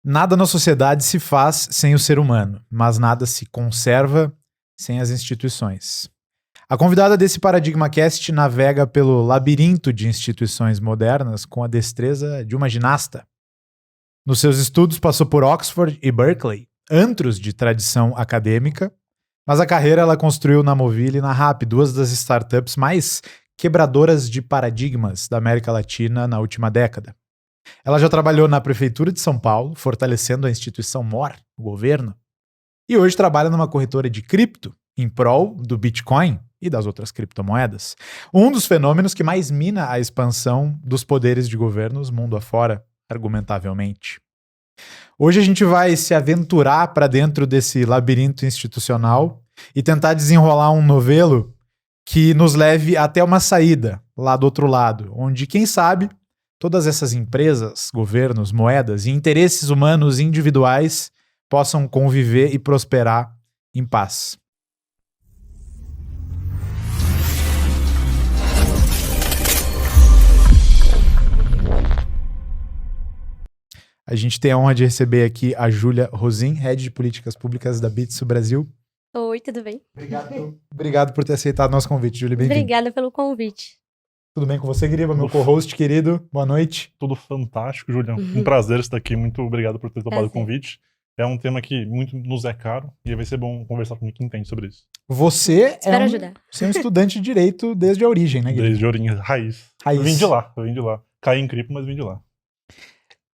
Nada na sociedade se faz sem o ser humano, mas nada se conserva sem as instituições. A convidada desse Paradigma Cast navega pelo labirinto de instituições modernas com a destreza de uma ginasta. Nos seus estudos passou por Oxford e Berkeley, antros de tradição acadêmica, mas a carreira ela construiu na Movile e na Rappi, duas das startups mais quebradoras de paradigmas da América Latina na última década. Ela já trabalhou na Prefeitura de São Paulo, fortalecendo a instituição MOR, o governo, e hoje trabalha numa corretora de cripto, em prol do Bitcoin e das outras criptomoedas. Um dos fenômenos que mais mina a expansão dos poderes de governos mundo afora, argumentavelmente. Hoje a gente vai se aventurar para dentro desse labirinto institucional e tentar desenrolar um novelo que nos leve até uma saída lá do outro lado, onde, quem sabe, todas essas empresas, governos, moedas e interesses humanos individuais possam conviver e prosperar em paz. A gente tem a honra de receber aqui a Júlia Rosin, Head de Políticas Públicas da Bitso Brasil. Oi, tudo bem? Obrigado por ter aceitado nosso convite, Júlia. Bem-vindo. Obrigada pelo convite. Tudo bem com você, querido? Meu co-host querido. Boa noite. Tudo fantástico, Julião. Um prazer estar aqui. Muito obrigado por ter topado o convite. É um tema que muito nos é caro e vai ser bom conversar com quem entende sobre isso. Você você é um estudante de direito desde a origem, né, Guilherme? Desde a origem, raiz. Eu vim de lá. Caí em cripto, mas vim de lá.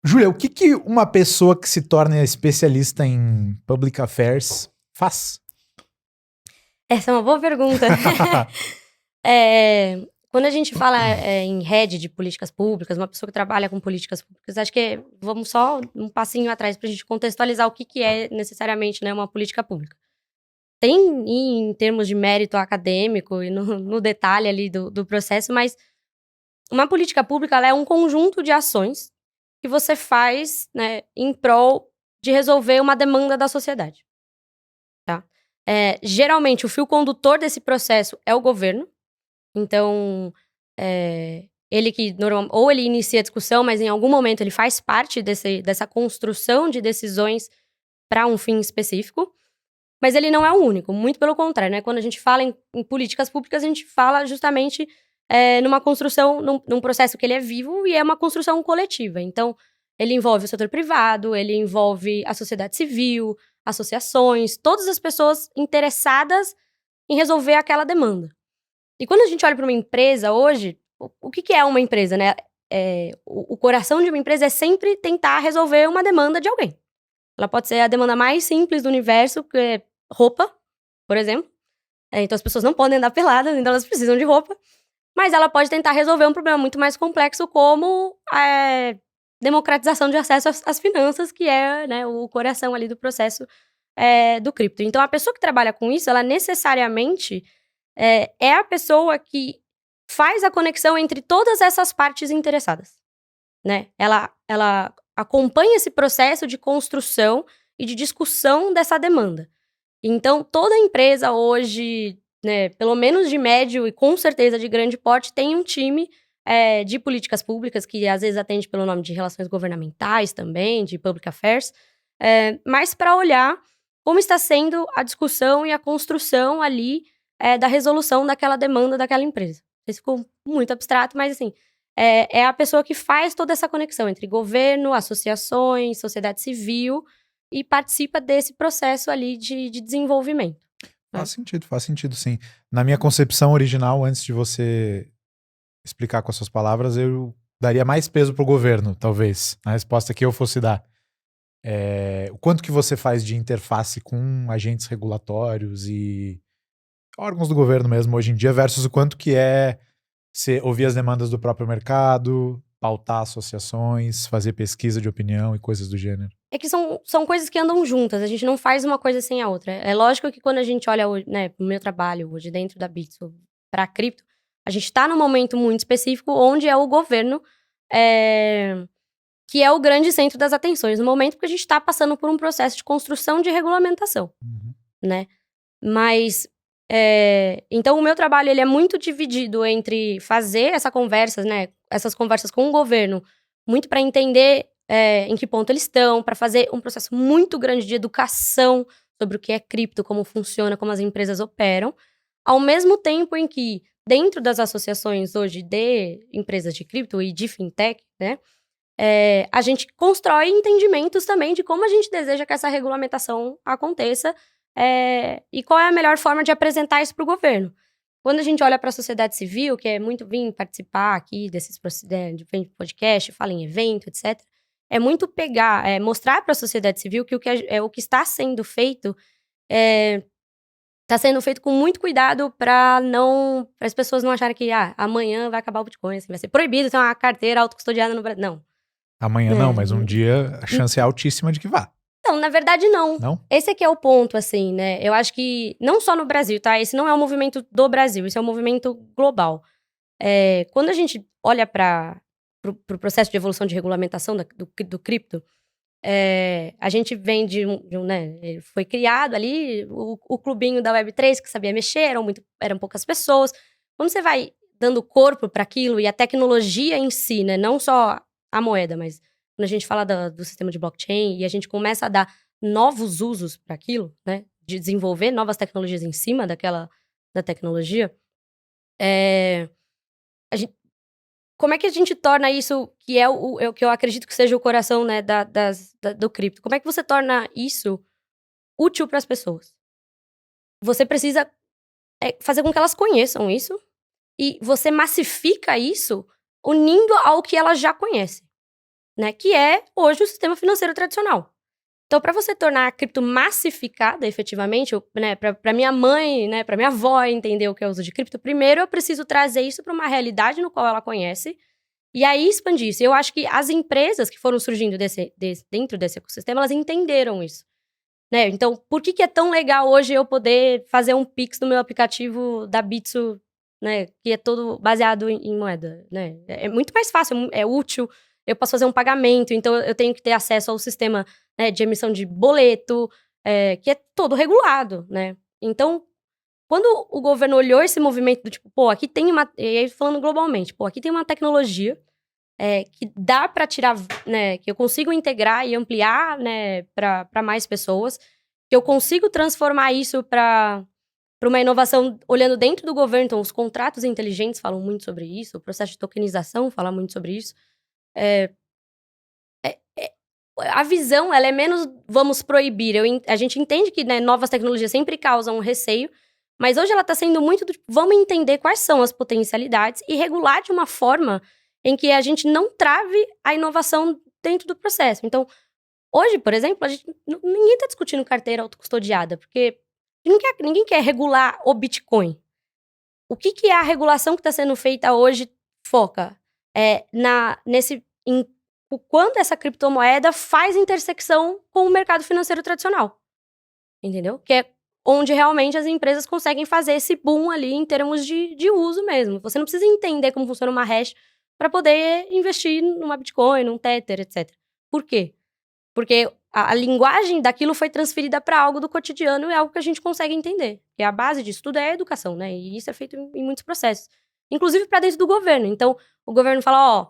Júlia, o que uma pessoa que se torna especialista em public affairs faz? Essa é uma boa pergunta. Quando a gente fala em head de políticas públicas, uma pessoa que trabalha com políticas públicas, acho que vamos só um passinho atrás para a gente contextualizar o que é necessariamente, né, uma política pública. Tem em termos de mérito acadêmico e no detalhe ali do processo, mas uma política pública ela é um conjunto de ações que você faz, né, em prol de resolver uma demanda da sociedade. Tá? Geralmente, o fio condutor desse processo é o governo. Então, ele inicia a discussão, mas em algum momento ele faz parte dessa construção de decisões para um fim específico. Mas ele não é o único, muito pelo contrário, né? Quando a gente fala em políticas públicas, a gente fala justamente numa construção, num processo que ele é vivo e é uma construção coletiva. Então, ele envolve o setor privado, ele envolve a sociedade civil, associações, todas as pessoas interessadas em resolver aquela demanda. E quando a gente olha para uma empresa hoje, o que é uma empresa, né? O coração de uma empresa é sempre tentar resolver uma demanda de alguém. Ela pode ser a demanda mais simples do universo, que é roupa, por exemplo. Então as pessoas não podem andar peladas, então elas precisam de roupa. Mas ela pode tentar resolver um problema muito mais complexo, como a democratização de acesso às finanças, que é, né, o coração ali do processo do cripto. Então a pessoa que trabalha com isso, ela necessariamente é a pessoa que faz a conexão entre todas essas partes interessadas, né? Ela acompanha esse processo de construção e de discussão dessa demanda. Então, toda empresa hoje, né, pelo menos de médio e com certeza de grande porte, tem um time de políticas públicas, que às vezes atende pelo nome de relações governamentais também, de public affairs, mas para olhar como está sendo a discussão e a construção ali da resolução daquela demanda daquela empresa. Isso ficou muito abstrato, mas assim, é a pessoa que faz toda essa conexão entre governo, associações, sociedade civil e participa desse processo ali de desenvolvimento. Faz sentido sim. Na minha concepção original, antes de você explicar com as suas palavras, eu daria mais peso pro governo, talvez, na resposta que eu fosse dar. O quanto que você faz de interface com agentes regulatórios e órgãos do governo mesmo hoje em dia, versus o quanto que você ouvir as demandas do próprio mercado, pautar associações, fazer pesquisa de opinião e coisas do gênero. É que são coisas que andam juntas, a gente não faz uma coisa sem a outra. É lógico que quando a gente olha, né, pro meu trabalho hoje dentro da Bitso para cripto, a gente tá num momento muito específico onde é o governo que é o grande centro das atenções, no momento que a gente tá passando por um processo de construção de regulamentação, né? Mas então o meu trabalho ele é muito dividido entre fazer essas conversas com o governo, muito para entender em que ponto eles estão, para fazer um processo muito grande de educação sobre o que é cripto, como funciona, como as empresas operam, ao mesmo tempo em que, dentro das associações hoje de empresas de cripto e de fintech, né, a gente constrói entendimentos também de como a gente deseja que essa regulamentação aconteça e qual é a melhor forma de apresentar isso para o governo. Quando a gente olha para a sociedade civil, que é muito vir participar aqui desses de podcast, fala em evento, etc., é muito mostrar para a sociedade civil que o que está sendo feito está sendo feito com muito cuidado para as pessoas não acharem que amanhã vai acabar o Bitcoin, assim, vai ser proibido ter uma carteira autocustodiada no Brasil. Não. Amanhã não, mas um dia a chance é altíssima de que vá. Não, na verdade não. Não? Esse aqui é o ponto, assim, né? Eu acho que, não só no Brasil, tá? Esse não é um movimento do Brasil, esse é um movimento global. Quando a gente olha para o processo de evolução de regulamentação do cripto, a gente vem né? Foi criado ali o clubinho da Web3 que sabia mexer, eram poucas pessoas. Quando você vai dando corpo para aquilo e a tecnologia em si, né? Não só a moeda, mas quando a gente fala do sistema de blockchain e a gente começa a dar novos usos para aquilo, né? De desenvolver novas tecnologias em cima da tecnologia, como é que a gente torna isso, que é o que eu acredito que seja o coração, né, do cripto? Como é que você torna isso útil para as pessoas? Você precisa fazer com que elas conheçam isso e você massifica isso unindo ao que elas já conhecem, né? Que é hoje o sistema financeiro tradicional. Então, para você tornar a cripto massificada, efetivamente, né, para minha mãe, né, para minha avó entender o que é o uso de cripto, primeiro eu preciso trazer isso para uma realidade no qual ela conhece e aí expandir isso. Eu acho que as empresas que foram surgindo dentro desse ecossistema, elas entenderam isso, né? Então, por que é tão legal hoje eu poder fazer um Pix no meu aplicativo da Bitso, né, que é todo baseado em moeda, né? É muito mais fácil, é útil. Eu posso fazer um pagamento, então eu tenho que ter acesso ao sistema, né, de emissão de boleto, que é todo regulado, né? Então, quando o governo olhou esse movimento do tipo, aqui tem e aí falando globalmente, aqui tem uma tecnologia que dá para tirar, né, que eu consigo integrar e ampliar, né, para mais pessoas, que eu consigo transformar isso para uma inovação olhando dentro do governo. Então, os contratos inteligentes falam muito sobre isso, o processo de tokenização fala muito sobre isso. A visão, ela é menos vamos proibir. A gente entende que, né, novas tecnologias sempre causam receio, mas hoje ela está sendo muito do tipo, vamos entender quais são as potencialidades e regular de uma forma em que a gente não trave a inovação dentro do processo. Então, hoje, por exemplo, ninguém está discutindo carteira autocustodiada, porque ninguém quer regular o Bitcoin. O que é a regulação que está sendo feita hoje foca o quanto essa criptomoeda faz intersecção com o mercado financeiro tradicional. Entendeu? Que é onde realmente as empresas conseguem fazer esse boom ali em termos de uso mesmo. Você não precisa entender como funciona uma hash para poder investir numa Bitcoin, num Tether, etc. Por quê? Porque a linguagem daquilo foi transferida para algo do cotidiano e é algo que a gente consegue entender. E a base disso tudo é a educação, né? E isso é feito em muitos processos. Inclusive para dentro do governo. Então, o governo fala,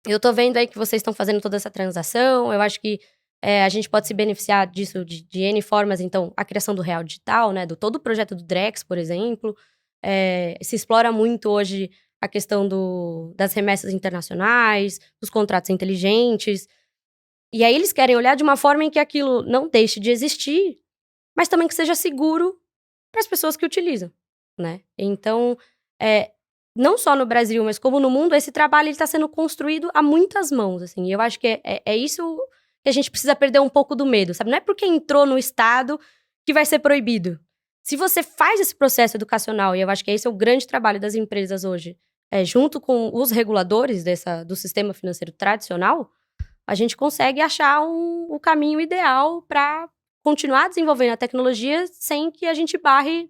eu tô vendo aí que vocês estão fazendo toda essa transação, eu acho que a gente pode se beneficiar disso de N formas. Então, a criação do real digital, né, todo o projeto do Drex, por exemplo, se explora muito hoje a questão das remessas internacionais, dos contratos inteligentes, e aí eles querem olhar de uma forma em que aquilo não deixe de existir, mas também que seja seguro para as pessoas que utilizam, né? Então, não só no Brasil, mas como no mundo, esse trabalho está sendo construído a muitas mãos, assim. E eu acho que é isso que a gente precisa perder um pouco do medo, sabe? Não é porque entrou no Estado que vai ser proibido. Se você faz esse processo educacional, e eu acho que esse é o grande trabalho das empresas hoje, junto com os reguladores do sistema financeiro tradicional, a gente consegue achar o caminho ideal para continuar desenvolvendo a tecnologia sem que a gente barre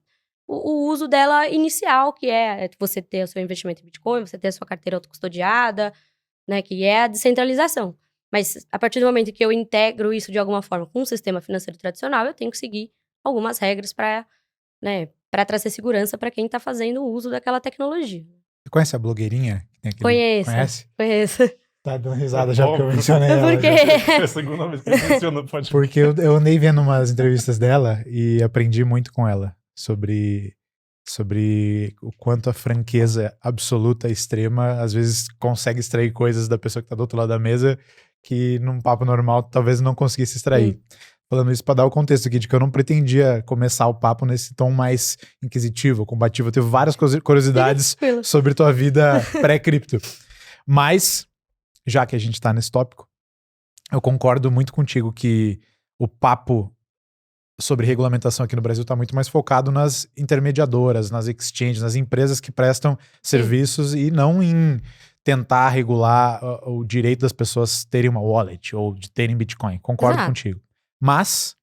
o uso dela inicial, que é você ter o seu investimento em Bitcoin, você ter a sua carteira autocustodiada, né, que é a descentralização. Mas a partir do momento que eu integro isso de alguma forma com o sistema financeiro tradicional, eu tenho que seguir algumas regras para trazer segurança para quem está fazendo o uso daquela tecnologia. Você conhece a blogueirinha? Conheço. Conhece? Conheço. Tá dando risada já porque eu mencionei ela. Porque... É a segunda vez que ele menciona, pode. Porque eu andei vendo umas entrevistas dela e aprendi muito com ela sobre o quanto a franqueza absoluta, extrema, às vezes consegue extrair coisas da pessoa que tá do outro lado da mesa que num papo normal talvez não conseguisse extrair. Falando isso para dar o contexto aqui de que eu não pretendia começar o papo nesse tom mais inquisitivo, combativo. Eu tenho várias curiosidades sobre tua vida pré-cripto. Mas, já que a gente tá nesse tópico, eu concordo muito contigo que o papo sobre regulamentação aqui no Brasil está muito mais focado nas intermediadoras, nas exchanges, nas empresas que prestam serviços e não em tentar regular o direito das pessoas terem uma wallet ou de terem Bitcoin. Concordo contigo. Mas,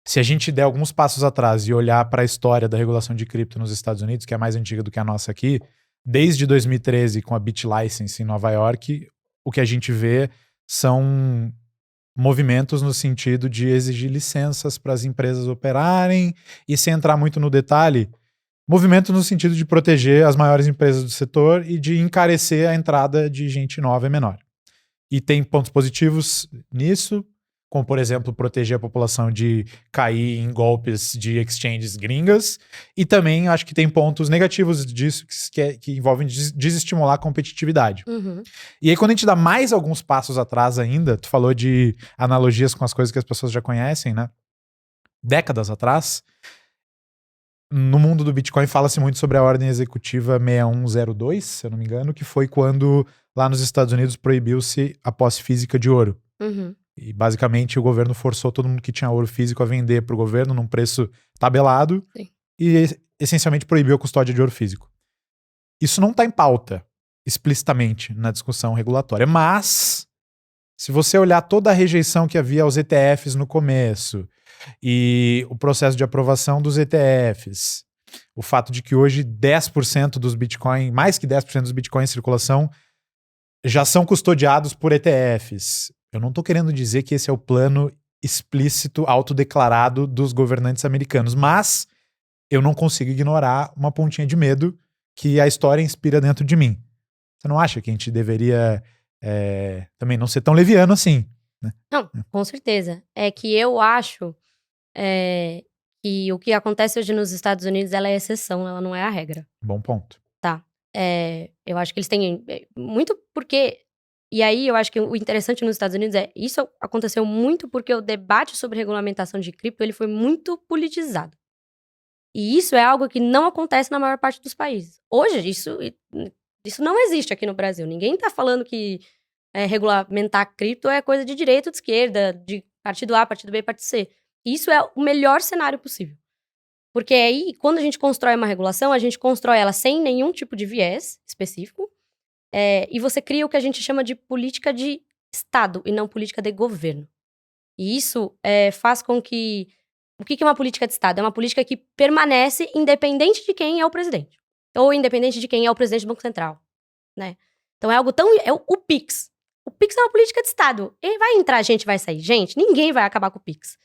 se a gente der alguns passos atrás e olhar para a história da regulação de cripto nos Estados Unidos, que é mais antiga do que a nossa aqui, desde 2013 com a BitLicense em Nova York, o que a gente vê são movimentos no sentido de exigir licenças para as empresas operarem e, sem entrar muito no detalhe, movimentos no sentido de proteger as maiores empresas do setor e de encarecer a entrada de gente nova e menor. E tem pontos positivos nisso, como, por exemplo, proteger a população de cair em golpes de exchanges gringas, e também acho que tem pontos negativos disso que envolvem desestimular a competitividade. E aí, quando a gente dá mais alguns passos atrás ainda, tu falou de analogias com as coisas que as pessoas já conhecem, né? Décadas atrás, no mundo do Bitcoin fala-se muito sobre a ordem executiva 6102, se eu não me engano, que foi quando lá nos Estados Unidos proibiu-se a posse física de ouro. E basicamente o governo forçou todo mundo que tinha ouro físico a vender para o governo num preço tabelado. E essencialmente proibiu a custódia de ouro físico. Isso não está em pauta explicitamente na discussão regulatória, mas se você olhar toda a rejeição que havia aos ETFs no começo e o processo de aprovação dos ETFs, o fato de que hoje 10% dos Bitcoin, mais que 10% dos Bitcoins em circulação já são custodiados por ETFs. Eu não estou querendo dizer que esse é o plano explícito, autodeclarado dos governantes americanos, mas eu não consigo ignorar uma pontinha de medo que a história inspira dentro de mim. Você não acha que a gente deveria também não ser tão leviano assim? Né? Não, com certeza. É que eu acho que o que acontece hoje nos Estados Unidos ela é exceção, ela não é a regra. Bom ponto. Tá. Eu acho que eles têm muito porque... E aí, eu acho que o interessante nos Estados Unidos isso aconteceu muito porque o debate sobre regulamentação de cripto, ele foi muito politizado. E isso é algo que não acontece na maior parte dos países. Hoje, isso não existe aqui no Brasil. Ninguém tá falando que regulamentar cripto é coisa de direita ou de esquerda, de partido A, partido B, partido C. Isso é o melhor cenário possível. Porque aí, quando a gente constrói uma regulação, a gente constrói ela sem nenhum tipo de viés específico, e você cria o que a gente chama de política de Estado e não política de governo. E isso faz com que... O que é uma política de Estado? É uma política que permanece independente de quem é o presidente. Ou independente de quem é o presidente do Banco Central. Né? Então é algo tão... o PIX. O PIX é uma política de Estado. Ele vai entrar gente, vai sair gente. Ninguém vai acabar com o PIX.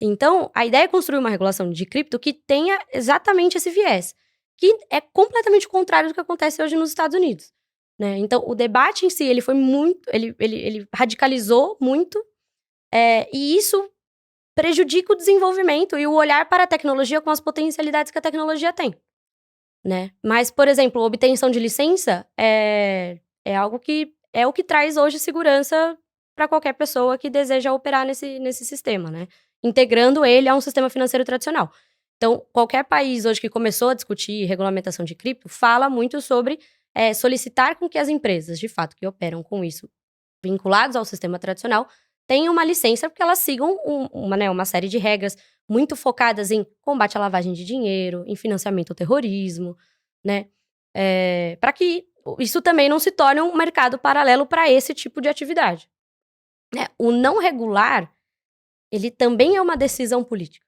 Então, a ideia é construir uma regulação de cripto que tenha exatamente esse viés. Que é completamente o contrário do que acontece hoje nos Estados Unidos. Né? Então, o debate em si, ele foi muito... Ele radicalizou muito. E isso prejudica o desenvolvimento e o olhar para a tecnologia com as potencialidades que a tecnologia tem. Né? Mas, por exemplo, a obtenção de licença é algo que é o que traz hoje segurança para qualquer pessoa que deseja operar nesse sistema, né? Integrando ele a um sistema financeiro tradicional. Então, qualquer país hoje que começou a discutir regulamentação de cripto fala muito sobre solicitar com que as empresas, de fato, que operam com isso, vinculados ao sistema tradicional, tenham uma licença porque elas sigam uma série de regras muito focadas em combate à lavagem de dinheiro, em financiamento ao terrorismo, né? Para que isso também não se torne um mercado paralelo para esse tipo de atividade. O não regular, ele também é uma decisão política.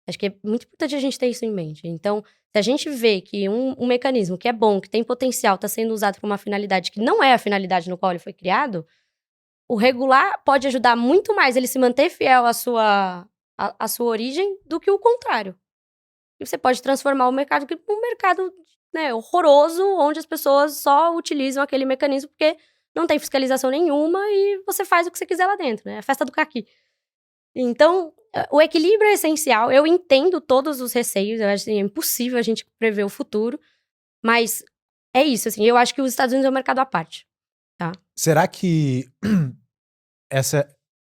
Acho que é muito importante a gente ter isso em mente. Então, se a gente vê que um mecanismo que é bom, que tem potencial, está sendo usado para uma finalidade que não é a finalidade no qual ele foi criado, o regular pode ajudar muito mais ele se manter fiel à sua origem do que o contrário. E você pode transformar o mercado num mercado né, horroroso, onde as pessoas só utilizam aquele mecanismo porque não tem fiscalização nenhuma e você faz o que você quiser lá dentro, né? A festa do caqui. Então, o equilíbrio é essencial. Eu entendo todos os receios, eu acho que é impossível a gente prever o futuro, mas é isso, assim, eu acho que os Estados Unidos é um mercado à parte, tá? Será que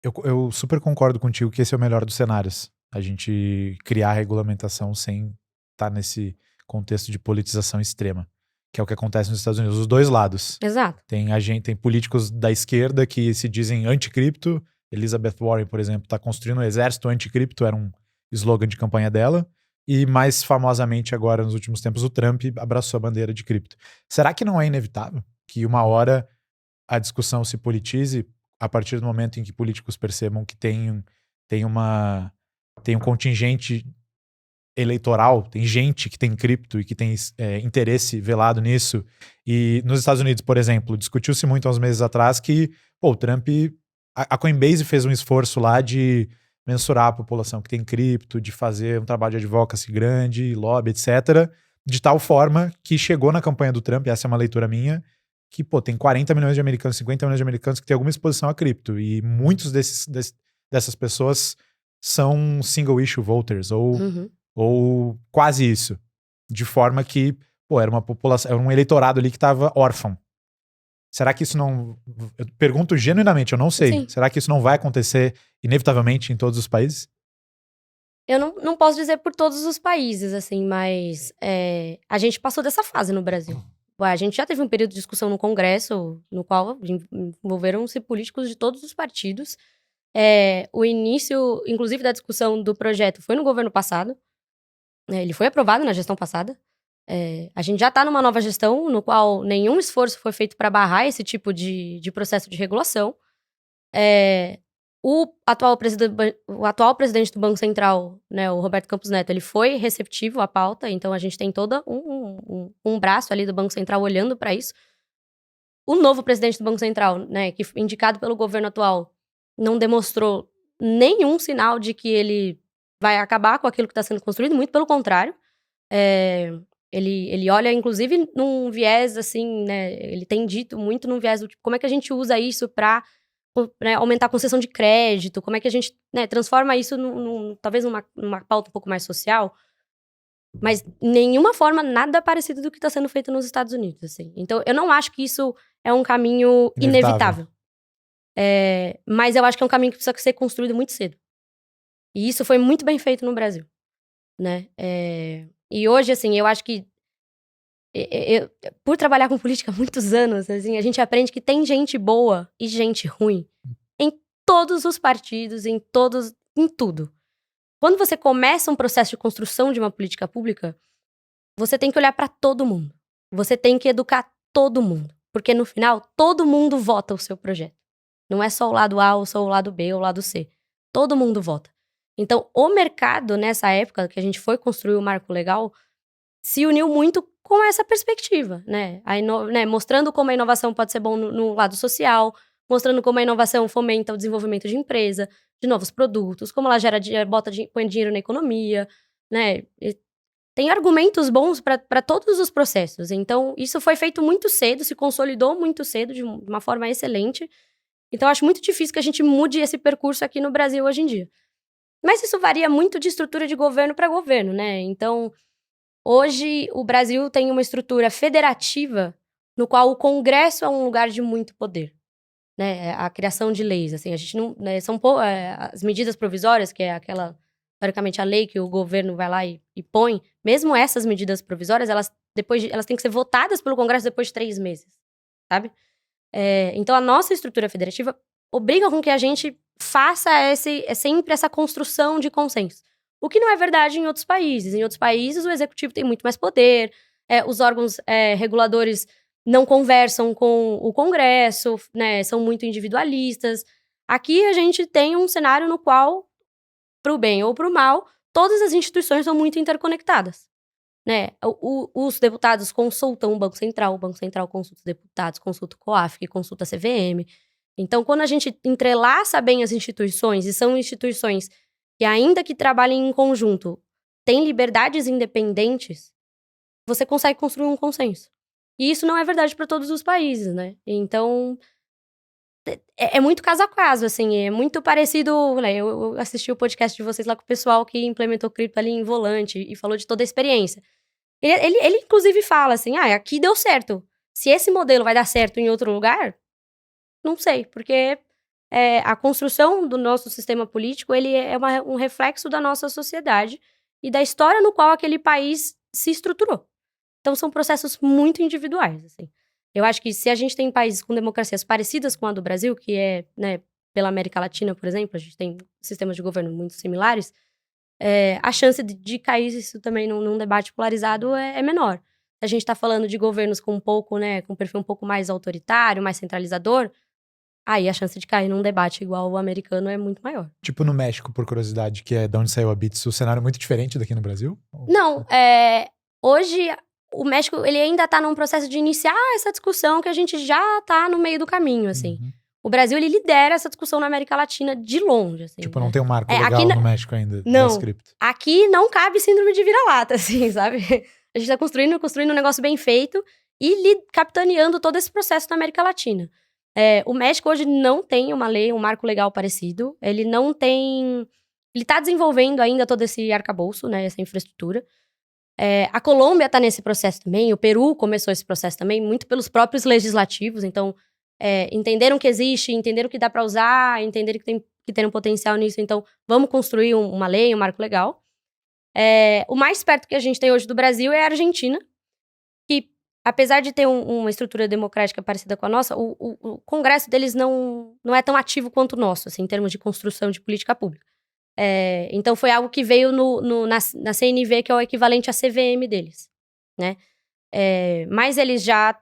eu super concordo contigo que esse é o melhor dos cenários. A gente criar regulamentação sem estar nesse contexto de politização extrema, que é o que acontece nos Estados Unidos, os dois lados. Exato. Tem políticos da esquerda que se dizem anticripto. Elizabeth Warren, por exemplo, está construindo um exército anticripto, era um slogan de campanha dela. E mais famosamente agora, nos últimos tempos, o Trump abraçou a bandeira de cripto. Será que não é inevitável que uma hora a discussão se politize a partir do momento em que políticos percebam que tem um contingente eleitoral, tem gente que tem cripto e que tem interesse velado nisso? E nos Estados Unidos, por exemplo, discutiu-se muito há uns meses atrás que o Trump, a Coinbase fez um esforço lá de mensurar a população que tem cripto, de fazer um trabalho de advocacy grande, lobby, etc., de tal forma que chegou na campanha do Trump, essa é uma leitura minha, que, tem 40 milhões de americanos, 50 milhões de americanos que têm alguma exposição a cripto, e muitos dessas pessoas são single issue voters, ou quase isso, de forma que, era uma população, era um eleitorado ali que estava órfão. Será que isso não... Eu pergunto genuinamente, eu não sei. Sim. Será que isso não vai acontecer inevitavelmente em todos os países? Eu não posso dizer por todos os países, assim, mas a gente passou dessa fase no Brasil. A gente já teve um período de discussão no Congresso, no qual envolveram-se políticos de todos os partidos. O início, inclusive, da discussão do projeto foi no governo passado. Ele foi aprovado na gestão passada. A gente já está numa nova gestão, no qual nenhum esforço foi feito para barrar esse tipo de processo de regulação. O atual presidente do Banco Central, né, o Roberto Campos Neto, ele foi receptivo à pauta, então a gente tem todo um braço ali do Banco Central olhando para isso. O novo presidente do Banco Central, né, que foi indicado pelo governo atual, não demonstrou nenhum sinal de que ele vai acabar com aquilo que está sendo construído, muito pelo contrário. Ele olha, inclusive, num viés, assim, né, ele tem dito muito num viés do tipo, como é que a gente usa isso para aumentar a concessão de crédito, como é que a gente, né, transforma isso talvez numa pauta um pouco mais social, mas nenhuma forma nada parecido do que está sendo feito nos Estados Unidos, assim. Então, eu não acho que isso é um caminho inevitável. Mas eu acho que é um caminho que precisa ser construído muito cedo. E isso foi muito bem feito no Brasil, né? E hoje, assim, eu acho que por trabalhar com política há muitos anos, assim, a gente aprende que tem gente boa e gente ruim em todos os partidos, em tudo. Quando você começa um processo de construção de uma política pública, você tem que olhar para todo mundo. Você tem que educar todo mundo. Porque no final, todo mundo vota o seu projeto. Não é só o lado A, ou só o lado B, ou o lado C. Todo mundo vota. Então, o mercado, nessa época que a gente foi construir o marco legal, se uniu muito com essa perspectiva, né? Mostrando como a inovação pode ser bom no lado social, mostrando como a inovação fomenta o desenvolvimento de empresa, de novos produtos, como ela põe dinheiro na economia, né? Tem argumentos bons para todos os processos. Então, isso foi feito muito cedo, se consolidou muito cedo, de uma forma excelente. Então, eu acho muito difícil que a gente mude esse percurso aqui no Brasil hoje em dia. Mas isso varia muito de estrutura de governo para governo, né? Então, hoje, o Brasil tem uma estrutura federativa no qual o Congresso é um lugar de muito poder, né? A criação de leis, assim, a gente não... Né, as medidas provisórias, que é aquela, teoricamente, a lei que o governo vai lá e põe, mesmo essas medidas provisórias, elas têm que ser votadas pelo Congresso depois de 3 meses, sabe? Então, a nossa estrutura federativa obriga com que a gente faça sempre essa construção de consenso. O que não é verdade em outros países. Em outros países, o executivo tem muito mais poder, os órgãos reguladores não conversam com o Congresso, né, são muito individualistas. Aqui a gente tem um cenário no qual, pro bem ou pro mal, todas as instituições são muito interconectadas. Né? Os deputados consultam o Banco Central consulta os deputados, consulta o COAF, consulta a CVM. Então, quando a gente entrelaça bem as instituições, e são instituições que, ainda que trabalhem em conjunto, têm liberdades independentes, você consegue construir um consenso. E isso não é verdade para todos os países, né? Então, é muito caso a caso, assim, é muito parecido, né? Eu assisti o podcast de vocês lá com o pessoal que implementou cripto ali em Volante e falou de toda a experiência. Ele inclusive fala assim, aqui deu certo. Se esse modelo vai dar certo em outro lugar, não sei, porque a construção do nosso sistema político, ele é um reflexo da nossa sociedade e da história no qual aquele país se estruturou. Então, são processos muito individuais, assim. Eu acho que se a gente tem países com democracias parecidas com a do Brasil, que é, né, pela América Latina, por exemplo, a gente tem sistemas de governo muito similares, a chance de cair isso também num debate polarizado é menor. Se a gente está falando de governos com um perfil um pouco mais autoritário, mais centralizador, aí a chance de cair num debate igual o americano é muito maior. Tipo no México, por curiosidade, que é de onde saiu a Bits, o cenário é muito diferente daqui no Brasil? Não, hoje o México ele ainda tá num processo de iniciar essa discussão que a gente já tá no meio do caminho, assim. Uhum. O Brasil, ele lidera essa discussão na América Latina de longe, assim. Tipo, né? não tem um marco legal no México ainda das cripto. Aqui não cabe síndrome de vira-lata, assim, sabe? A gente tá construindo um negócio bem feito e capitaneando todo esse processo na América Latina. O México hoje não tem uma lei, um marco legal parecido. Ele não tem... Ele tá desenvolvendo ainda todo esse arcabouço, né? Essa infraestrutura. A Colômbia tá nesse processo também. O Peru começou esse processo também, muito pelos próprios legislativos. Então, entenderam que existe, entenderam que dá para usar, entenderam que tem um potencial nisso. Então, vamos construir uma lei, um marco legal. O mais perto que a gente tem hoje do Brasil é a Argentina, que, apesar de ter uma estrutura democrática parecida com a nossa, o Congresso deles não é tão ativo quanto o nosso, assim, em termos de construção de política pública. Então, foi algo que veio na CNV, que é o equivalente à CVM deles, né? Mas eles já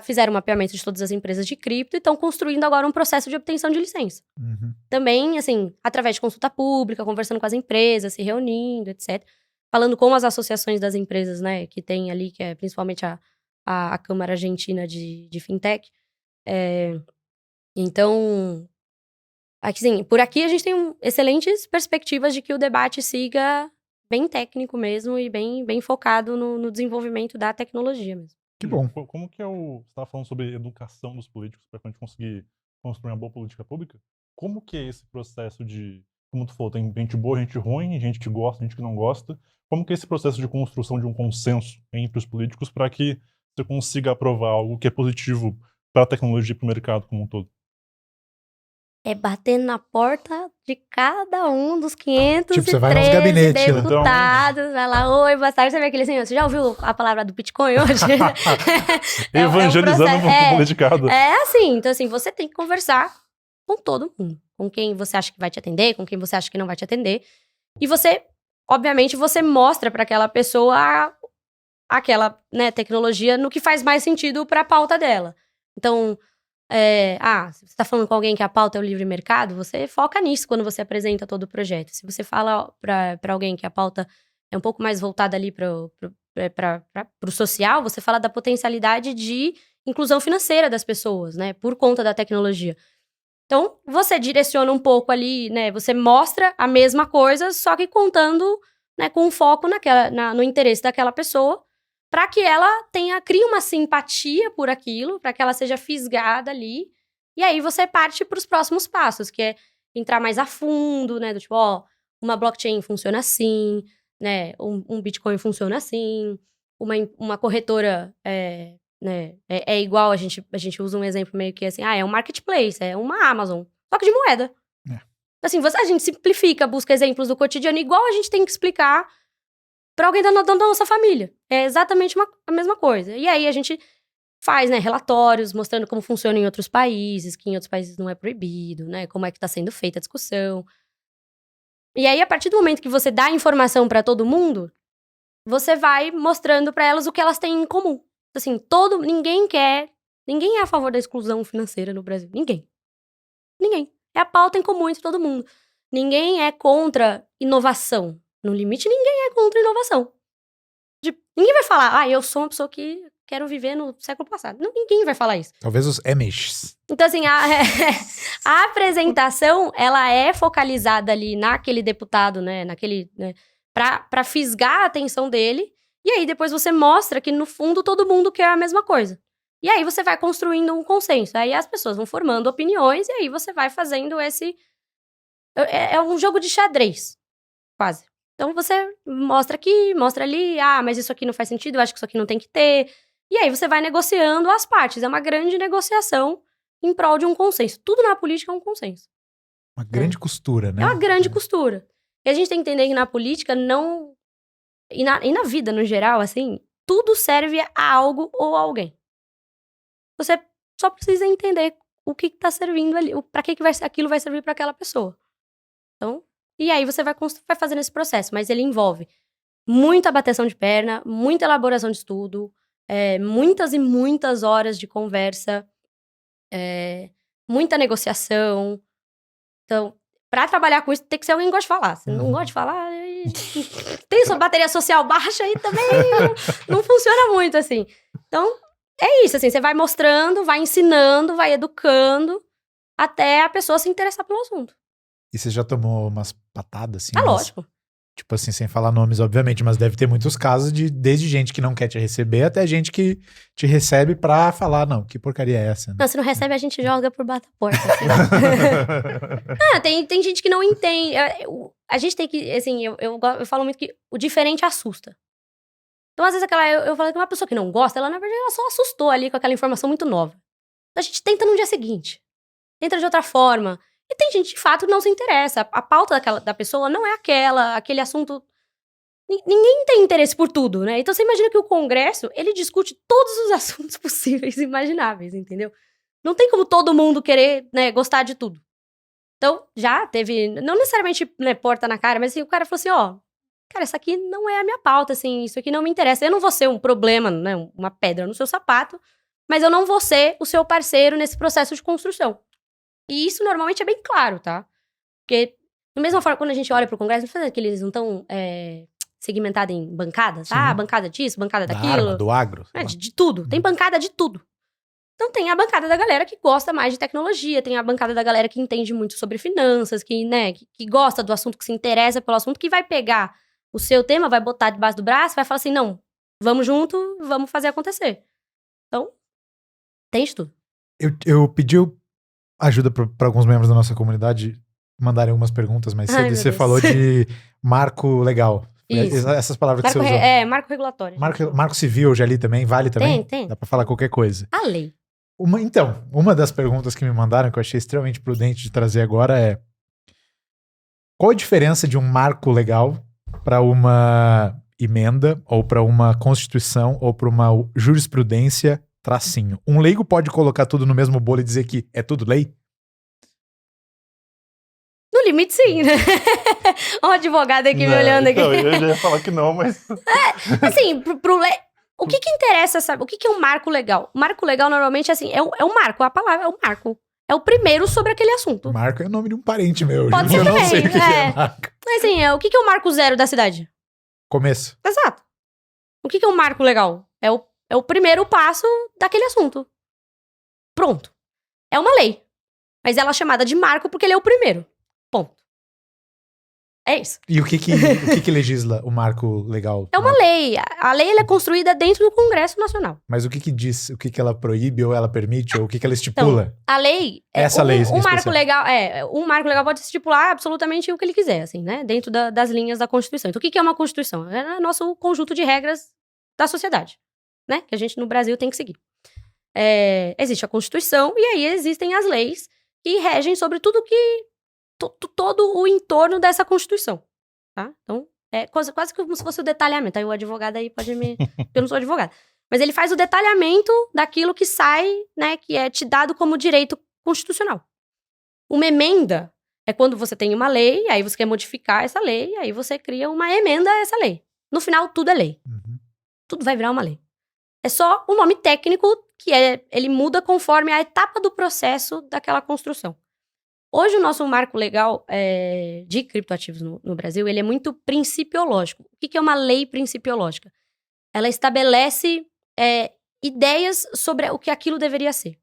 fizeram um mapeamento de todas as empresas de cripto e estão construindo agora um processo de obtenção de licença. Uhum. Também, assim, através de consulta pública, conversando com as empresas, se reunindo, etc. Falando com as associações das empresas, né, que tem ali, que é principalmente a Câmara Argentina de Fintech. Então, assim, por aqui a gente tem excelentes perspectivas de que o debate siga bem técnico mesmo e bem focado no desenvolvimento da tecnologia mesmo. Que bom. Como que você estava falando sobre educação dos políticos para a gente conseguir construir uma boa política pública? Como que é esse processo de, como tu falou, tem gente boa, gente ruim, gente que gosta, gente que não gosta. Como que é esse processo de construção de um consenso entre os políticos para que você consiga aprovar algo que é positivo para a tecnologia e para o mercado como um todo? Batendo na porta de cada um dos 513 Tipo, você vai nos gabinetes, deputados, vai lá, oi, boa tarde, você vê aquele assim, você já ouviu a palavra do Bitcoin hoje? Evangelizando um politicado. Assim, então assim, você tem que conversar com todo mundo, com quem você acha que vai te atender, com quem você acha que não vai te atender, e você, obviamente, você mostra para aquela pessoa aquela, né, tecnologia no que faz mais sentido para a pauta dela. Então, se você está falando com alguém que a pauta é o livre mercado, você foca nisso quando você apresenta todo o projeto. Se você fala para alguém que a pauta é um pouco mais voltada ali para o social, você fala da potencialidade de inclusão financeira das pessoas, né, por conta da tecnologia. Então, você direciona um pouco ali, né, você mostra a mesma coisa, só que contando, né, com foco no interesse daquela pessoa, para que ela crie uma simpatia por aquilo, para que ela seja fisgada ali. E aí você parte para os próximos passos, que é entrar mais a fundo, né? Do tipo, uma blockchain funciona assim, né? Um Bitcoin funciona assim, uma corretora né? É igual, a gente usa um exemplo meio que assim, é um marketplace, é uma Amazon, só que de moeda. Assim, a gente simplifica, busca exemplos do cotidiano, igual a gente tem que explicar para alguém da nossa família. É exatamente a mesma coisa. E aí a gente faz, né, relatórios mostrando como funciona em outros países, que em outros países não é proibido, né, como é que está sendo feita a discussão. E aí, a partir do momento que você dá informação para todo mundo, você vai mostrando para elas o que elas têm em comum. Assim, ninguém é a favor da exclusão financeira no Brasil. Ninguém. É a pauta em comum entre todo mundo. Ninguém é contra inovação. No limite, ninguém é contra inovação. Ninguém vai falar, eu sou uma pessoa que quero viver no século passado. Não, ninguém vai falar isso. Talvez os Amish. Então, assim, a apresentação, ela é focalizada ali naquele deputado, né, pra fisgar a atenção dele. E aí depois você mostra que no fundo todo mundo quer a mesma coisa. E aí você vai construindo um consenso. Aí as pessoas vão formando opiniões e aí você vai fazendo esse... É um jogo de xadrez, quase. Então você mostra aqui, mostra ali, mas isso aqui não faz sentido, eu acho que isso aqui não tem que ter. E aí você vai negociando as partes. É uma grande negociação em prol de um consenso. Tudo na política é um consenso. Uma grande costura, né? É uma grande costura. E a gente tem que entender que na política não... E na vida, no geral, assim, tudo serve a algo ou a alguém. Você só precisa entender o que tá servindo ali, pra que aquilo vai servir pra aquela pessoa. Então, e aí você vai fazendo esse processo, mas ele envolve muita bateção de perna, muita elaboração de estudo, muitas e muitas horas de conversa, muita negociação. Então, pra trabalhar com isso, tem que ser alguém que gosta de falar. Se não gosta de falar, aí... tem sua bateria social baixa aí também, não funciona muito, assim. Então, é isso, assim, você vai mostrando, vai ensinando, vai educando, até a pessoa se interessar pelo assunto. E você já tomou umas patadas, assim? Lógico. Tipo assim, sem falar nomes, obviamente, mas deve ter muitos casos desde gente que não quer te receber até gente que te recebe pra falar, não, que porcaria é essa? Né? Não, se não recebe, a gente joga por baixo da porta. Assim. Tem gente que não entende. A gente tem que, assim, eu falo muito que o diferente assusta. Então, às vezes, eu falo que uma pessoa que não gosta, ela, na verdade, ela só assustou ali com aquela informação muito nova. Então, a gente tenta no dia seguinte. Tenta de outra forma. E tem gente, de fato, que não se interessa. A pauta da pessoa não é aquele assunto... Ninguém tem interesse por tudo, né? Então, você imagina que o Congresso, ele discute todos os assuntos possíveis e imagináveis, entendeu? Não tem como todo mundo querer, né, gostar de tudo. Então, já teve... Não necessariamente, né, porta na cara, mas assim, o cara falou assim, cara, essa aqui não é a minha pauta, assim, isso aqui não me interessa. Eu não vou ser um problema, né, uma pedra no seu sapato, mas eu não vou ser o seu parceiro nesse processo de construção. E isso normalmente é bem claro, tá? Porque, da mesma forma, quando a gente olha pro Congresso, não faz que eles não estão segmentados em bancadas? Sim. Bancada disso, bancada Da daquilo. arma, do agro. De tudo. Tem bancada de tudo. Então tem a bancada da galera que gosta mais de tecnologia, tem a bancada da galera que entende muito sobre finanças, que, né, que gosta do assunto, que se interessa pelo assunto, que vai pegar o seu tema, vai botar debaixo do braço, vai falar assim, não, vamos junto, vamos fazer acontecer. Então, tem de tudo. Eu pedi ajuda para alguns membros da nossa comunidade mandarem algumas perguntas mais cedo. E você falou de marco legal. Isso. Essas palavras que você usou. Marco regulatório. Marco civil, eu já li também. Vale também? Tem. Dá para falar qualquer coisa. A lei. Uma das perguntas que me mandaram, que eu achei extremamente prudente de trazer agora é: qual a diferença de um marco legal para uma emenda, ou para uma constituição, ou para uma jurisprudência tracinho? Um leigo pode colocar tudo no mesmo bolo e dizer que é tudo lei? No limite, sim, né? Ó, advogado aqui me olhando aqui. Então, eu já ia falar que não, mas... Assim, o que interessa, sabe? O que é um marco legal? O marco legal, normalmente, assim, é um marco. A palavra é um marco. É o primeiro sobre aquele assunto. Marco é o nome de um parente meu. Pode ser eu também, não sei o que é marco. Mas, assim, o que é o marco zero da cidade? Começo. Exato. O que é um marco legal? É o primeiro passo daquele assunto. Pronto. É uma lei. Mas ela é chamada de marco porque ele é o primeiro. Ponto. É isso. E o que legisla o marco legal? É uma lei. A lei ela é construída dentro do Congresso Nacional. Mas o que diz? O que ela proíbe ou ela permite? Ou o que ela estipula? Então, a lei... Essa lei um marco legal... um marco legal pode estipular absolutamente o que ele quiser, assim, né? Dentro das linhas da Constituição. Então, o que é uma Constituição? É o nosso conjunto de regras da sociedade, né? Que a gente, no Brasil, tem que seguir. Existe a Constituição e aí existem as leis que regem sobre tudo todo o entorno dessa Constituição, tá? Então, é quase como se fosse o detalhamento. Aí o advogado aí pode me... Eu não sou advogado. Mas ele faz o detalhamento daquilo que sai, né? Que é te dado como direito constitucional. Uma emenda é quando você tem uma lei, aí você quer modificar essa lei, aí você cria uma emenda a essa lei. No final, tudo é lei. Uhum. Tudo vai virar uma lei. É só o nome técnico que ele muda conforme a etapa do processo daquela construção. Hoje, o nosso marco legal de criptoativos no Brasil, ele é muito principiológico. O que é uma lei principiológica? Ela estabelece ideias sobre o que aquilo deveria ser.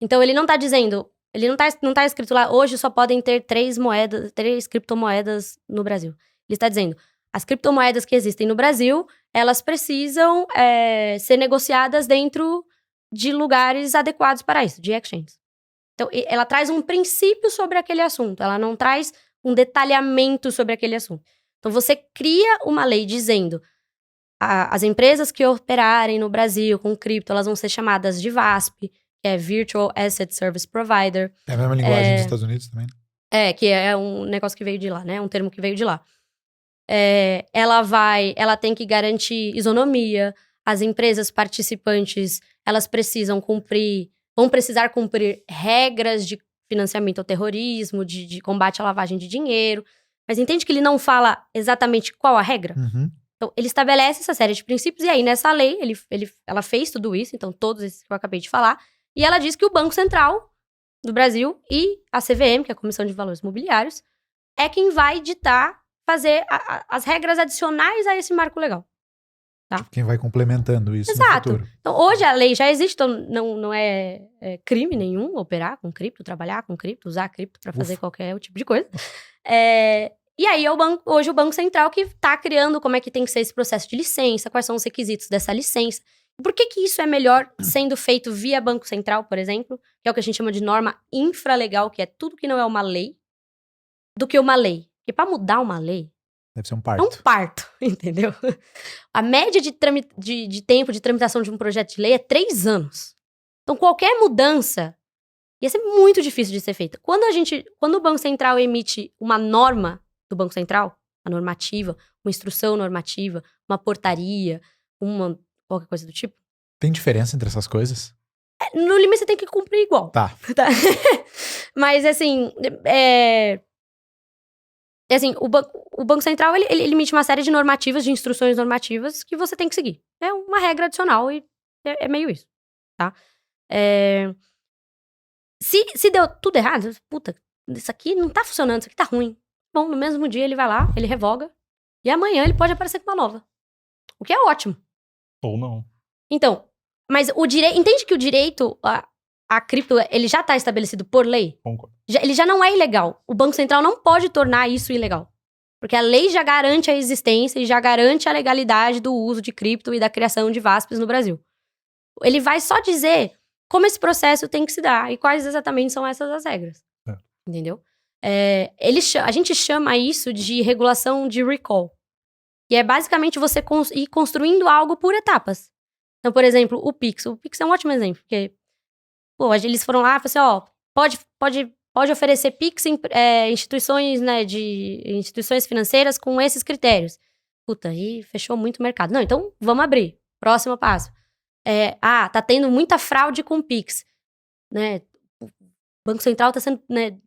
Então, ele não está dizendo... Ele não tá escrito lá, hoje só podem ter 3 criptomoedas no Brasil. Ele está dizendo, as criptomoedas que existem no Brasil, elas precisam ser negociadas dentro de lugares adequados para isso, de exchanges. Então, ela traz um princípio sobre aquele assunto, ela não traz um detalhamento sobre aquele assunto. Então, você cria uma lei dizendo as empresas que operarem no Brasil com cripto, elas vão ser chamadas de VASP, que é Virtual Asset Service Provider. É a mesma linguagem dos Estados Unidos também? Que é um negócio que veio de lá, né? Um termo que veio de lá. Ela tem que garantir isonomia, as empresas participantes, elas vão precisar cumprir regras de financiamento ao terrorismo, de combate à lavagem de dinheiro, mas entende que ele não fala exatamente qual a regra? Uhum. Então, ele estabelece essa série de princípios, e aí nessa lei, ela fez tudo isso, então todos esses que eu acabei de falar, e ela diz que o Banco Central do Brasil e a CVM, que é a Comissão de Valores Mobiliários, é quem vai fazer as regras adicionais a esse marco legal. Tá? Tipo, quem vai complementando isso Exato. no futuro. Então, hoje a lei já existe, então não é crime nenhum operar com cripto, trabalhar com cripto, usar cripto para fazer qualquer tipo de coisa. E aí, hoje o Banco Central que está criando como é que tem que ser esse processo de licença, quais são os requisitos dessa licença. Por que isso é melhor sendo feito via Banco Central, por exemplo, que é o que a gente chama de norma infralegal, que é tudo que não é uma lei, do que uma lei. Porque para mudar uma lei, deve ser um parto. é um parto, entendeu? A média de tempo de tramitação de um projeto de lei é 3 anos. Então, qualquer mudança ia ser muito difícil de ser feita. Quando o Banco Central emite uma norma do Banco Central, uma normativa, uma instrução normativa, uma portaria, qualquer coisa do tipo. Tem diferença entre essas coisas? No limite, você tem que cumprir igual. Tá. Mas, assim, o Banco Central, ele emite uma série de normativas, de instruções normativas que você tem que seguir. É uma regra adicional e é meio isso, tá? Se deu tudo errado, puta, isso aqui não tá funcionando, isso aqui tá ruim. Bom, no mesmo dia ele vai lá, ele revoga, e amanhã ele pode aparecer com uma nova. O que é ótimo. Ou não. Então, mas entende que o direito a cripto, ele já tá estabelecido por lei? Concordo. Ele já não é ilegal. O Banco Central não pode tornar isso ilegal. Porque a lei já garante a existência e já garante a legalidade do uso de cripto e da criação de VASPs no Brasil. Ele vai só dizer como esse processo tem que se dar e quais exatamente são essas as regras. Entendeu? A gente chama isso de regulação de recall. E é basicamente você ir construindo algo por etapas. Então, por exemplo, o Pix. O Pix é um ótimo exemplo, porque eles foram lá e falaram assim, pode oferecer Pix em instituições, né, de instituições financeiras com esses critérios. Puta, aí fechou muito o mercado. Não, então vamos abrir. Próximo passo. Tá tendo muita fraude com Pix. Né? O Banco Central tá sendo, né,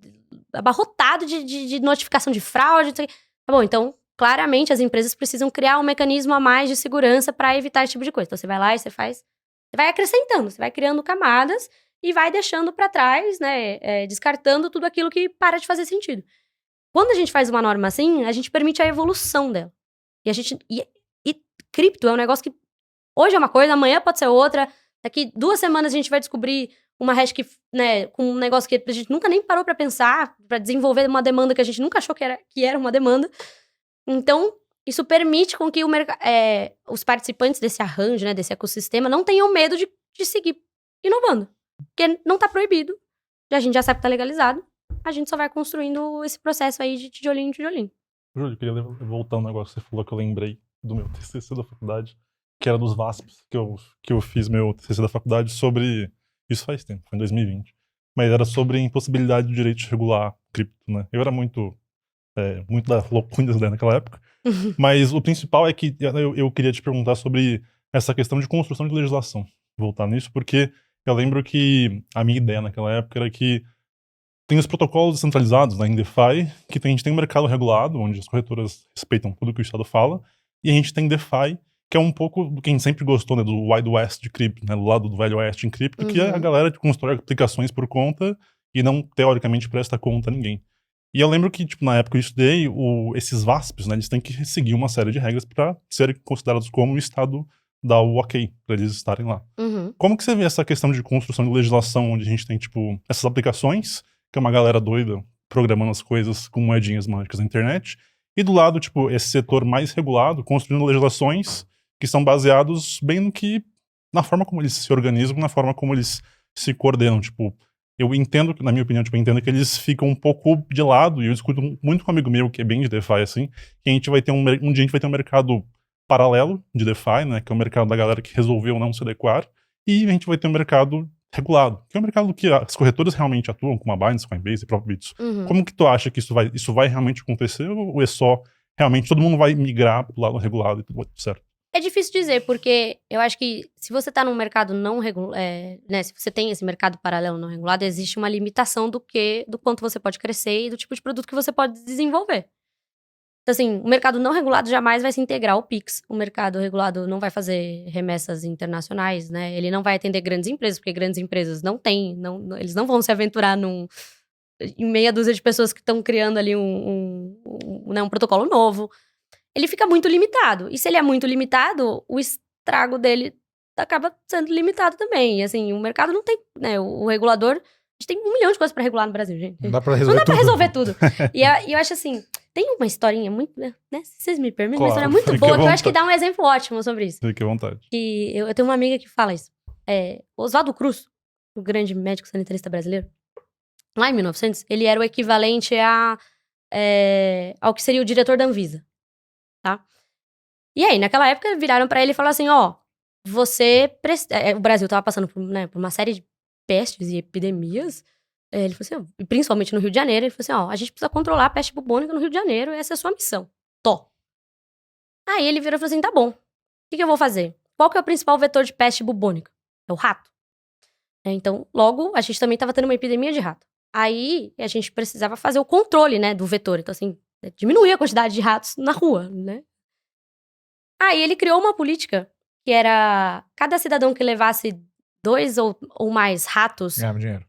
abarrotado de notificação de fraude. Tá bom, então, claramente as empresas precisam criar um mecanismo a mais de segurança para evitar esse tipo de coisa. Então, você vai lá e você vai acrescentando, você vai criando camadas e vai deixando para trás, né, descartando tudo aquilo que para de fazer sentido. Quando a gente faz uma norma assim, a gente permite a evolução dela. E cripto é um negócio que hoje é uma coisa, amanhã pode ser outra. Daqui 2 semanas a gente vai descobrir uma hash que, né, com um negócio que a gente nunca nem parou para pensar, para desenvolver uma demanda que a gente nunca achou que era uma demanda. Então, isso permite com que os participantes desse arranjo, né, desse ecossistema, não tenham medo de seguir inovando. Porque não tá proibido, a gente já sabe que tá legalizado, a gente só vai construindo esse processo aí de tijolinho em tijolinho. Júlio, eu queria voltar um negócio que você falou que eu lembrei do meu TCC da faculdade, que era dos VASPs, que eu fiz meu TCC da faculdade sobre... Isso faz tempo, foi em 2020. Mas era sobre a impossibilidade do direito de regular cripto, né? Eu era muito da loucura naquela época. Mas o principal é que eu queria te perguntar sobre essa questão de construção de legislação. Voltar nisso, porque eu lembro que a minha ideia naquela época era que tem os protocolos descentralizados, né, em DeFi, que a gente tem um mercado regulado, onde as corretoras respeitam tudo que o Estado fala, e a gente tem DeFi, que é um pouco do que a gente sempre gostou, né, do Wild West de cripto, né, do lado do Velho Oeste em cripto, que é a galera que constrói aplicações por conta e não, teoricamente, presta conta a ninguém. E eu lembro que, tipo, na época eu estudei, esses VASPs, né, eles têm que seguir uma série de regras para serem considerados como o Estado dá o ok para eles estarem lá. Como que você vê essa questão de construção de legislação, onde a gente tem, tipo, essas aplicações, que é uma galera doida programando as coisas com moedinhas mágicas na internet, e do lado, tipo, esse setor mais regulado, construindo legislações que são baseados bem no que, na forma como eles se organizam, na forma como eles se coordenam, tipo, eu entendo, na minha opinião, tipo, eu entendo que eles ficam um pouco de lado, e eu discuto muito com um amigo meu, que é bem de DeFi, assim, que a gente vai ter um dia a gente vai ter um mercado paralelo de DeFi, né, que é o mercado da galera que resolveu não se adequar, e a gente vai ter um mercado regulado, que é um mercado que as corretoras realmente atuam, como a Binance, Coinbase e próprio Bits. Como que tu acha que isso vai realmente acontecer, ou é só, realmente, todo mundo vai migrar pro lado regulado e tudo certo? É difícil dizer, porque eu acho que se você tá num mercado não regulado, né, se você tem esse mercado paralelo não regulado, existe uma limitação do quanto você pode crescer e do tipo de produto que você pode desenvolver. Então, assim, o mercado não regulado jamais vai se integrar ao Pix. O mercado regulado não vai fazer remessas internacionais, né? Ele não vai atender grandes empresas, porque grandes empresas não têm, eles não vão se aventurar em meia dúzia de pessoas que estão criando ali um protocolo novo. Ele fica muito limitado. E se ele é muito limitado, o estrago dele acaba sendo limitado também. E assim, o mercado não tem, né? O regulador, a gente tem 1 milhão de coisas pra regular no Brasil, gente. Não dá pra resolver tudo. Resolver tudo. E eu acho assim, tem uma historinha muito, né? Se vocês me permitem, uma Claro, história muito fique boa, à que eu acho que vontade. dá um exemplo ótimo sobre isso. Fique à vontade. Que eu tenho uma amiga que fala isso. Oswaldo Cruz, o grande médico sanitarista brasileiro, lá em 1900, ele era o equivalente ao que seria o diretor da Anvisa, tá? E aí, naquela época, viraram pra ele e falaram assim, ó, o Brasil tava passando por uma série de pestes e epidemias, ele falou assim, principalmente no Rio de Janeiro, ele falou assim, ó, a gente precisa controlar a peste bubônica no Rio de Janeiro, essa é a sua missão. Aí ele virou e falou assim, tá bom, o que eu vou fazer? Qual que é o principal vetor de peste bubônica? É o rato. Então, logo, a gente também tava tendo uma epidemia de rato. Aí, a gente precisava fazer o controle, né, do vetor. Então, assim, diminuir a quantidade de ratos na rua, né? Aí, ele criou uma política que era cada cidadão que levasse 2 ou mais ratos Ganhava dinheiro.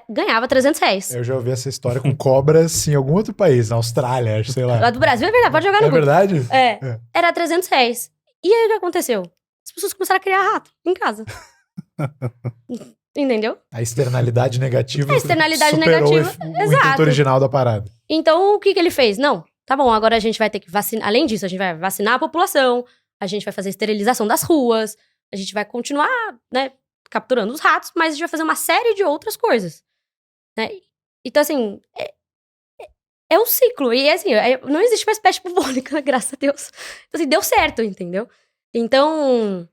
ganhava R$300. Eu já ouvi essa história com cobras em algum outro país, na Austrália, acho, sei lá. Lá do Brasil é verdade, pode jogar no É Google. verdade? Era R$300. E aí, o que aconteceu? As pessoas começaram a criar rato em casa. Entendeu? A externalidade negativa A externalidade superou negativa, o intuito exato. original da parada. Então, o que ele fez? Não, tá bom, agora a gente vai ter que vacinar. Além disso, a gente vai vacinar a população, a gente vai fazer esterilização das ruas, a gente vai continuar, né, capturando os ratos, mas a gente vai fazer uma série de outras coisas, né? Então, assim, é um ciclo. E, assim, não existe mais peste bubônica, graças a Deus. Então, assim, deu certo, entendeu? Então,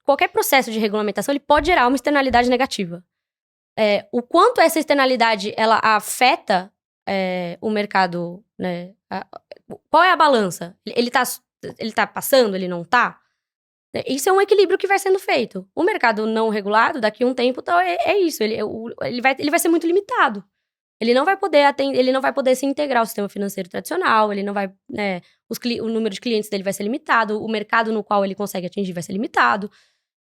qualquer processo de regulamentação, ele pode gerar uma externalidade negativa. O quanto essa externalidade, ela afeta o mercado, né? Qual é a balança? Ele tá passando, ele não tá? Isso é um equilíbrio que vai sendo feito. O mercado não regulado, daqui a um tempo, então, é isso. Ele vai ser muito limitado. Ele não vai poder se integrar ao sistema financeiro tradicional, ele não vai, né, o número de clientes dele vai ser limitado, o mercado no qual ele consegue atingir vai ser limitado.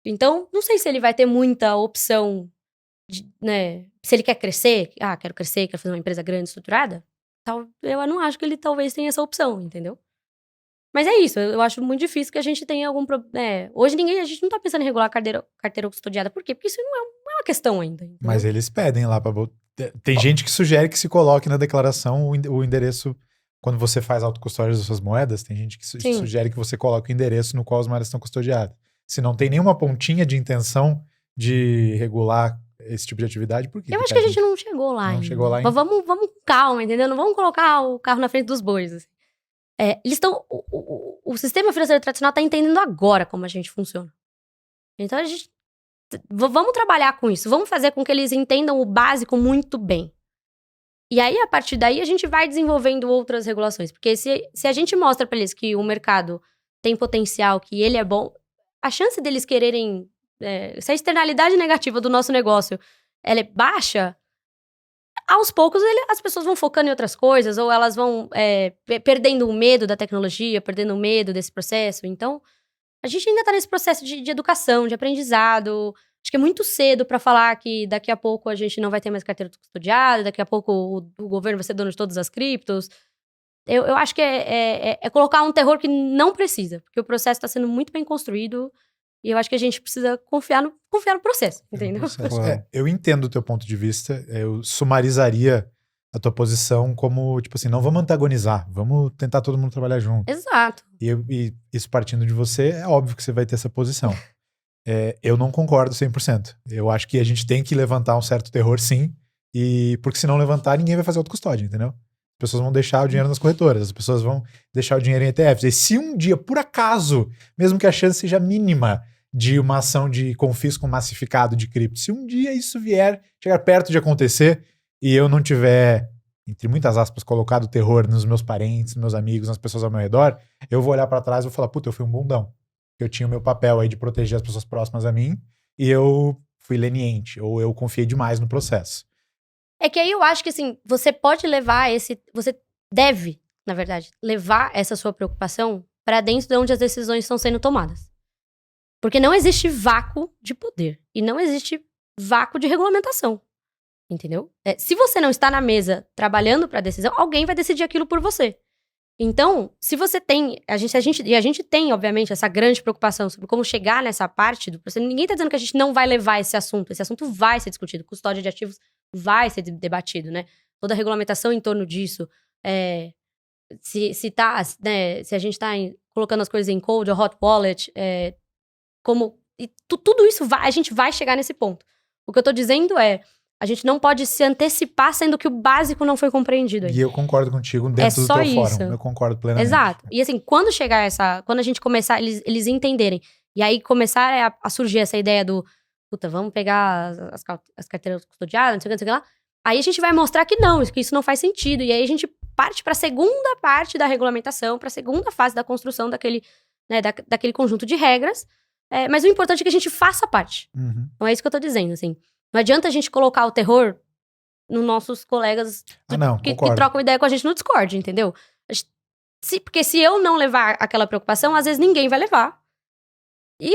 Então, não sei se ele vai ter muita opção, né, se ele quer crescer, quero crescer, quero fazer uma empresa grande, estruturada, eu não acho que ele talvez tenha essa opção, entendeu? Mas é isso, eu acho muito difícil que a gente tenha algum problema. Hoje a gente não tá pensando em regular carteira custodiada. Por quê? Porque isso não é uma questão ainda. Entendeu? Mas eles pedem lá pra botar. Tem gente que sugere que se coloque na declaração o endereço. Quando você faz autocustódia das suas moedas, tem gente que sugere que você coloque o endereço no qual as moedas estão custodiadas. Se não tem nenhuma pontinha de intenção de regular esse tipo de atividade, por quê? Eu acho que a gente não chegou lá ainda. Chegou lá ainda. Mas vamos com calma, entendeu? Não vamos colocar o carro na frente dos bois. Assim. Eles estão. O sistema financeiro tradicional está entendendo agora como a gente funciona. Então a gente. Vamos trabalhar com isso. Vamos fazer com que eles entendam o básico muito bem. E aí, a partir daí, a gente vai desenvolvendo outras regulações. Porque se a gente mostra para eles que o mercado tem potencial, que ele é bom, a chance deles quererem. Se a externalidade negativa do nosso negócio ela é baixa, aos poucos as pessoas vão focando em outras coisas, ou elas vão perdendo o medo da tecnologia, perdendo o medo desse processo. Então, a gente ainda tá nesse processo de educação, de aprendizado. Acho que é muito cedo para falar que daqui a pouco a gente não vai ter mais carteira custodiada, daqui a pouco o governo vai ser dono de todas as criptos. Eu acho que é colocar um terror que não precisa, porque o processo está sendo muito bem construído e eu acho que a gente precisa confiar no processo, entendeu? Eu entendo o teu ponto de vista, eu sumarizaria a tua posição como, tipo assim, não vamos antagonizar, vamos tentar todo mundo trabalhar junto. Exato. E isso partindo de você, é óbvio que você vai ter essa posição. Eu não concordo 100%. Eu acho que a gente tem que levantar um certo terror, sim, porque se não levantar, ninguém vai fazer autocustódia, entendeu? As pessoas vão deixar o dinheiro nas corretoras, as pessoas vão deixar o dinheiro em ETFs. E se um dia, por acaso, mesmo que a chance seja mínima de uma ação de confisco massificado de cripto, se um dia isso vier, chegar perto de acontecer e eu não tiver, entre muitas aspas, colocado terror nos meus parentes, nos meus amigos, nas pessoas ao meu redor, eu vou olhar pra trás e vou falar, puta, eu fui um bundão. Eu tinha o meu papel aí de proteger as pessoas próximas a mim e eu fui leniente, ou eu confiei demais no processo. É que aí eu acho que, assim, você pode levar você deve, na verdade, levar essa sua preocupação pra dentro de onde as decisões estão sendo tomadas. Porque não existe vácuo de poder. E não existe vácuo de regulamentação. Entendeu? Se você não está na mesa trabalhando pra decisão, alguém vai decidir aquilo por você. Então, se você tem... A gente tem, obviamente, essa grande preocupação sobre como chegar nessa parte do processo. Ninguém tá dizendo que a gente não vai levar esse assunto. Esse assunto vai ser discutido. Custódia de ativos vai ser debatido, né? Toda a regulamentação em torno disso. Se a gente tá colocando as coisas em cold ou hot wallet, tudo isso a gente vai chegar nesse ponto. O que eu tô dizendo é, a gente não pode se antecipar, sendo que o básico não foi compreendido ainda. E eu concordo contigo dentro do teu fórum. Eu concordo plenamente. Exato. E assim, quando a gente começar, eles entenderem, e aí começar a surgir essa ideia do, puta, vamos pegar as carteiras custodiadas, não sei o que lá, aí a gente vai mostrar que isso não faz sentido. E aí a gente parte pra segunda parte da regulamentação, pra segunda fase da construção daquele conjunto de regras. Mas o importante é que a gente faça parte. Uhum. Então é isso que eu tô dizendo, assim. Não adianta a gente colocar o terror nos nossos colegas que trocam ideia com a gente no Discord, entendeu? Porque se eu não levar aquela preocupação, às vezes ninguém vai levar. E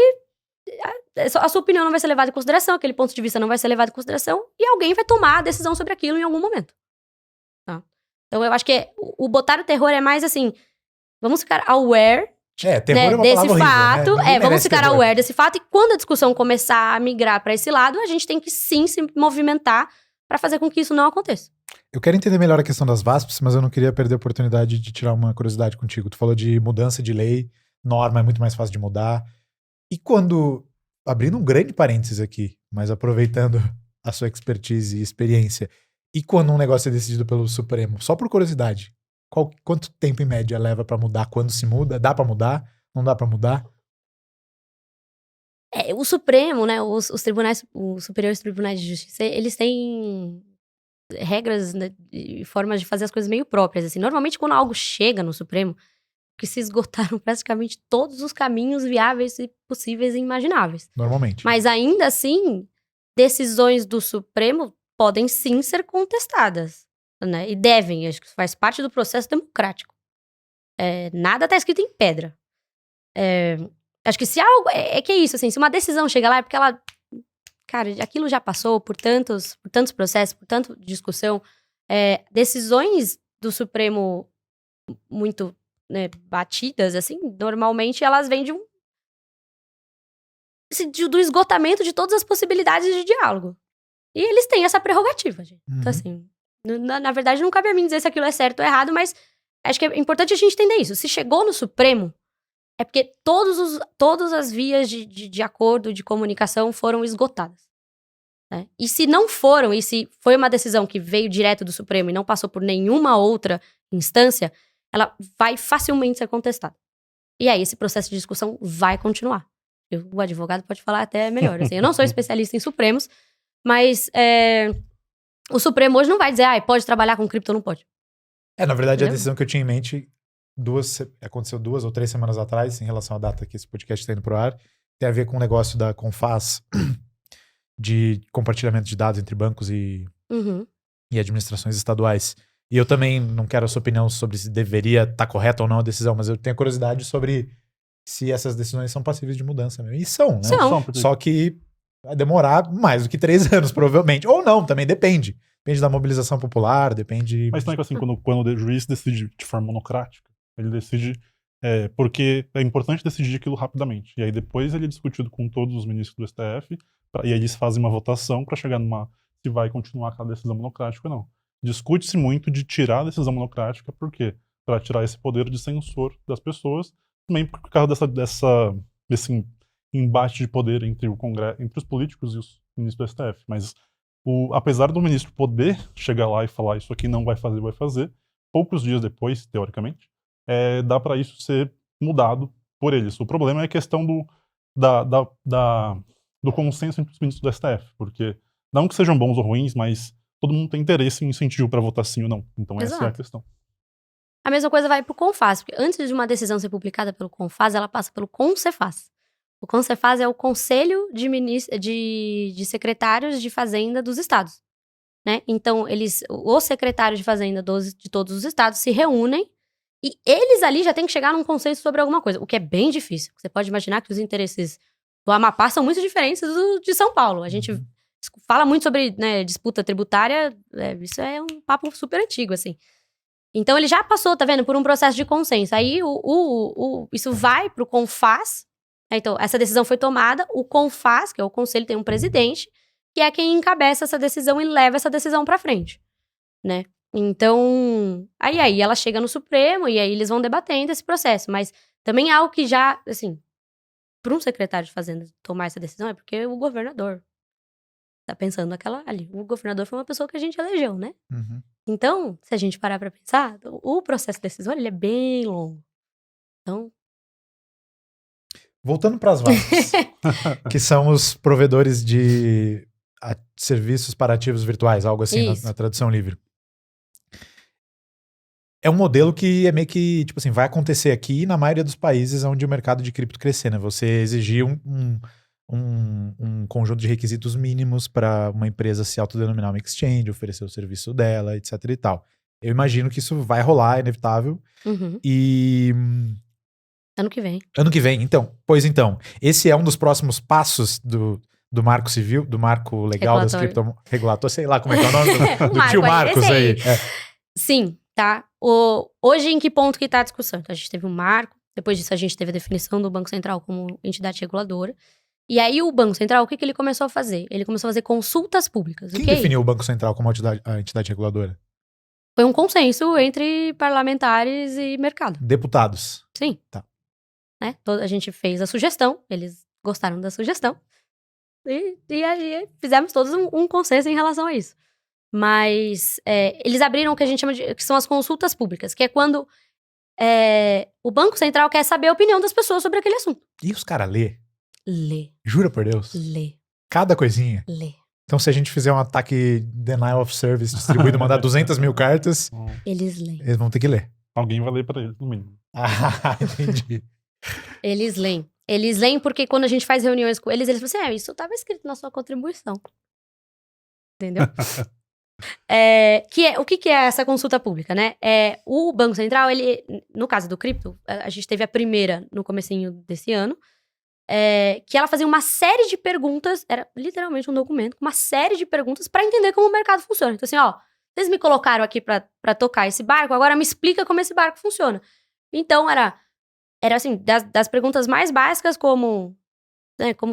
a sua opinião não vai ser levada em consideração, aquele ponto de vista não vai ser levado em consideração, e alguém vai tomar a decisão sobre aquilo em algum momento. Tá? Então eu acho que o botar o terror é mais assim, vamos ficar aware terror é uma desse palavra horrível, fato, né? vamos ficar aware desse fato, e quando a discussão começar a migrar pra esse lado, a gente tem que sim se movimentar pra fazer com que isso não aconteça. Eu quero entender melhor a questão das VASPs, mas eu não queria perder a oportunidade de tirar uma curiosidade contigo. Tu falou de mudança de lei, norma é muito mais fácil de mudar. E quando, abrindo um grande parênteses aqui, mas aproveitando a sua expertise e experiência, e quando um negócio é decidido pelo Supremo, só por curiosidade, quanto tempo em média leva pra mudar? Quando se muda? Dá pra mudar? Não dá pra mudar? O Supremo, né, os superiores tribunais de justiça, eles têm regras, né, e formas de fazer as coisas meio próprias, assim. Normalmente, quando algo chega no Supremo, que se esgotaram praticamente todos os caminhos viáveis e possíveis e imagináveis. Normalmente. Mas ainda assim, decisões do Supremo podem sim ser contestadas, né? E devem, acho que faz parte do processo democrático. Nada tá escrito em pedra. Acho que se algo... que é isso, assim, se uma decisão chega lá é porque ela... Cara, aquilo já passou por tantos processos, por tanta discussão. Decisões do Supremo muito, né, batidas, assim, normalmente elas vêm do esgotamento de todas as possibilidades de diálogo. E eles têm essa prerrogativa, gente. Uhum. Então, assim, na verdade, não cabe a mim dizer se aquilo é certo ou errado, mas acho que é importante a gente entender isso. Se chegou no Supremo, é porque todas as vias de acordo, de comunicação foram esgotadas. Né? E se não foram, e se foi uma decisão que veio direto do Supremo e não passou por nenhuma outra instância, ela vai facilmente ser contestada. E aí esse processo de discussão vai continuar. O advogado pode falar até melhor. Assim, eu não sou especialista em Supremos, mas o Supremo hoje não vai dizer, pode trabalhar com cripto ou não pode. Na verdade, Entendeu? a decisão que eu tinha em mente aconteceu 2 ou 3 semanas atrás, em relação à data que esse podcast está indo pro ar, tem a ver com o negócio da Confas de compartilhamento de dados entre bancos e administrações estaduais. E eu também não quero a sua opinião sobre se deveria estar correta ou não a decisão, mas eu tenho curiosidade sobre se essas decisões são passíveis de mudança mesmo. E são, né? São. Só que vai demorar mais do que 3 anos, provavelmente. Ou não, também depende. Depende da mobilização popular, depende... Mas não é que assim, quando o juiz decide de forma monocrática, ele decide porque é importante decidir aquilo rapidamente. E aí depois ele é discutido com todos os ministros do STF, e aí eles fazem uma votação para chegar se vai continuar aquela decisão monocrática ou não. discute-se muito de tirar a decisão monocrática, por quê? Para tirar esse poder de censor das pessoas, também por causa desse embate de poder entre o Congresso, entre os políticos e os ministros do STF. Mas apesar do ministro poder chegar lá e falar isso aqui não vai fazer, poucos dias depois, teoricamente, dá para isso ser mudado por eles. O problema é a questão do consenso entre os ministros do STF, porque não que sejam bons ou ruins, mas todo mundo tem interesse em incentivo para votar sim ou não. Então essa é a questão. A mesma coisa vai pro CONFAS, porque antes de uma decisão ser publicada pelo CONFAS, ela passa pelo CONCEFAS. O CONCEFAS é o Conselho de Secretários de Fazenda dos Estados, né? Então, os secretários de Fazenda de todos os estados se reúnem e eles ali já têm que chegar num consenso sobre alguma coisa, o que é bem difícil. Você pode imaginar que os interesses do Amapá são muito diferentes dos de São Paulo. A gente fala muito sobre, né, disputa tributária, isso é um papo super antigo, assim. Então, ele já passou, tá vendo, por um processo de consenso. Aí, isso vai pro CONFAS. Então, essa decisão foi tomada, o CONFAS, que é o conselho, tem um presidente, que é quem encabeça essa decisão e leva essa decisão pra frente, né? Então, aí ela chega no Supremo e aí eles vão debatendo esse processo. Mas também é algo que já, assim, para um secretário de Fazenda tomar essa decisão é porque o governador tá pensando naquela ali. O governador foi uma pessoa que a gente elegeu, né? Uhum. Então, se a gente parar pra pensar, o processo decisório, ele é bem longo. Então... Voltando para as VASPs, que são os provedores de serviços para ativos virtuais, algo assim na tradução livre. É um modelo que é meio que, tipo assim, vai acontecer aqui na maioria dos países onde o mercado de cripto crescer, né? Você exigir um conjunto de requisitos mínimos para uma empresa se autodenominar uma exchange, oferecer o serviço dela, etc e tal. Eu imagino que isso vai rolar, é inevitável. Uhum. E... Ano que vem. Ano que vem, então. Pois então, esse é um dos próximos passos do marco civil, do marco legal das criptoregulatórias, sei lá como é que é o nome do tio Marcos aí. Sim, tá. Hoje em que ponto que tá a discussão? Então, a gente teve um marco, depois disso a gente teve a definição do Banco Central como entidade reguladora. E aí o Banco Central, o que ele começou a fazer? Ele começou a fazer consultas públicas. Quem definiu o Banco Central como a entidade reguladora? Foi um consenso entre parlamentares e mercado. Deputados. Sim. Tá. Né? A gente fez a sugestão, eles gostaram da sugestão. E aí fizemos todos um consenso em relação a isso. Mas eles abriram o que a gente chama de... que são as consultas públicas, que é quando o Banco Central quer saber a opinião das pessoas sobre aquele assunto. E os caras lê? Lê. Jura por Deus? Lê. Cada coisinha? Lê. Então, se a gente fizer um ataque denial of service distribuído, mandar 200 mil cartas... Eles leem. Eles vão ter que ler. Alguém vai ler pra eles, no mínimo. Ah, entendi. Eles leem. Eles leem porque quando a gente faz reuniões com eles falam assim, isso estava escrito na sua contribuição. Entendeu? O que é essa consulta pública, né? O Banco Central, ele, no caso do cripto, a gente teve a primeira no comecinho desse ano, que ela fazia uma série de perguntas, era literalmente um documento, uma série de perguntas para entender como o mercado funciona. Então assim, vocês me colocaram aqui para tocar esse barco, agora me explica como esse barco funciona. Então era assim, das perguntas mais básicas como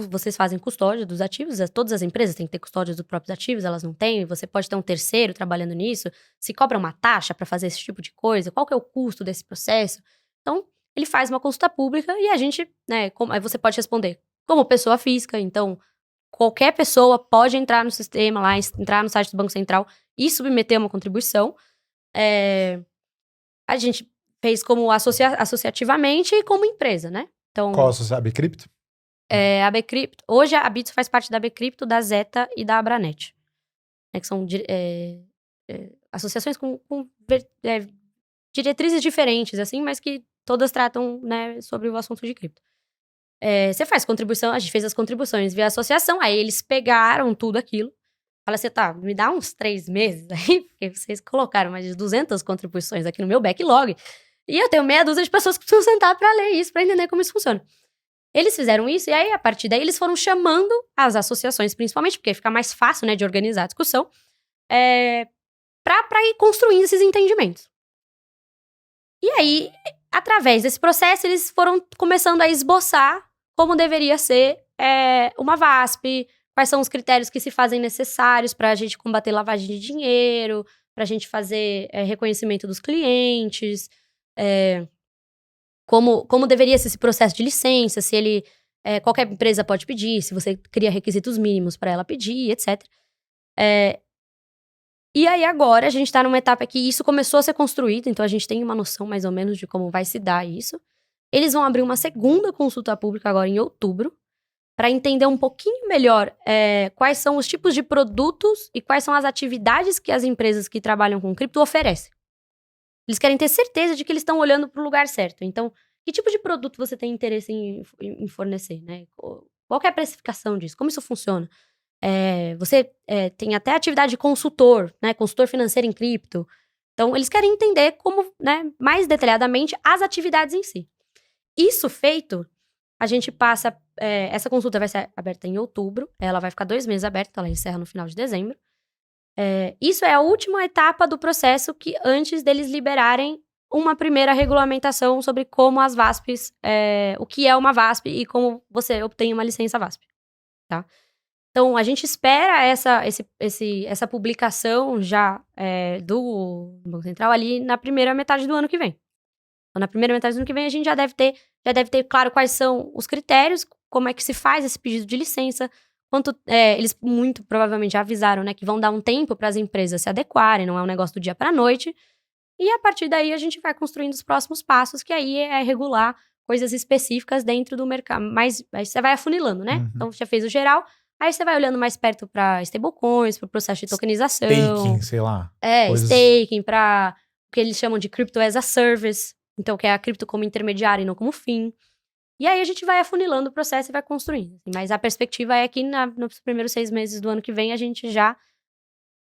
vocês fazem custódia dos ativos, todas as empresas têm que ter custódia dos próprios ativos, elas não têm, você pode ter um terceiro trabalhando nisso, se cobra uma taxa para fazer esse tipo de coisa, qual que é o custo desse processo? Então, ele faz uma consulta pública e a gente, aí você pode responder como pessoa física, então qualquer pessoa pode entrar no sistema lá, entrar no site do Banco Central e submeter uma contribuição. A gente fez como associativamente e como empresa, né? Então, qual a Bcrypto? A Bcrypto. Hoje a Bitso faz parte da Bcrypto, da Zeta e da Abranet. Que são associações com diretrizes diferentes, assim, mas que todas tratam, né, sobre o assunto de cripto. Você faz contribuição, a gente fez as contribuições via associação, aí eles pegaram tudo aquilo. Fala assim, me dá uns 3 meses aí, porque vocês colocaram mais de 200 contribuições aqui no meu backlog. E eu tenho meia dúzia de pessoas que precisam sentar pra ler isso, pra entender como isso funciona. Eles fizeram isso, e aí, a partir daí, eles foram chamando as associações, principalmente, porque fica mais fácil, né, de organizar a discussão, pra ir construindo esses entendimentos. E aí, através desse processo, eles foram começando a esboçar como deveria ser uma VASP, quais são os critérios que se fazem necessários pra gente combater lavagem de dinheiro, pra gente fazer reconhecimento dos clientes, como deveria ser esse processo de licença, se ele qualquer empresa pode pedir, se você cria requisitos mínimos para ela pedir, etc. E aí agora a gente está numa etapa que isso começou a ser construído, então a gente tem uma noção mais ou menos de como vai se dar isso. Eles vão abrir uma segunda consulta pública agora em outubro, para entender um pouquinho melhor quais são os tipos de produtos e quais são as atividades que as empresas que trabalham com cripto oferecem. Eles querem ter certeza de que eles estão olhando para o lugar certo. Então, que tipo de produto você tem interesse em fornecer, né? Qual que é a precificação disso? Como isso funciona? Você tem até atividade de consultor, né? Consultor financeiro em cripto. Então, eles querem entender como, né, mais detalhadamente as atividades em si. Isso feito, a gente passa... essa consulta vai ser aberta em outubro. Ela vai ficar 2 meses aberta, ela encerra no final de dezembro. Isso é a última etapa do processo que antes deles liberarem uma primeira regulamentação sobre como as VASPs, o que é uma VASP e como você obtém uma licença VASP, tá? Então, a gente espera essa publicação já do Banco Central ali na primeira metade do ano que vem. Então, na primeira metade do ano que vem, a gente já deve ter claro quais são os critérios, como é que se faz esse pedido de licença, eles muito provavelmente já avisaram, né, que vão dar um tempo para as empresas se adequarem, não é um negócio do dia para a noite. E a partir daí a gente vai construindo os próximos passos, que aí é regular coisas específicas dentro do mercado. Mas aí você vai afunilando, né? Uhum. Então, já fez o geral, aí você vai olhando mais perto para stablecoins, para o processo de tokenização. Staking, sei lá. Staking, para o que eles chamam de crypto as a service. Então, que é a cripto como intermediário e não como fim. E aí a gente vai afunilando o processo e vai construindo. Mas a perspectiva é que nos primeiros 6 meses do ano que vem a gente já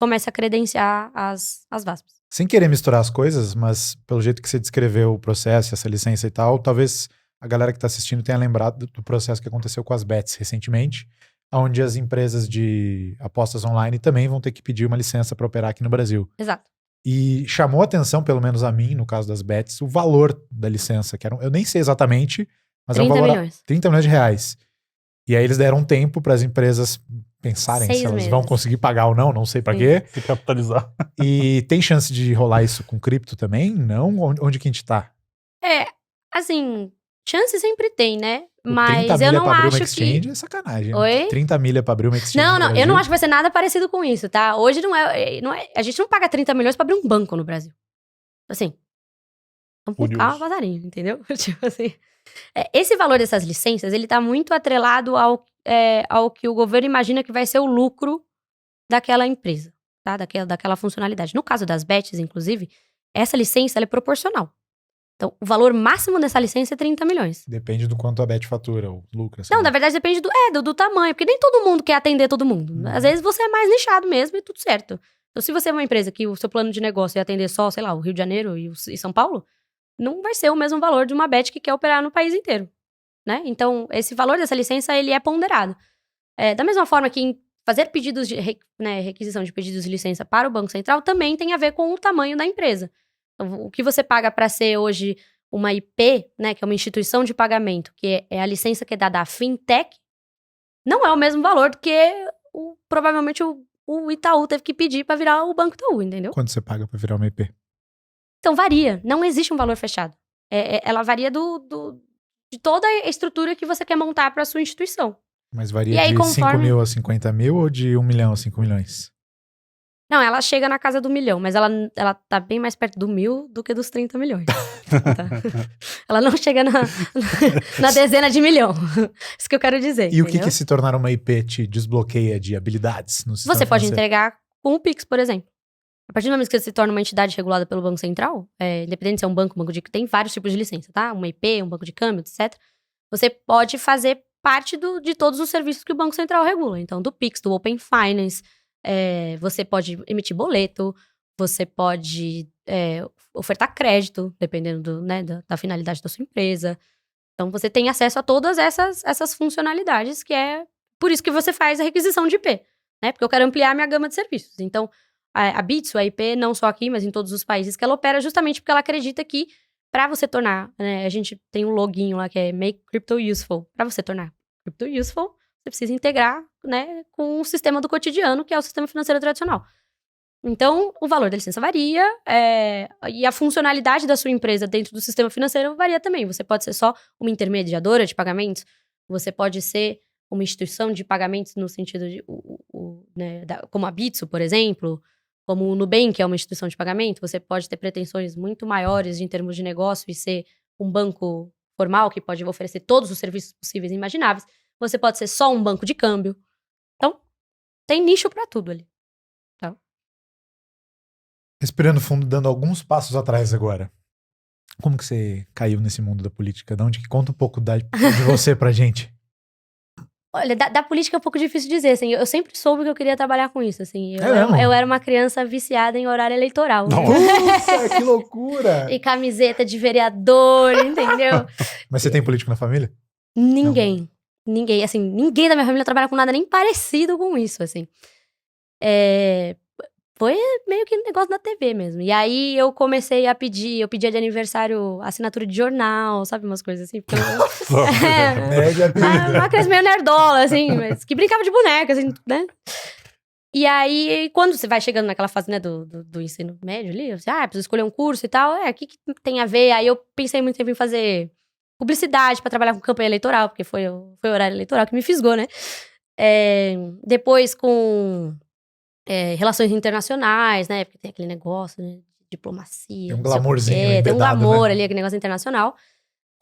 começa a credenciar as VASPs. Sem querer misturar as coisas, mas pelo jeito que você descreveu o processo, essa licença e tal, talvez a galera que está assistindo tenha lembrado do processo que aconteceu com as bets recentemente, onde as empresas de apostas online também vão ter que pedir uma licença para operar aqui no Brasil. Exato. E chamou a atenção, pelo menos a mim, no caso das bets, o valor da licença, que eu nem sei exatamente, mas 30 é um valor... milhões. 30 milhões de reais. E aí eles deram um tempo para as empresas pensarem 6 se elas meses. vão conseguir pagar ou não sei para quê. Se capitalizar. E tem chance de rolar isso com cripto também? Não? Onde que a gente tá? Assim, chance sempre tem, né? O Mas 30 eu milha não pra abrir uma acho exchange que... é sacanagem. Oi? 30 milha pra abrir uma exchange Não, no eu Brasil. não acho que vai ser nada parecido com isso, tá? Hoje não é... A gente não paga 30 milhões pra abrir um banco no Brasil. Assim, vamos com calma, passarinho, entendeu? Tipo assim... esse valor dessas licenças, ele tá muito atrelado ao que o governo imagina que vai ser o lucro daquela empresa, tá? Daquela funcionalidade. No caso das bets, inclusive, essa licença ela é proporcional. Então, o valor máximo dessa licença é 30 milhões. Depende do quanto a Bet fatura, ou lucra. Não, na verdade, depende do tamanho, porque nem todo mundo quer atender todo mundo. Às vezes você é mais nichado mesmo e tudo certo. Então, se você é uma empresa que o seu plano de negócio é atender só, sei lá, o Rio de Janeiro e São Paulo, não vai ser o mesmo valor de uma bet que quer operar no país inteiro, né? Então, esse valor dessa licença, ele é ponderado. Da mesma forma que em fazer pedidos de requisição de pedidos de licença para o Banco Central também tem a ver com o tamanho da empresa. Então, o que você paga para ser hoje uma IP, né, que é uma instituição de pagamento, que é a licença que é dada à fintech, não é o mesmo valor do que provavelmente o Itaú teve que pedir para virar o Banco Itaú, entendeu? Quanto você paga pra virar uma IP? Então, varia. Não existe um valor fechado. Ela varia de toda a estrutura que você quer montar para sua instituição. Mas varia E aí, de 5 conforme- mil a 50 mil ou de 1 milhão a 5 milhões? Não, ela chega na casa do 1 milhão, mas ela tá bem mais perto do 1.000 do que dos 30 milhões. Tá? Ela não chega na dezena de milhão. Isso que eu quero dizer. E o que entendeu? se tornar uma IP te desbloqueia de habilidades no sistema Você pode financeiro? entregar com o Pix, por exemplo. A partir do momento que você se torna uma entidade regulada pelo Banco Central, independente se é um banco de... Tem vários tipos de licença, tá? Uma IP, um banco de câmbio, etc. Você pode fazer parte de todos os serviços que o Banco Central regula. Então, do Pix, do Open Finance, você pode emitir boleto, você pode ofertar crédito, dependendo da finalidade da sua empresa. Então, você tem acesso a todas essas funcionalidades, que é por isso que você faz a requisição de IP, né? Porque eu quero ampliar a minha gama de serviços. Então, a Bitso, a IP, não só aqui, mas em todos os países que ela opera, justamente porque ela acredita que para você tornar, né, a gente tem um login lá que é Make Crypto Useful. Para você tornar Crypto Useful, você precisa integrar, né, com o sistema do cotidiano, que é o sistema financeiro tradicional. Então, o valor da licença varia e a funcionalidade da sua empresa dentro do sistema financeiro varia também. Você pode ser só uma intermediadora de pagamentos, você pode ser uma instituição de pagamentos no sentido de, né, como a Bitso, por exemplo, como o Nubank, que é uma instituição de pagamento. Você pode ter pretensões muito maiores em termos de negócio e ser um banco formal que pode oferecer todos os serviços possíveis e imagináveis. Você pode ser só um banco de câmbio. Então, tem nicho para tudo ali. Tá? Respirando fundo, dando alguns passos atrás agora. Como que você caiu nesse mundo da política? Conta um pouco de você pra gente. Olha, da política é um pouco difícil dizer, assim. Eu sempre soube que eu queria trabalhar com isso, assim. Eu era uma criança viciada em horário eleitoral. Nossa, que loucura! E camiseta de vereador, entendeu? Mas você tem político na família? Ninguém. Ninguém, assim, ninguém da minha família trabalha com nada nem parecido com isso, assim. Foi meio que um negócio da TV mesmo. E aí eu comecei a pedir, eu pedia de aniversário assinatura de jornal, sabe? Umas coisas assim. Uma criança meio nerdola, assim, mas que brincava de boneca, assim, né? E aí, quando você vai chegando naquela fase, né, do ensino médio ali, você, preciso escolher um curso e tal, o que tem a ver? Aí eu pensei muito em fazer publicidade pra trabalhar com campanha eleitoral, porque foi o horário eleitoral que me fisgou, né? Depois com relações internacionais, né? Porque tem aquele negócio, né? Diplomacia. Tem um glamourzinho tem um glamour, né? ali, aquele negócio internacional.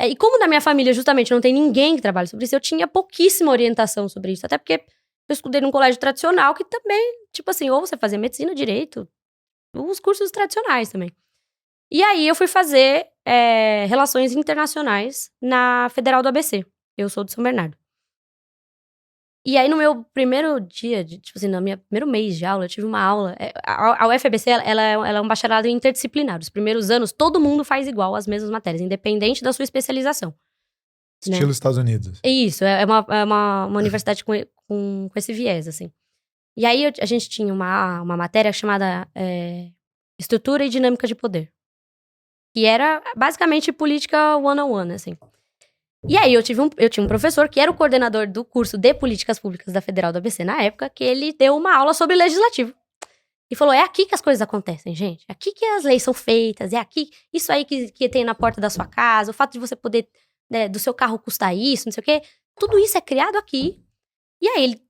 E como na minha família, justamente, não tem ninguém que trabalhe sobre isso, eu tinha pouquíssima orientação sobre isso. Até porque eu estudei num colégio tradicional que também, tipo assim, ou você fazia medicina, direito, os cursos tradicionais também. E aí eu fui fazer relações internacionais na Federal do ABC. Eu sou de São Bernardo. E aí, no meu primeiro dia, tipo assim, no meu primeiro mês de aula, eu tive uma aula. A UFABC, ela é um bacharelado interdisciplinar. Os primeiros anos, todo mundo faz igual as mesmas matérias, independente da sua especialização. Estilo né? Estados Unidos. Isso, é uma universidade com esse viés, assim. E aí, a gente tinha uma matéria chamada Estrutura e Dinâmica de Poder. Que era, basicamente, política one-on-one, assim. E aí, eu tinha um professor que era o coordenador do curso de Políticas Públicas da Federal do ABC na época, que ele deu uma aula sobre legislativo. E falou, é aqui que as coisas acontecem, gente. É aqui que as leis são feitas, é aqui, isso aí que tem na porta da sua casa, o fato de você poder, né, do seu carro custar isso, não sei o quê. Tudo isso é criado aqui. E aí, ele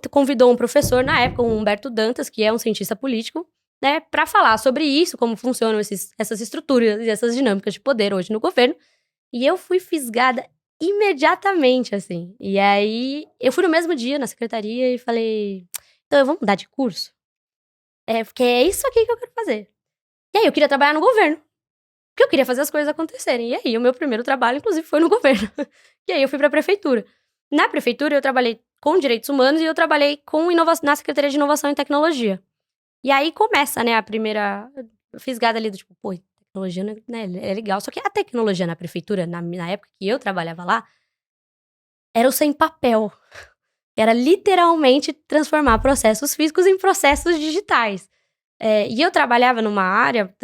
convidou um professor na época, o Humberto Dantas, que é um cientista político, né, pra falar sobre isso, como funcionam essas estruturas e essas dinâmicas de poder hoje no governo. E eu fui fisgada imediatamente, assim. E aí, eu fui no mesmo dia na secretaria e falei, então eu vou mudar de curso? Porque é isso aqui que eu quero fazer. E aí, eu queria trabalhar no governo. Porque eu queria fazer as coisas acontecerem. E aí, o meu primeiro trabalho, inclusive, foi no governo. E aí, eu fui pra prefeitura. Na prefeitura, eu trabalhei com direitos humanos e eu trabalhei na Secretaria de Inovação e Tecnologia. E aí, começa, né, a primeira fisgada ali do tipo, pô, tecnologia, né, é legal. Só que a tecnologia na prefeitura, na época que eu trabalhava lá, era o sem papel. Era literalmente transformar processos físicos em processos digitais. E eu trabalhava numa área,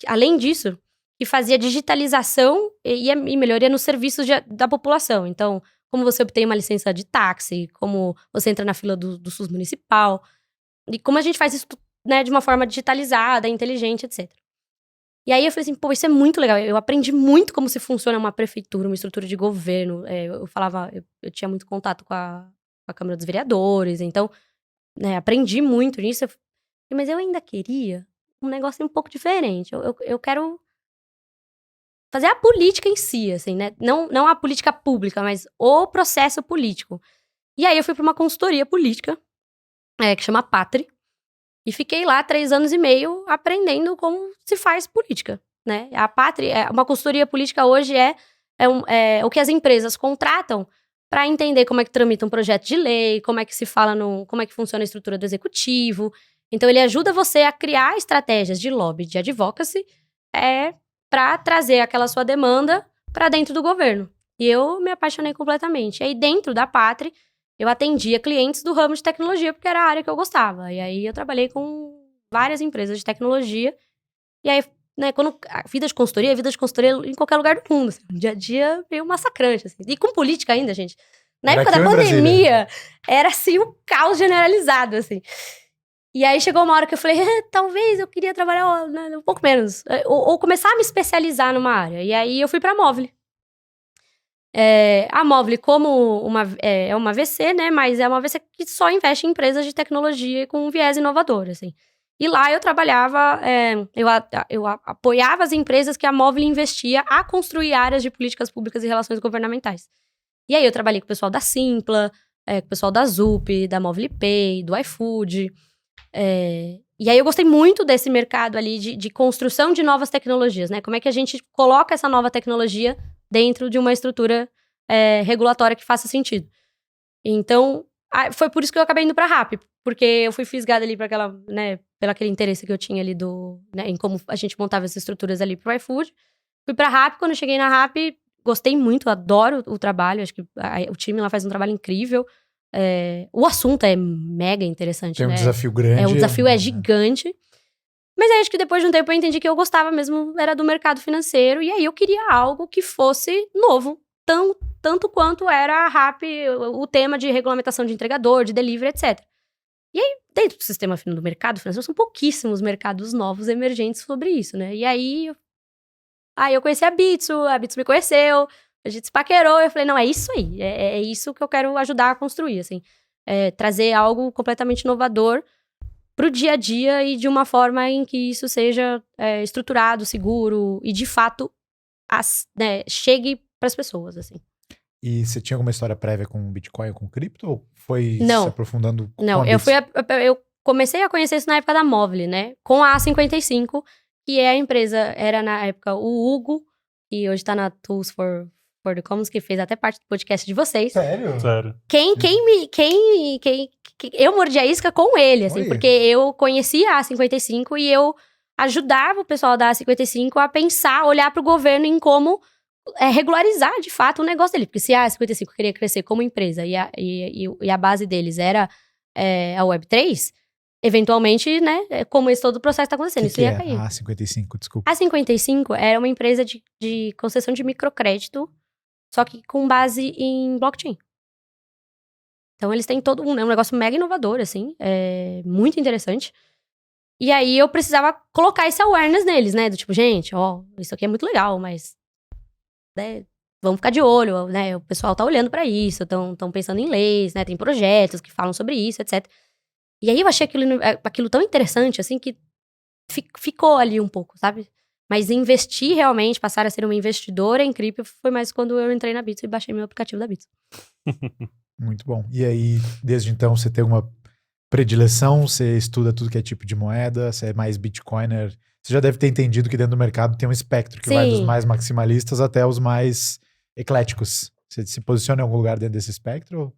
além disso, que fazia digitalização e melhoria nos serviços da população. Então, como você obtém uma licença de táxi, como você entra na fila do SUS municipal, e como a gente faz isso, né, de uma forma digitalizada, inteligente, etc. E aí eu falei assim, pô, isso é muito legal. Eu aprendi muito como se funciona uma prefeitura, uma estrutura de governo. Eu tinha muito contato com a Câmara dos Vereadores, então, né, aprendi muito nisso. Mas eu ainda queria um negócio um pouco diferente. Eu quero fazer a política em si, assim, né? Não a política pública, mas o processo político. E aí eu fui para uma consultoria política, que chama Patri. E fiquei lá 3 anos e meio aprendendo como se faz política, né? A Patri, uma consultoria política hoje é o que as empresas contratam para entender como é que tramita um projeto de lei, como é que se fala como é que funciona a estrutura do executivo. Então, ele ajuda você a criar estratégias de lobby, de advocacy, para trazer aquela sua demanda para dentro do governo. E eu me apaixonei completamente. E aí, dentro da Patri, eu atendia clientes do ramo de tecnologia, porque era a área que eu gostava. E aí, eu trabalhei com várias empresas de tecnologia. E aí, né, quando a vida de consultoria em qualquer lugar do mundo. Assim, um dia a dia meio massacrante, assim. E com política ainda, gente. Na época da pandemia, era, assim, um caos generalizado, assim. E aí chegou uma hora que eu falei, talvez eu queria trabalhar um pouco menos. Ou começar a me especializar numa área. E aí eu fui pra Movile. A Movile, como é uma VC, né? Mas é uma VC que só investe em empresas de tecnologia com um viés inovador, assim. E lá eu trabalhava, eu apoiava as empresas que a Movile investia a construir áreas de políticas públicas e relações governamentais. E aí eu trabalhei com o pessoal da Simpla, com o pessoal da Zup, da Movile Pay, do iFood. E aí eu gostei muito desse mercado ali de construção de novas tecnologias, né? Como é que a gente coloca essa nova tecnologia dentro de uma estrutura regulatória que faça sentido. Então, foi por isso que eu acabei indo pra RAP, porque eu fui fisgada ali pelo aquele interesse que eu tinha ali em como a gente montava essas estruturas ali pro iFood. Fui pra RAP, quando eu cheguei na RAP, gostei muito, adoro o trabalho, acho que o time lá faz um trabalho incrível. O assunto é mega interessante, Tem um né? desafio grande. O desafio é gigante. Mas aí, acho que depois de um tempo eu entendi que eu gostava mesmo, era do mercado financeiro. E aí eu queria algo que fosse novo. Tanto quanto era a RAP, o tema de regulamentação de entregador, de delivery, etc. E aí, dentro do sistema do mercado financeiro, são pouquíssimos mercados novos emergentes sobre isso, né? E aí eu conheci a Bitso me conheceu, a gente se paquerou, eu falei, não, é isso aí, é isso que eu quero ajudar a construir, assim. Trazer algo completamente inovador pro dia a dia e de uma forma em que isso seja estruturado, seguro e, de fato, chegue pras pessoas, assim. E você tinha alguma história prévia com Bitcoin ou com cripto? Ou foi Não. se aprofundando com Não, a eu Bitso? eu comecei a conhecer isso na época da Movile, né? Com a A55, que é a empresa, era na época o Hugo, que hoje tá na Tools for the Commons, que fez até parte do podcast de vocês. Sério? Sério. Eu mordi a isca com ele, assim, Olha. porque eu conhecia a A55 e eu ajudava o pessoal da A55 a pensar, olhar pro governo em como regularizar, de fato, o negócio dele. Porque se a A55 queria crescer como empresa e a base deles era a Web3, eventualmente, né, como esse todo o processo está acontecendo, isso ia cair. A 55, desculpa. A 55 era uma empresa de concessão de microcrédito, só que com base em blockchain. Então, eles têm todo um negócio mega inovador, assim, muito interessante. E aí, eu precisava colocar esse awareness neles, né? Do tipo, gente, isso aqui é muito legal, mas vamos ficar de olho, né? O pessoal tá olhando pra isso, estão pensando em leis, né? Tem projetos que falam sobre isso, etc. E aí, eu achei aquilo tão interessante, assim, que ficou ali um pouco, sabe? Mas investir realmente, passar a ser uma investidora em cripto, foi mais quando eu entrei na Bitso e baixei meu aplicativo da Bitso. Muito bom. E aí, desde então, você tem uma predileção? Você estuda tudo que é tipo de moeda? Você é mais bitcoiner? Você já deve ter entendido que dentro do mercado tem um espectro que vai dos mais maximalistas até os mais ecléticos. Você se posiciona em algum lugar dentro desse espectro?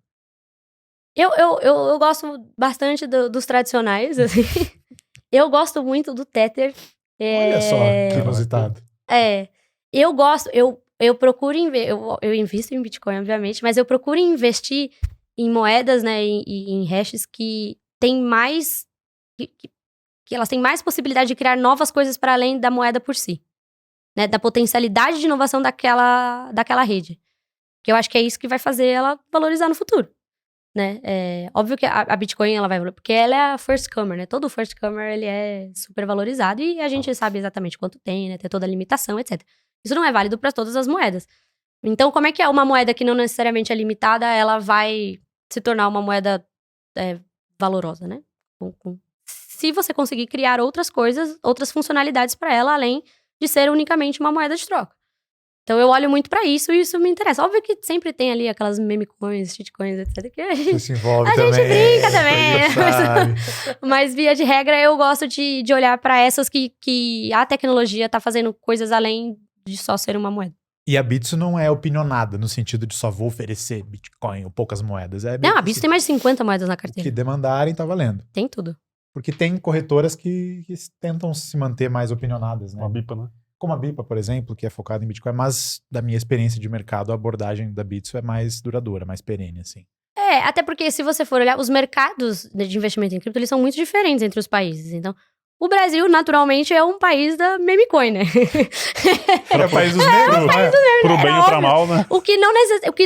Eu gosto bastante dos tradicionais, assim. Eu gosto muito do Tether. Olha só, que inusitado. Eu gosto, eu procuro eu invisto em Bitcoin, obviamente, mas eu procuro investir em moedas, né, em hashes que tem mais que elas têm mais possibilidade de criar novas coisas para além da moeda por si, né, da potencialidade de inovação daquela rede. Que eu acho que é isso que vai fazer ela valorizar no futuro, né? Óbvio que a Bitcoin ela vai valorizar, porque ela é a first comer, né? Todo first comer ele é super valorizado e a gente sabe exatamente quanto tem, né? Tem toda a limitação, etc. Isso não é válido para todas as moedas. Então, como é que uma moeda que não necessariamente é limitada, ela vai se tornar uma moeda valorosa, né? Se você conseguir criar outras coisas, outras funcionalidades para ela, além de ser unicamente uma moeda de troca. Então, eu olho muito pra isso e isso me interessa. Óbvio que sempre tem ali aquelas meme coins, shitcoins, etc. Que a gente, Você se envolve a também. gente brinca também. Sabe. Mas, via de regra, eu gosto de olhar pra essas que a tecnologia tá fazendo coisas além de só ser uma moeda. E a Bitso não é opinionada, no sentido de só vou oferecer Bitcoin ou poucas moedas. Não, a Bitso tem mais de 50 moedas na O que carteira. demandarem tá valendo. Tem tudo. Porque tem corretoras que tentam se manter mais opinionadas, né? Uma bipa, né? Como a Bipa, por exemplo, que é focada em Bitcoin, mas da minha experiência de mercado, a abordagem da Bitso é mais duradoura, mais perene, assim. Até porque se você for olhar, os mercados de investimento em cripto, eles são muito diferentes entre os países. Então, o Brasil, naturalmente, é um país da meme coin, né? É o país dos negros, né? Pro bem ou pra mal, né? O que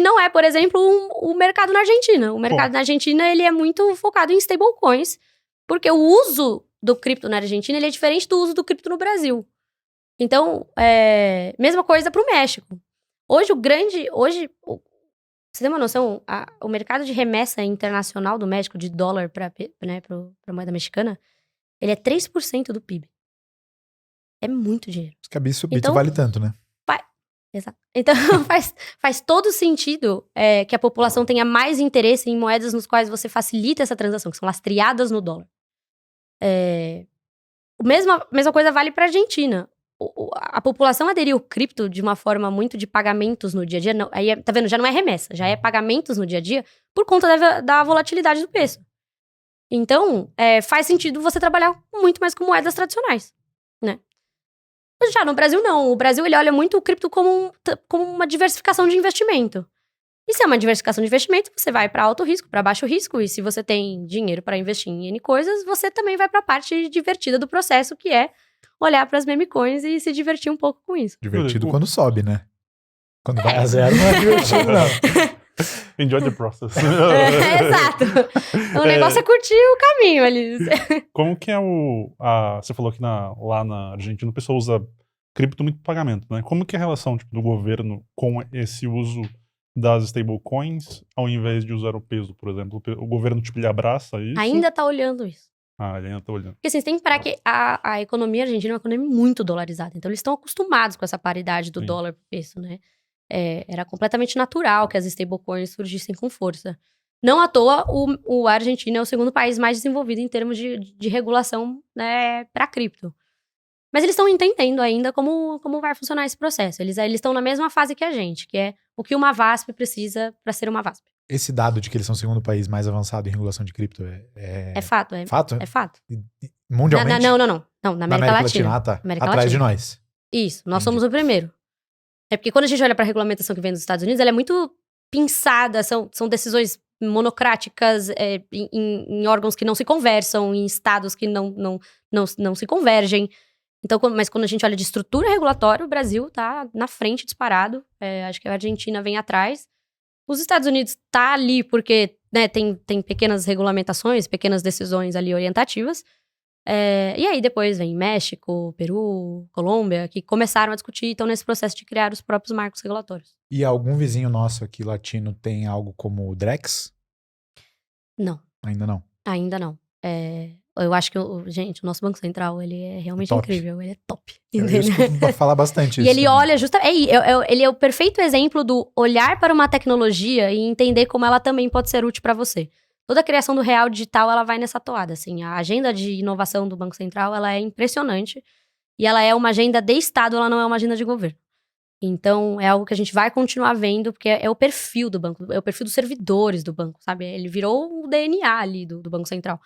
não é, por exemplo, o mercado na Argentina. O mercado na Argentina, ele é muito focado em stablecoins. Porque o uso do cripto na Argentina, ele é diferente do uso do cripto no Brasil. Então, mesma coisa para o México. Hoje, pra você ter uma noção, o mercado de remessa internacional do México, de dólar para moeda mexicana, ele é 3% do PIB. É muito dinheiro. Os Bito Então, vale tanto, né? Exato. Então, faz todo sentido que a população tenha mais interesse em moedas nos quais você facilita essa transação, que são lastreadas no dólar. Mesma coisa vale para a Argentina. A população aderiu ao cripto de uma forma muito de pagamentos no dia a dia. Não, aí, tá vendo? Já não é remessa, já é pagamentos no dia a dia por conta da volatilidade do preço. Então, faz sentido você trabalhar muito mais com moedas tradicionais, né? Já no Brasil, não. O Brasil, ele olha muito o cripto como uma diversificação de investimento. E se é uma diversificação de investimento, você vai para alto risco, para baixo risco. E se você tem dinheiro para investir em N coisas, você também vai para a parte divertida do processo, que é olhar para as meme coins e se divertir um pouco com isso. Divertido quando sobe, né? Quando vai a zero, não é divertido, não. Enjoy the process. Exato. O negócio é curtir o caminho ali. Como que é você falou que lá na Argentina o pessoal usa cripto muito para pagamento, né? Como que é a relação do governo com esse uso das stablecoins, ao invés de usar o peso, por exemplo? O governo, ele abraça isso? Ainda tá olhando isso. Ele ainda tá olhando. Porque assim, você tem que parar que a economia argentina é uma economia muito dolarizada. Então, eles estão acostumados com essa paridade do dólar pro peso, né? Era completamente natural que as stablecoins surgissem com força. Não à toa, a Argentina é o segundo país mais desenvolvido em termos de regulação, né, para cripto. Mas eles estão entendendo ainda como vai funcionar esse processo. Eles estão na mesma fase que a gente, que é o que uma VASP precisa para ser uma VASP. Esse dado de que eles são o segundo país mais avançado em regulação de cripto é fato. Fato? É fato. Mundialmente? Não. Na América Latina. Tá. América Atrás Latina. de nós. Isso, nós somos o primeiro. Porque quando a gente olha para a regulamentação que vem dos Estados Unidos, ela é muito pinçada, são decisões monocráticas em órgãos que não se conversam, em estados que não se convergem. Então, mas quando a gente olha de estrutura regulatória, o Brasil tá na frente, disparado. Acho que a Argentina vem atrás. Os Estados Unidos tá ali porque, né, tem pequenas regulamentações, pequenas decisões ali orientativas. E aí depois vem México, Peru, Colômbia, que começaram a discutir e estão nesse processo de criar os próprios marcos regulatórios. E algum vizinho nosso aqui latino tem algo como o Drex? Não. Ainda não? Ainda não. Eu acho que, gente, o nosso Banco Central, ele é realmente top. Incrível, ele é top. Eu escuto falar bastante isso. E ele olha ele é o perfeito exemplo do olhar para uma tecnologia e entender como ela também pode ser útil para você. Toda a criação do real digital, ela vai nessa toada, assim. A agenda de inovação do Banco Central, ela é impressionante. E ela é uma agenda de Estado, ela não é uma agenda de governo. Então, é algo que a gente vai continuar vendo, porque é o perfil do banco, é o perfil dos servidores do banco, sabe? Ele virou o DNA ali do Banco Central.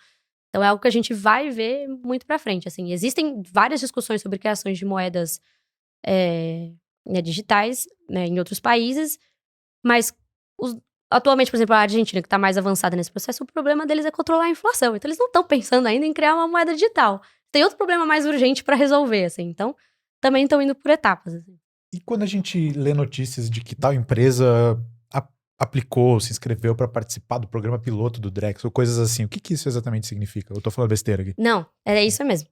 Então, é algo que a gente vai ver muito pra frente, assim. Existem várias discussões sobre criações de moedas digitais, né, em outros países, mas atualmente, por exemplo, a Argentina, que está mais avançada nesse processo, o problema deles é controlar a inflação. Então, eles não estão pensando ainda em criar uma moeda digital. Tem outro problema mais urgente para resolver, assim. Então, também estão indo por etapas, assim. E quando a gente lê notícias de que tal empresa aplicou, se inscreveu para participar do programa piloto do Drex, ou coisas assim, o que isso exatamente significa? Eu tô falando besteira aqui. Não, é isso mesmo.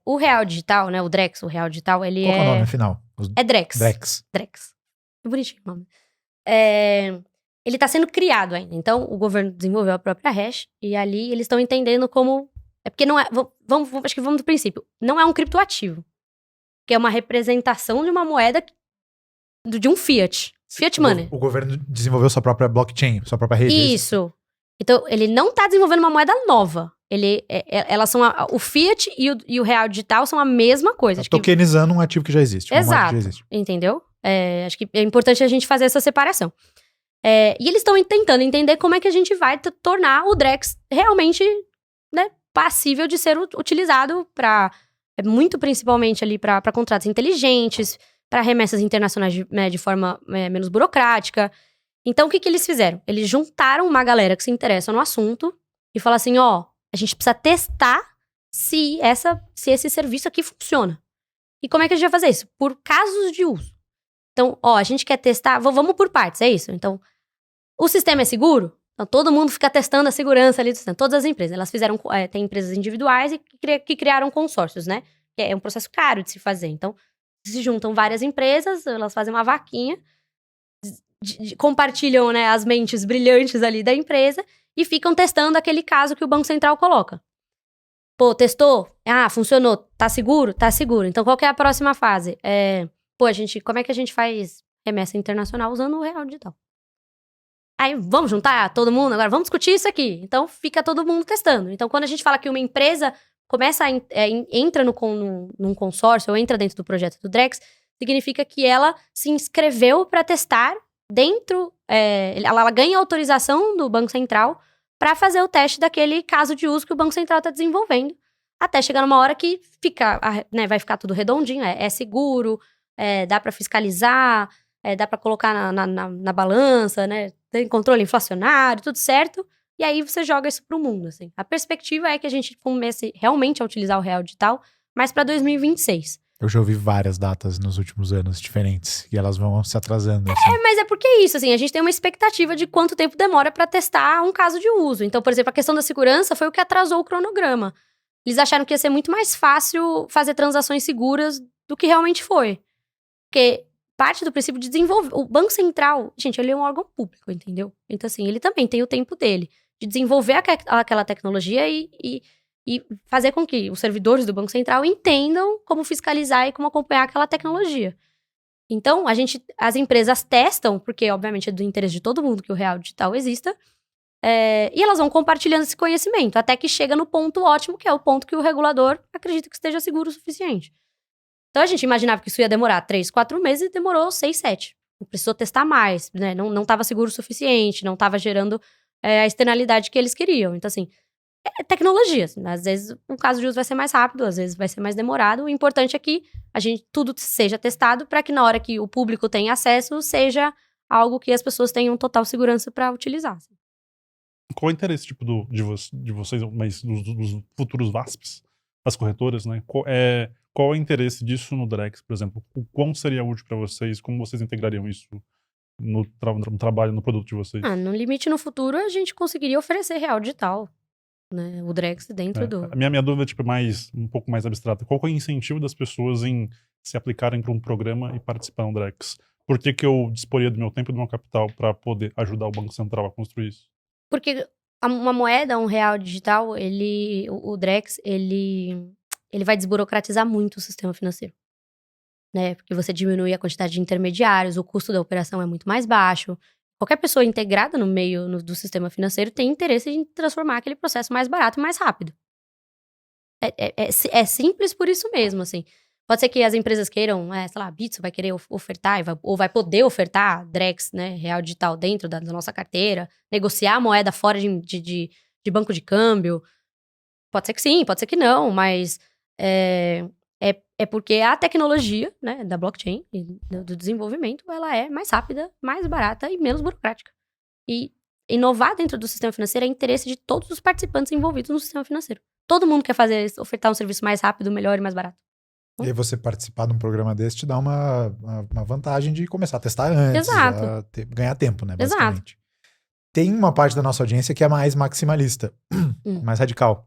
O real digital, né, o Drex, o real digital, ele Qual é o nome afinal? É Drex. Drex. Que bonitinho o nome. Ele está sendo criado ainda. Então, o governo desenvolveu a própria hash e ali eles estão entendendo como... porque não é... acho que vamos do princípio. Não é um criptoativo. Que é uma representação de uma moeda de um fiat. Fiat money. O governo desenvolveu sua própria blockchain, sua própria rede. Isso. Então, ele não está desenvolvendo uma moeda nova. Elas são... o fiat e o real digital são a mesma coisa. Tá tokenizando um ativo que já existe. Exato. Que já existe. Entendeu? Acho que é importante a gente fazer essa separação. E eles estão tentando entender como é que a gente vai tornar o Drex realmente, né, passível de ser utilizado para... muito principalmente ali para contratos inteligentes, para remessas internacionais de forma menos burocrática. Então, o que eles fizeram? Eles juntaram uma galera que se interessa no assunto e falaram assim, a gente precisa testar se esse serviço aqui funciona. E como é que a gente vai fazer isso? Por casos de uso. Então, a gente quer testar, vamos por partes, é isso? Então, o sistema é seguro? Então, todo mundo fica testando a segurança ali do sistema. Todas as empresas. Elas fizeram... tem empresas individuais e que criaram consórcios, né? Que é um processo caro de se fazer. Então, se juntam várias empresas, elas fazem uma vaquinha, compartilham, né, as mentes brilhantes ali da empresa e ficam testando aquele caso que o Banco Central coloca. Pô, testou? Ah, funcionou. Tá seguro? Tá seguro. Então, qual que é a próxima fase? Como é que a gente faz remessa internacional usando o real digital? Aí, vamos juntar todo mundo? Agora, vamos discutir isso aqui. Então, fica todo mundo testando. Então, quando a gente fala que uma empresa entra num consórcio ou entra dentro do projeto do Drex, significa que ela se inscreveu para testar dentro... ela ganha autorização do Banco Central para fazer o teste daquele caso de uso que o Banco Central está desenvolvendo, até chegar numa hora que vai ficar tudo redondinho, é seguro, dá para fiscalizar, dá para colocar na balança, né? Tem controle inflacionário, tudo certo, e aí você joga isso pro mundo, assim. A perspectiva é que a gente comece realmente a utilizar o real digital, mas para 2026. Eu já ouvi várias datas nos últimos anos diferentes, e elas vão se atrasando. Assim. Mas é porque é isso, assim, a gente tem uma expectativa de quanto tempo demora para testar um caso de uso. Então, por exemplo, a questão da segurança foi o que atrasou o cronograma. Eles acharam que ia ser muito mais fácil fazer transações seguras do que realmente foi. Porque parte do princípio de desenvolver... O Banco Central, gente, ele é um órgão público, entendeu? Então, assim, ele também tem o tempo dele de desenvolver aquela tecnologia e fazer com que os servidores do Banco Central entendam como fiscalizar e como acompanhar aquela tecnologia. Então, as empresas testam, porque obviamente é do interesse de todo mundo que o real digital exista, e elas vão compartilhando esse conhecimento, até que chega no ponto ótimo, que é o ponto que o regulador acredita que esteja seguro o suficiente. Então, a gente imaginava que isso ia demorar 3, 4 meses e demorou 6, 7. Precisou testar mais, né? Não estava seguro o suficiente, não estava gerando a externalidade que eles queriam. Então, assim, tecnologia. Assim, às vezes, o caso de uso vai ser mais rápido, às vezes vai ser mais demorado. O importante é que tudo seja testado para que na hora que o público tenha acesso, seja algo que as pessoas tenham total segurança para utilizar. Assim. Qual é o interesse, tipo, de vocês, mas dos futuros VASPs, das corretoras, né? Qual é o interesse disso no Drex, por exemplo? O quão seria útil para vocês? Como vocês integrariam isso no trabalho, no produto de vocês? No limite, no futuro, a gente conseguiria oferecer real digital. Né, o Drex dentro do... A minha dúvida é tipo, um pouco mais abstrata. Qual é o incentivo das pessoas em se aplicarem para um programa e participar do Drex? Por que eu disporia do meu tempo e do meu capital para poder ajudar o Banco Central a construir isso? Porque uma moeda, um real digital, o Drex, ele vai desburocratizar muito o sistema financeiro. Né? Porque você diminui a quantidade de intermediários, o custo da operação é muito mais baixo. Qualquer pessoa integrada no meio do sistema financeiro tem interesse em transformar aquele processo mais barato e mais rápido. É simples por isso mesmo, assim. Pode ser que as empresas queiram, sei lá, a Bitso vai querer ofertar, ou vai poder ofertar Drex, né, real digital dentro da nossa carteira, negociar a moeda fora de banco de câmbio. Pode ser que sim, pode ser que não, mas é porque a tecnologia, né, da blockchain e do desenvolvimento, ela é mais rápida, mais barata e menos burocrática. E inovar dentro do sistema financeiro é interesse de todos os participantes envolvidos no sistema financeiro. Todo mundo quer ofertar um serviço mais rápido, melhor e mais barato. E aí você participar de um programa desse te dá uma vantagem de começar a testar antes. Exato. Ganhar tempo, né, basicamente. Exato. Tem uma parte da nossa audiência que é mais maximalista, mais radical.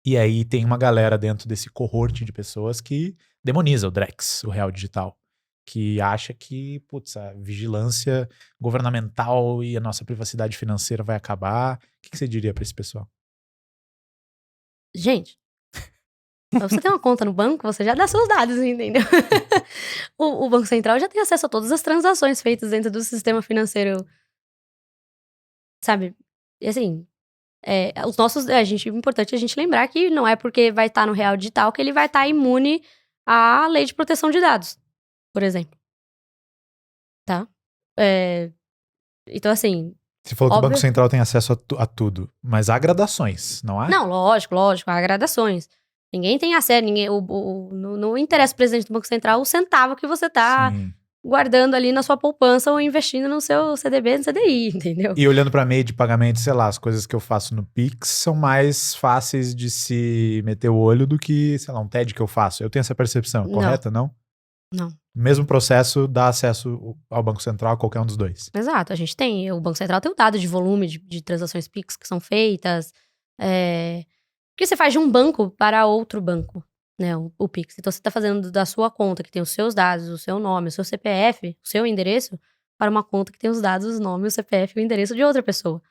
E aí tem uma galera dentro desse cohort de pessoas que demoniza o Drex, o real digital. Que acha que, a vigilância governamental e a nossa privacidade financeira vai acabar. O que você diria pra esse pessoal? Gente, você tem uma conta no banco, você já dá seus dados, entendeu? o Banco Central já tem acesso a todas as transações feitas dentro do sistema financeiro. Sabe? E assim... é importante a gente lembrar que não é porque vai estar no real digital que ele vai estar imune à lei de proteção de dados, por exemplo. Tá? Então, assim... Você falou que o Banco Central tem acesso a tudo, mas há gradações, não há? Não, lógico, há gradações. Ninguém tem acesso, não interessa o presidente do Banco Central o centavo que você tá... Sim. Guardando ali na sua poupança ou investindo no seu CDB, no CDI, entendeu? E olhando para meio de pagamento, sei lá, as coisas que eu faço no Pix são mais fáceis de se meter o olho do que, sei lá, um TED que eu faço. Eu tenho essa percepção, correta, não? Não. O mesmo processo dá acesso ao Banco Central, a qualquer um dos dois. Exato, a gente tem. O Banco Central tem o dado de volume de transações Pix que são feitas. O que você faz de um banco para outro banco, né? O Pix. Então, você está fazendo da sua conta, que tem os seus dados, o seu nome, o seu CPF, o seu endereço, para uma conta que tem os dados, o nome, o CPF e o endereço de outra pessoa.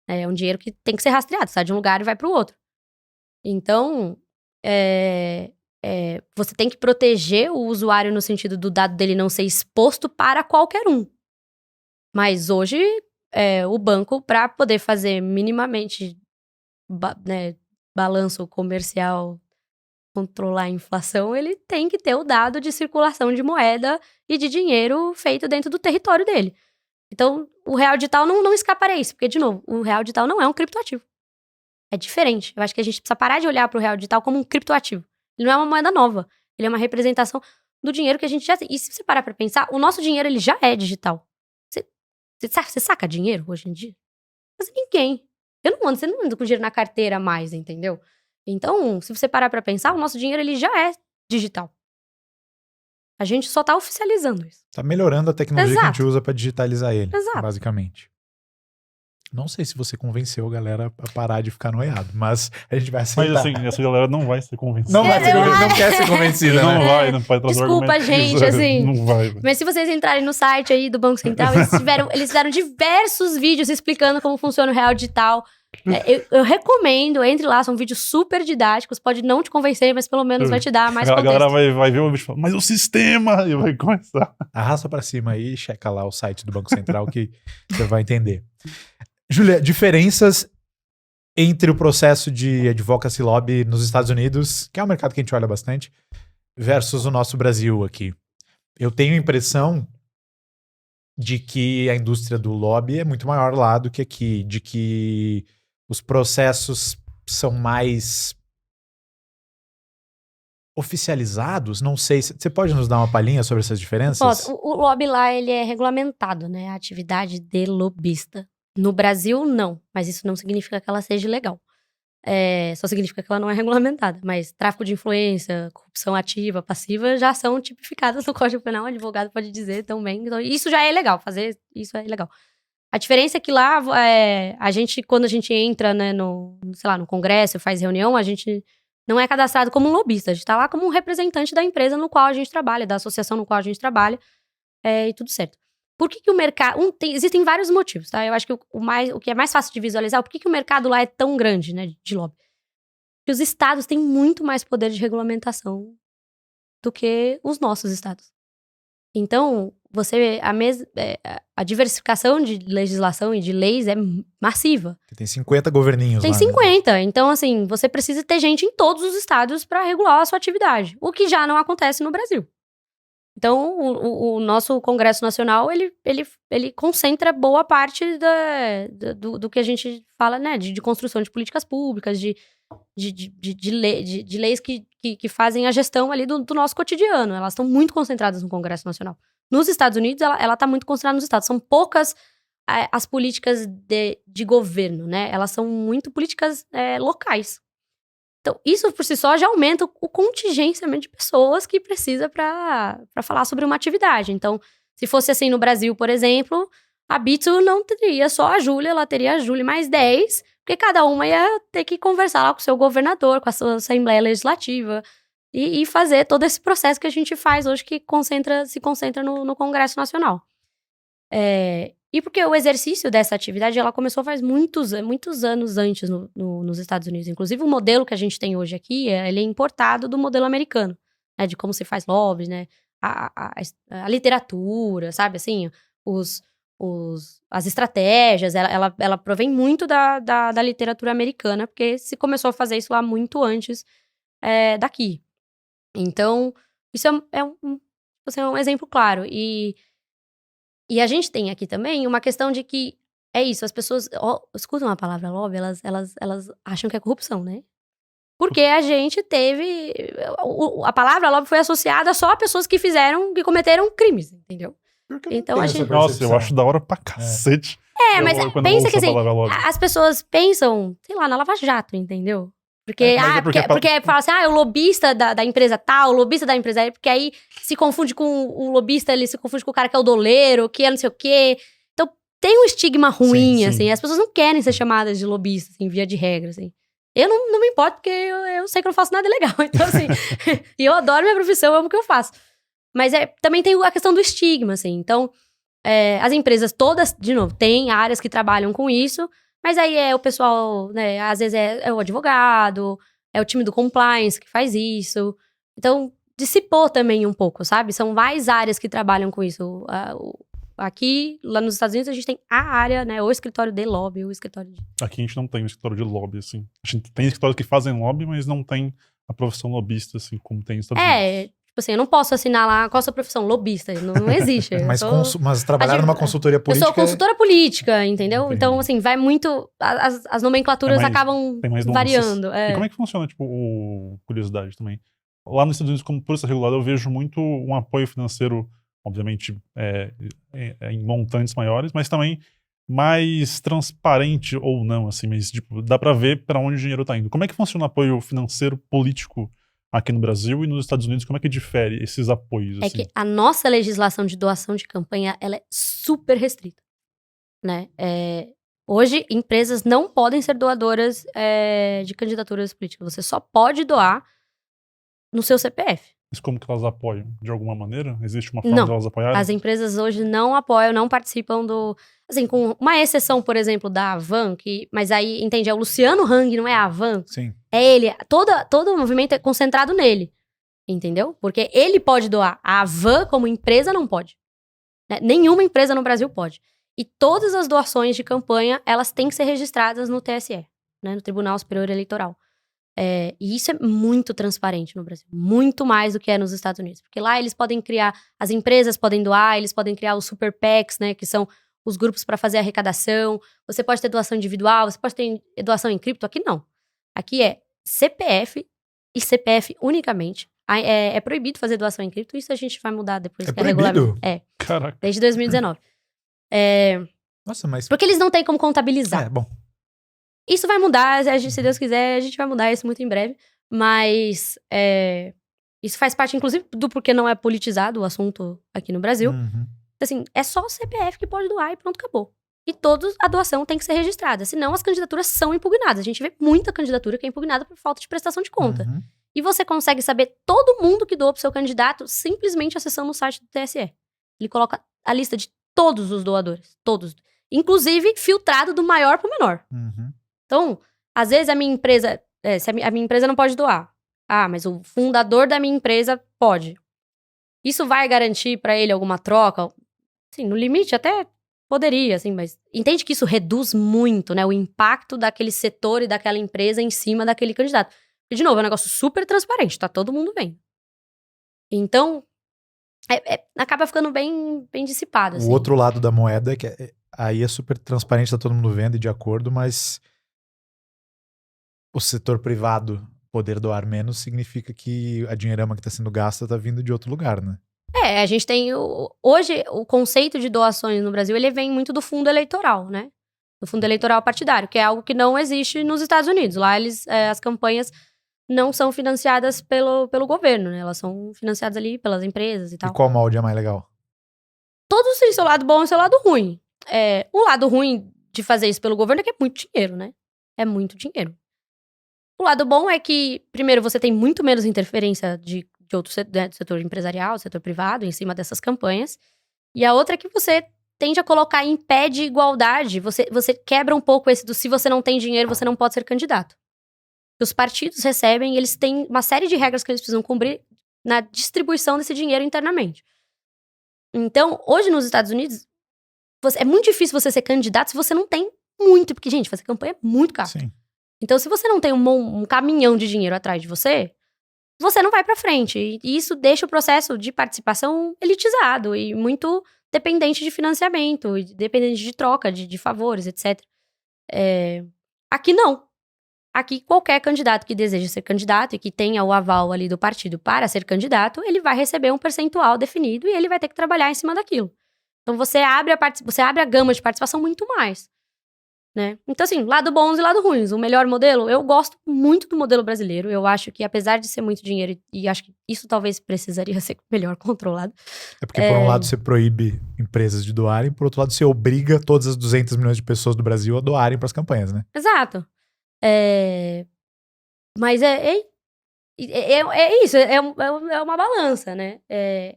É um dinheiro que tem que ser rastreado, sai de um lugar e vai para o outro. Então, você tem que proteger o usuário no sentido do dado dele não ser exposto para qualquer um. Mas hoje, o banco, para poder fazer minimamente balanço comercial, controlar a inflação, ele tem que ter o dado de circulação de moeda e de dinheiro feito dentro do território dele. Então, o real digital não escaparia isso, porque, de novo, o real digital não é um criptoativo. É diferente. Eu acho que a gente precisa parar de olhar para o real digital como um criptoativo. Ele não é uma moeda nova. Ele é uma representação do dinheiro que a gente já tem. E se você parar para pensar, o nosso dinheiro ele já é digital. Você saca dinheiro hoje em dia? Mas ninguém. Você não anda com dinheiro na carteira mais, entendeu? Então, se você parar pra pensar, o nosso dinheiro ele já é digital. A gente só tá oficializando isso. Tá melhorando a tecnologia Exato. que a gente usa pra digitalizar ele, Exato. basicamente. Não sei se você convenceu a galera a parar de ficar noiado, mas a gente vai aceitar. Mas assim, essa galera não vai ser convencida. Não vai ser convencida, não quer ser convencida, Não né? vai trazer Desculpa, argumento. gente, assim. Não vai. Mas se vocês entrarem no site aí do Banco Central, eles fizeram diversos vídeos explicando como funciona o real digital. Eu recomendo, entre lá, são vídeos super didáticos, pode não te convencer, mas pelo menos vai te dar mais A contexto. galera vai ver o vídeo e falar, mas o sistema! E vai começar. Arrasta pra cima aí e checa lá o site do Banco Central que você vai entender. Júlia, diferenças entre o processo de advocacy lobby nos Estados Unidos, que é um mercado que a gente olha bastante, versus o nosso Brasil aqui. Eu tenho a impressão de que a indústria do lobby é muito maior lá do que aqui, de que os processos são mais oficializados, não sei. Você pode nos dar uma palhinha sobre essas diferenças? Posso. O lobby lá, ele é regulamentado, né? A atividade de lobista. No Brasil, não. Mas isso não significa que ela seja ilegal. Só significa que ela não é regulamentada. Mas tráfico de influência, corrupção ativa, passiva, já são tipificadas no Código Penal. O advogado pode dizer também. Então, isso já é legal. Fazer isso é legal. A diferença é que lá, quando a gente entra, né, no congresso, faz reunião, a gente não é cadastrado como um lobista. A gente tá lá como um representante da empresa no qual a gente trabalha, da associação no qual a gente trabalha, e tudo certo. Por que o mercado... existem vários motivos, tá? Eu acho que o que é mais fácil de visualizar, por que o mercado lá é tão grande, né, de lobby? Porque os estados têm muito mais poder de regulamentação do que os nossos estados. Então, a diversificação de legislação e de leis é massiva. Tem 50 governinhos Tem lá. 50. Né? Então, assim, você precisa ter gente em todos os estados para regular a sua atividade. O que já não acontece no Brasil. Então, o nosso Congresso Nacional, ele concentra boa parte do que a gente fala, né? De construção de políticas públicas, de leis que fazem a gestão ali do nosso cotidiano. Elas estão muito concentradas no Congresso Nacional. Nos Estados Unidos, ela está muito concentrada nos estados. São poucas as políticas de governo, né? Elas são muito políticas locais. Então, isso por si só já aumenta o contingenciamento de pessoas que precisa para falar sobre uma atividade. Então, se fosse assim no Brasil, por exemplo, a Bitso não teria só a Júlia, ela teria a Júlia mais 10, porque cada uma ia ter que conversar lá com o seu governador, com a sua Assembleia Legislativa, e fazer todo esse processo que a gente faz hoje, que se concentra no Congresso Nacional. E porque o exercício dessa atividade, ela começou faz muitos anos antes nos Estados Unidos. Inclusive, o modelo que a gente tem hoje aqui, ele é importado do modelo americano, né? De como se faz lobby, né? A literatura, sabe? Assim, as estratégias, ela provém muito da literatura americana, porque se começou a fazer isso lá muito antes daqui. Então, isso é um exemplo claro. E a gente tem aqui também uma questão de que é isso, as pessoas escutam a palavra lobby, elas acham que é corrupção, né? Porque a gente teve... A palavra lobby foi associada só a pessoas que cometeram crimes, entendeu? Então a gente... Nossa, eu acho da hora pra cacete. Mas pensa que assim, as pessoas pensam, sei lá, na Lava Jato, entendeu? Porque, porque fala assim, o lobista da empresa tal, o lobista da empresa... Porque aí se confunde com o lobista, ele se confunde com o cara que é o doleiro, que é não sei o quê. Então, tem um estigma ruim, Sim. assim. As pessoas não querem ser chamadas de lobista, assim, via de regra, assim. Eu não me importo, porque eu sei que eu não faço nada legal. Então, assim... e eu adoro minha profissão, eu amo o que eu faço. Mas também tem a questão do estigma, assim. Então, as empresas todas, de novo, tem áreas que trabalham com isso... Mas aí é o pessoal, né? Às vezes é o advogado, é o time do compliance que faz isso. Então, dissipou também um pouco, sabe? São mais áreas que trabalham com isso. Aqui, lá nos Estados Unidos, a gente tem a área, né? O escritório de lobby, o escritório de... Aqui a gente não tem um escritório de lobby, assim. A gente tem escritórios que fazem lobby, mas não tem a profissão lobista, assim, como tem nos Estados Unidos. Tipo assim, eu não posso assinar lá qual a sua profissão, lobista, não existe. Mas trabalhar numa consultoria política... Eu sou consultora política, entendeu? Entendi. Então, assim, vai muito... As nomenclaturas acabam variando. E como é que funciona, tipo, curiosidade também? Lá nos Estados Unidos, como polícia regulada, eu vejo muito um apoio financeiro, obviamente, em montantes maiores, mas também mais transparente ou não, assim, mas tipo, dá pra ver pra onde o dinheiro tá indo. Como é que funciona o apoio financeiro político aqui no Brasil e nos Estados Unidos? Como é que difere esses apoios? É que a nossa legislação de doação de campanha, ela é super restrita, né? Hoje, empresas não podem ser doadoras de candidaturas políticas. Você só pode doar no seu CPF. Mas como que elas apoiam? De alguma maneira? Existe uma forma de elas apoiarem? As empresas hoje não apoiam, não participam do... Assim, com uma exceção, por exemplo, da Avan, mas aí, entende, é o Luciano Hang, não é a Avan. Sim. É ele. Todo o movimento é concentrado nele. Entendeu? Porque ele pode doar. A Avan, como empresa, não pode. Né? Nenhuma empresa no Brasil pode. E todas as doações de campanha, elas têm que ser registradas no TSE, né? No Tribunal Superior Eleitoral. E isso é muito transparente no Brasil. Muito mais do que é nos Estados Unidos. Porque lá eles podem criar... As empresas podem doar, eles podem criar os super PACs, né? Que são os grupos para fazer arrecadação. Você pode ter doação individual, você pode ter doação em cripto. Aqui não. Aqui é CPF e CPF unicamente. É proibido fazer doação em cripto. Isso a gente vai mudar depois. É proibido? Caraca. Desde 2019. Nossa, mas... Porque eles não têm como contabilizar. Bom. Isso vai mudar, se Deus quiser, a gente vai mudar isso muito em breve. Mas isso faz parte, inclusive, do porquê não é politizado o assunto aqui no Brasil. Uhum. Assim, é só o CPF que pode doar e pronto, acabou. E a doação tem que ser registrada, senão as candidaturas são impugnadas. A gente vê muita candidatura que é impugnada por falta de prestação de conta. Uhum. E você consegue saber todo mundo que doou pro seu candidato simplesmente acessando o site do TSE. Ele coloca a lista de todos os doadores, todos. Inclusive, filtrado do maior pro menor. Uhum. Então, às vezes a minha empresa... se a minha empresa não pode doar. Mas o fundador da minha empresa pode. Isso vai garantir pra ele alguma troca? Sim, no limite até poderia, assim, mas... Entende que isso reduz muito, né? O impacto daquele setor e daquela empresa em cima daquele candidato. E, de novo, é um negócio super transparente, tá todo mundo vendo. Então, acaba ficando bem dissipado, assim. O outro lado da moeda é que aí é super transparente, tá todo mundo vendo e de acordo, mas o setor privado poder doar menos significa que a dinheirama que tá sendo gasta tá vindo de outro lugar, né? A gente tem... Hoje, o conceito de doações no Brasil, ele vem muito do fundo eleitoral, né? Do fundo eleitoral partidário, que é algo que não existe nos Estados Unidos. Lá, as campanhas não são financiadas pelo governo, né? Elas são financiadas ali pelas empresas e tal. E qual molde é mais legal? Todos têm seu lado bom e seu lado ruim. O lado ruim de fazer isso pelo governo é que é muito dinheiro, né? É muito dinheiro. O lado bom é que, primeiro, você tem muito menos interferência de outro setor, né, do setor empresarial, do setor privado, em cima dessas campanhas. E a outra é que você tende a colocar em pé de igualdade. Você quebra um pouco esse do se você não tem dinheiro, você não pode ser candidato. Os partidos recebem, eles têm uma série de regras que eles precisam cumprir na distribuição desse dinheiro internamente. Então, hoje nos Estados Unidos, é muito difícil você ser candidato se você não tem muito. Porque, gente, fazer campanha é muito caro. Sim. Então, se você não tem um caminhão de dinheiro atrás de você não vai pra frente. E isso deixa o processo de participação elitizado e muito dependente de financiamento, e dependente de troca, de favores, etc. Aqui não. Aqui, qualquer candidato que deseja ser candidato e que tenha o aval ali do partido para ser candidato, ele vai receber um percentual definido e ele vai ter que trabalhar em cima daquilo. Então, você abre a gama de participação muito mais. né? Então, assim, lado bons e lado ruins. O melhor modelo, eu gosto muito do modelo brasileiro. Eu acho que, apesar de ser muito dinheiro, e acho que isso talvez precisaria ser melhor controlado. É porque, por um lado, você proíbe empresas de doarem, por outro lado, você obriga todas as 200 milhões de pessoas do Brasil a doarem para as campanhas, né? Exato. Mas é isso, é uma balança, né?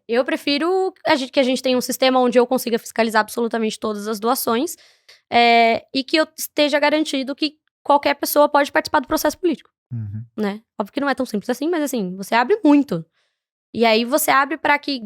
Eu prefiro que a gente tenha um sistema onde eu consiga fiscalizar absolutamente todas as doações e que eu esteja garantido que qualquer pessoa pode participar do processo político, né? Óbvio que não é tão simples assim, mas assim, você abre muito. E aí você abre para que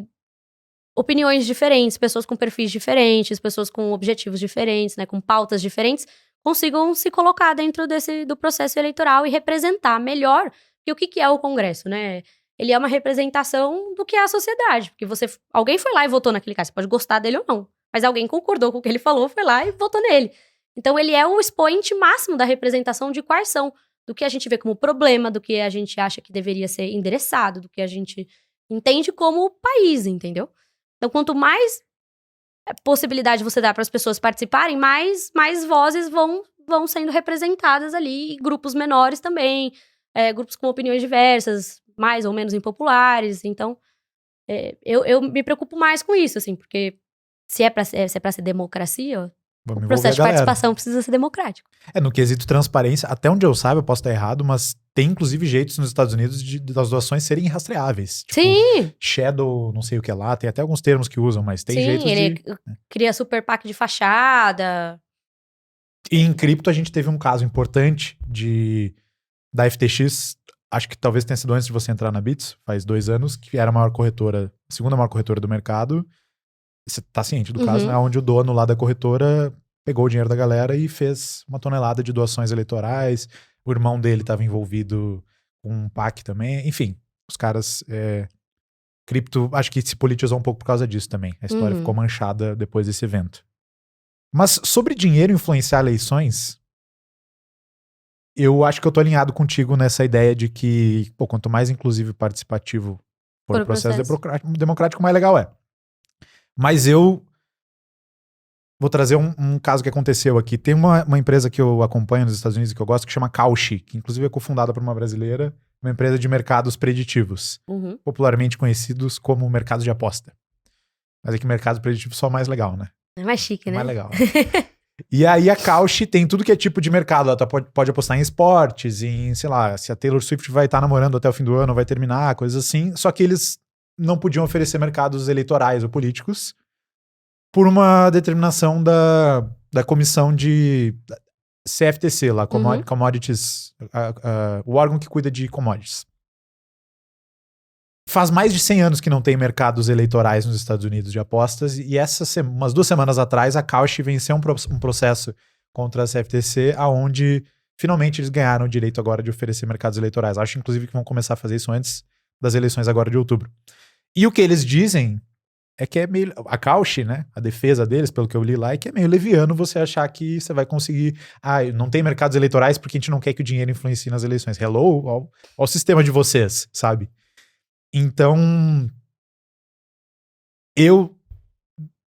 opiniões diferentes, pessoas com perfis diferentes, pessoas com objetivos diferentes, né, com pautas diferentes, consigam se colocar dentro do processo eleitoral e representar melhor. E o que é o Congresso, né? Ele é uma representação do que é a sociedade. Porque alguém foi lá e votou naquele cara. Você pode gostar dele ou não. Mas alguém concordou com o que ele falou, foi lá e votou nele. Então, ele é o expoente máximo da representação de quais são, do que a gente vê como problema, do que a gente acha que deveria ser endereçado, do que a gente entende como país, entendeu? Então, quanto mais possibilidade você dá para as pessoas participarem, mais vozes vão sendo representadas ali, e grupos menores também, grupos com opiniões diversas, mais ou menos impopulares. Então, eu me preocupo mais com isso, assim, porque se é pra ser democracia, o processo de participação precisa ser democrático. No quesito transparência, até onde eu saiba, eu posso estar errado, mas tem inclusive jeitos nos Estados Unidos das doações serem rastreáveis. Tipo, Sim! Shadow, não sei o que lá, tem até alguns termos que usam, mas tem jeitos ele cria super PAC de fachada. E em cripto a gente teve um caso importante da FTX, acho que talvez tenha sido antes de você entrar na Bits, faz 2 anos, que era a segunda maior corretora do mercado. Você tá ciente do caso, né? Onde o dono lá da corretora pegou o dinheiro da galera e fez 1 tonelada de doações eleitorais. O irmão dele estava envolvido com um PAC também. Enfim, os caras... cripto, acho que se politizou um pouco por causa disso também. A história ficou manchada depois desse evento. Mas sobre dinheiro influenciar eleições, eu acho que eu tô alinhado contigo nessa ideia de que, quanto mais inclusivo e participativo for o processo democrático, mais legal é. Mas eu vou trazer um caso que aconteceu aqui. Tem uma empresa que eu acompanho nos Estados Unidos que eu gosto, que chama Kalshi, que inclusive é cofundada por uma brasileira, uma empresa de mercados preditivos, popularmente conhecidos como mercados de aposta. Mas é que mercado preditivo só mais legal, né? É mais chique, né? Mais legal. E aí a Kalshi tem tudo que é tipo de mercado. Ela pode apostar em esportes, em, sei lá, se a Taylor Swift vai estar namorando até o fim do ano, vai terminar, coisas assim. Só que eles não podiam oferecer mercados eleitorais ou políticos por uma determinação da comissão de CFTC, lá, Commodities, o órgão que cuida de commodities. Faz mais de 100 anos que não tem mercados eleitorais nos Estados Unidos de apostas, e umas 2 semanas atrás a Kalshi venceu um processo contra a CFTC, aonde finalmente eles ganharam o direito agora de oferecer mercados eleitorais. Acho inclusive que vão começar a fazer isso antes das eleições agora de outubro. E o que eles dizem é que é meio... A Kalshi, né? A defesa deles, pelo que eu li lá, é que é meio leviano você achar que você vai conseguir... não tem mercados eleitorais porque a gente não quer que o dinheiro influencie nas eleições. Hello? Ao sistema de vocês, sabe? Então,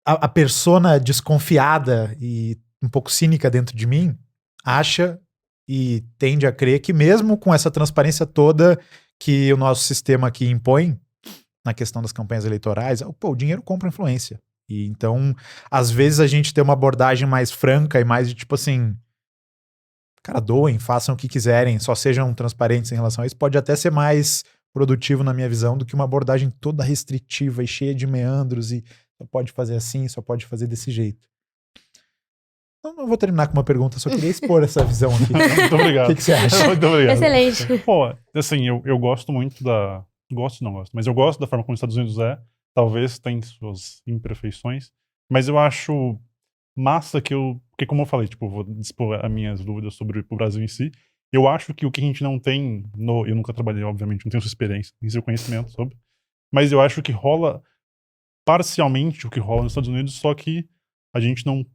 a persona desconfiada e um pouco cínica dentro de mim, acha e tende a crer que mesmo com essa transparência toda que o nosso sistema aqui impõe, na questão das campanhas eleitorais, o dinheiro compra influência. E então, às vezes a gente tem uma abordagem mais franca e mais de tipo assim, cara, doem, façam o que quiserem, só sejam transparentes em relação a isso, pode até ser mais produtivo na minha visão do que uma abordagem toda restritiva e cheia de meandros e só pode fazer assim, só pode fazer desse jeito. Então, não vou terminar com uma pergunta, só queria expor essa visão aqui. Muito obrigado. O que você acha? Muito obrigado. Excelente. Pô, assim, eu gosto muito mas eu gosto da forma como os Estados Unidos é. Talvez tem suas imperfeições, mas eu acho massa porque como eu falei, tipo, vou dispor as minhas dúvidas sobre o Brasil em si. Eu acho que o que a gente não tem, eu nunca trabalhei, obviamente, não tenho sua experiência, nem seu conhecimento sobre, mas eu acho que rola parcialmente o que rola nos Estados Unidos, só que a gente não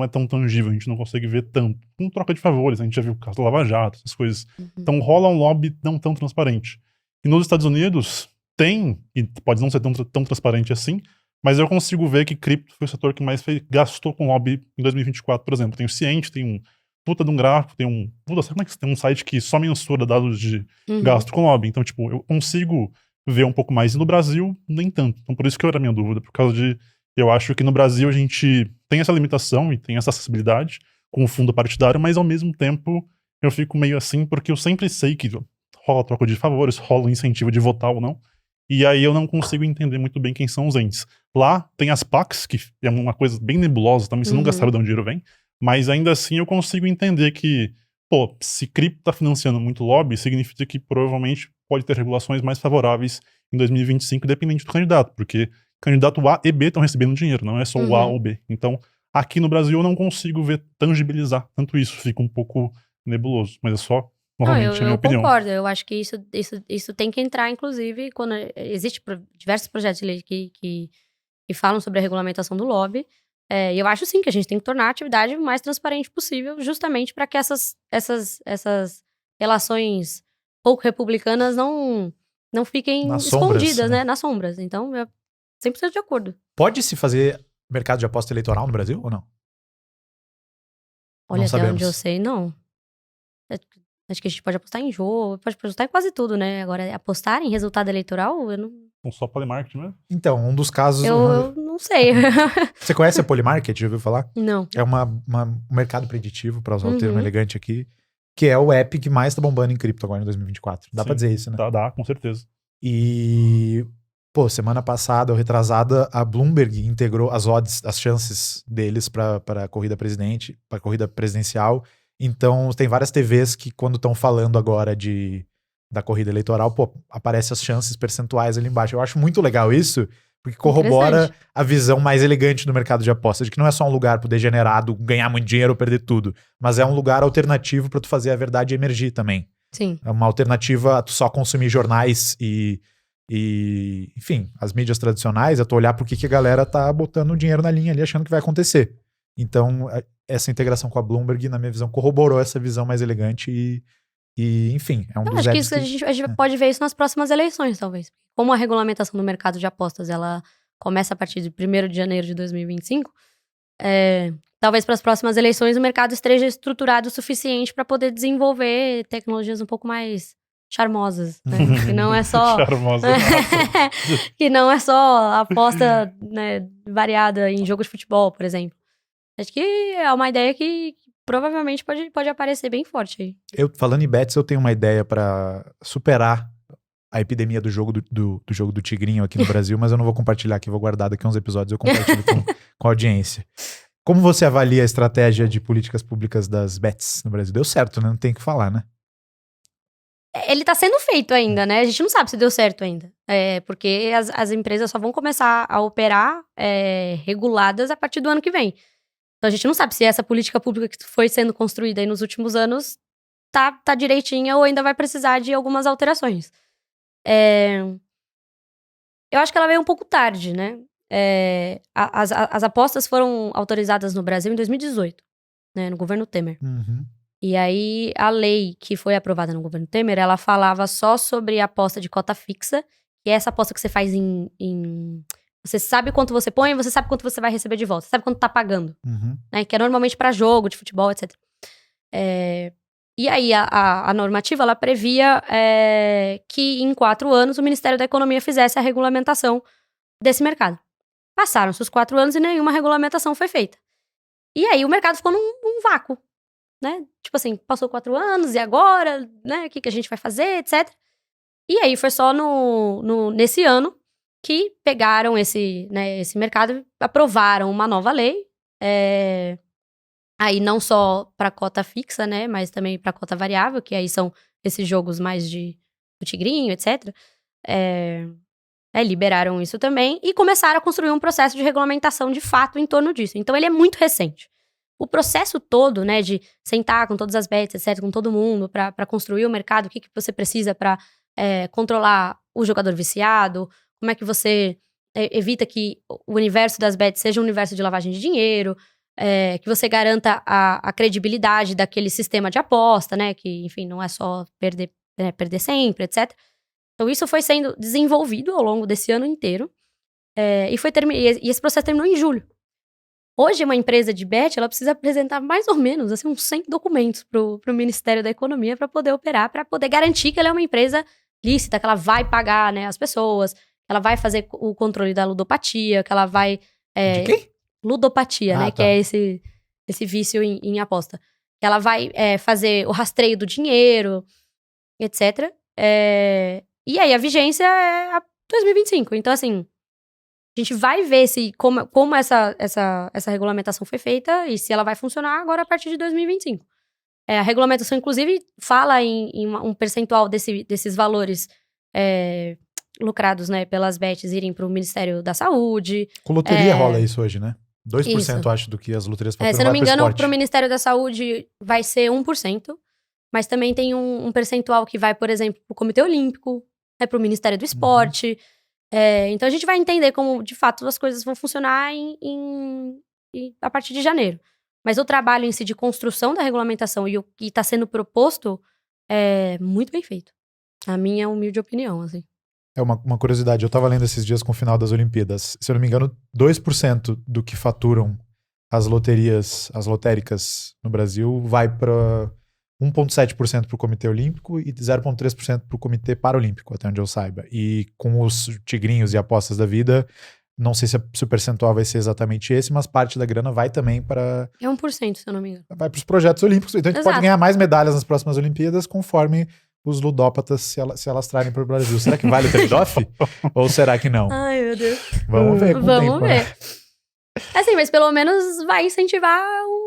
é tão tangível, a gente não consegue ver tanto. Com troca de favores, a gente já viu o caso do Lava Jato, essas coisas. Então rola um lobby não tão transparente. E nos Estados Unidos tem, e pode não ser tão transparente assim, Mas eu consigo ver que cripto foi o setor que mais gastou com lobby em 2024, por exemplo. Tem o Ciente, tem um puta de um gráfico, tem um... Puta, sabe como é que tem um site que só mensura dados de gasto com lobby? Então, tipo, eu consigo ver um pouco mais. E no Brasil, nem tanto. Então, por isso que era a minha dúvida. Por causa de... Eu acho que no Brasil a gente tem essa limitação e tem essa acessibilidade com o fundo partidário, mas ao mesmo tempo eu fico meio assim, porque eu sempre sei que rola troca de favores, rola incentivo de votar ou não. E aí eu não consigo entender muito bem quem são os entes. Lá tem as PACs, que é uma coisa bem nebulosa também, você nunca sabe de onde o dinheiro vem. Mas ainda assim eu consigo entender que, pô, se cripto tá financiando muito lobby, significa que provavelmente pode ter regulações mais favoráveis em 2025, dependente do candidato. Porque candidato A e B estão recebendo dinheiro, não é só o A ou B. Então, aqui no Brasil eu não consigo ver tangibilizar tanto isso, fica um pouco nebuloso. Mas é só... Não, eu concordo, eu acho que isso tem que entrar, inclusive, quando existe diversos projetos de lei que falam sobre a regulamentação do lobby, e eu acho sim que a gente tem que tornar a atividade o mais transparente possível, justamente para que essas relações pouco republicanas não fiquem Nas escondidas, sombras, né, nas sombras. Então, eu 100% de acordo. Pode se fazer mercado de aposta eleitoral no Brasil ou não? Olha, Não até onde eu sabemos. sei, não. Acho que a gente pode apostar em jogo, pode apostar em quase tudo, né? Agora, apostar em resultado eleitoral, eu não... Só Polymarket mesmo? Então, um dos casos... Eu não sei. Você conhece a Polymarket? Já ouviu falar? Não. É um mercado preditivo, para usar o termo elegante aqui, que é o app que mais tá bombando em cripto agora em 2024. Dá pra dizer isso, né? Dá, com certeza. E, pô, semana passada ou retrasada, a Bloomberg integrou as odds, as chances deles para a corrida presidencial. Então, tem várias TVs que, quando estão falando agora da corrida eleitoral, pô, aparecem as chances percentuais ali embaixo. Eu acho muito legal isso, porque corrobora a visão mais elegante do mercado de apostas, de que não é só um lugar pro degenerado ganhar muito dinheiro ou perder tudo, mas é um lugar alternativo para tu fazer a verdade emergir também. Sim. É uma alternativa a tu só consumir jornais e enfim, as mídias tradicionais, é tu olhar pro que a galera tá botando dinheiro na linha ali, achando que vai acontecer. Então, essa integração com a Bloomberg, na minha visão, corroborou essa visão mais elegante e enfim, é um dos acho que apps isso a gente pode ver isso nas próximas eleições, talvez. Como a regulamentação do mercado de apostas, ela começa a partir de 1º de janeiro de 2025, talvez para as próximas eleições o mercado esteja estruturado o suficiente para poder desenvolver tecnologias um pouco mais charmosas, né? Que não é só... Charmosa. que não é só aposta, né, variada em jogo de futebol, por exemplo. Acho que é uma ideia que provavelmente pode aparecer bem forte aí. Falando em bets, eu tenho uma ideia para superar a epidemia do jogo do jogo do Tigrinho aqui no Brasil, mas eu não vou compartilhar aqui, vou guardar daqui uns episódios, eu compartilho com a audiência. Como você avalia a estratégia de políticas públicas das bets no Brasil? Deu certo, né? Não tem o que falar, né? Ele tá sendo feito ainda, né? A gente não sabe se deu certo ainda. Porque as empresas só vão começar a operar reguladas a partir do ano que vem. Então a gente não sabe se essa política pública que foi sendo construída aí nos últimos anos tá direitinha ou ainda vai precisar de algumas alterações. Eu acho que ela veio um pouco tarde, né? As apostas foram autorizadas no Brasil em 2018, né? No governo Temer. Uhum. E aí, a lei que foi aprovada no governo Temer, ela falava só sobre a aposta de cota fixa, que é essa aposta que você faz você sabe quanto você põe, você sabe quanto você vai receber de volta, você sabe quanto tá pagando, né? Que é normalmente pra jogo, de futebol, etc. E aí, a normativa, ela previa que em 4 anos o Ministério da Economia fizesse a regulamentação desse mercado. Passaram-se os 4 anos e nenhuma regulamentação foi feita. E aí, o mercado ficou num vácuo. Né? Tipo assim, passou 4 anos e agora, né? O que a gente vai fazer, etc. E aí foi só nesse ano que pegaram esse mercado e aprovaram uma nova lei. Aí não só para cota fixa, né? Mas também para cota variável, que aí são esses jogos mais do tigrinho, etc. Liberaram isso também e começaram a construir um processo de regulamentação de fato em torno disso. Então ele é muito recente. O processo todo, né, de sentar com todas as bets, etc., com todo mundo, para construir o mercado, o que você precisa para controlar o jogador viciado, como é que você evita que o universo das bets seja um universo de lavagem de dinheiro, que você garanta a credibilidade daquele sistema de aposta, né, que, enfim, não é só perder sempre, etc. Então, isso foi sendo desenvolvido ao longo desse ano inteiro. E esse processo terminou em julho. Hoje, uma empresa de bet, ela precisa apresentar mais ou menos, assim, uns 100 documentos pro Ministério da Economia para poder operar, para poder garantir que ela é uma empresa lícita, que ela vai pagar, né, as pessoas, que ela vai fazer o controle da ludopatia, que ela vai... De quem? Ludopatia, né, tá. que é esse vício em aposta. Que ela vai fazer o rastreio do dinheiro, etc. E aí, a vigência é a 2025. Então, assim... A gente vai ver como essa regulamentação foi feita e se ela vai funcionar agora a partir de 2025. A regulamentação, inclusive, fala em um percentual desses valores lucrados, né, pelas bets irem para o Ministério da Saúde. Com loteria rola isso hoje, né? 2% Isso. acho do que as loterias faturam Se eu não me engano, esporte. para o Ministério da Saúde vai ser 1%, mas também tem um percentual que vai, por exemplo, para o Comitê Olímpico, para o Ministério do Esporte. Então a gente vai entender como, de fato, as coisas vão funcionar a partir de janeiro. Mas o trabalho em si de construção da regulamentação e o que está sendo proposto é muito bem feito. A minha humilde opinião, assim. É uma curiosidade, eu tava lendo esses dias com o final das Olimpíadas. Se eu não me engano, 2% do que faturam as lotéricas no Brasil vai para 1,7% para o Comitê Olímpico e 0,3% para o Comitê Paralímpico, até onde eu saiba. E com os tigrinhos e apostas da vida, não sei se o percentual vai ser exatamente esse, mas parte da grana vai também para... É 1%, se eu não me engano. Vai para os projetos olímpicos. Então a gente pode ganhar mais medalhas nas próximas Olimpíadas conforme os ludópatas se alastrarem para o Brasil. Será que vale o trade-off? Ou será que não? Ai, meu Deus. Vamos ver. Vamos ver. Assim, mas pelo menos vai incentivar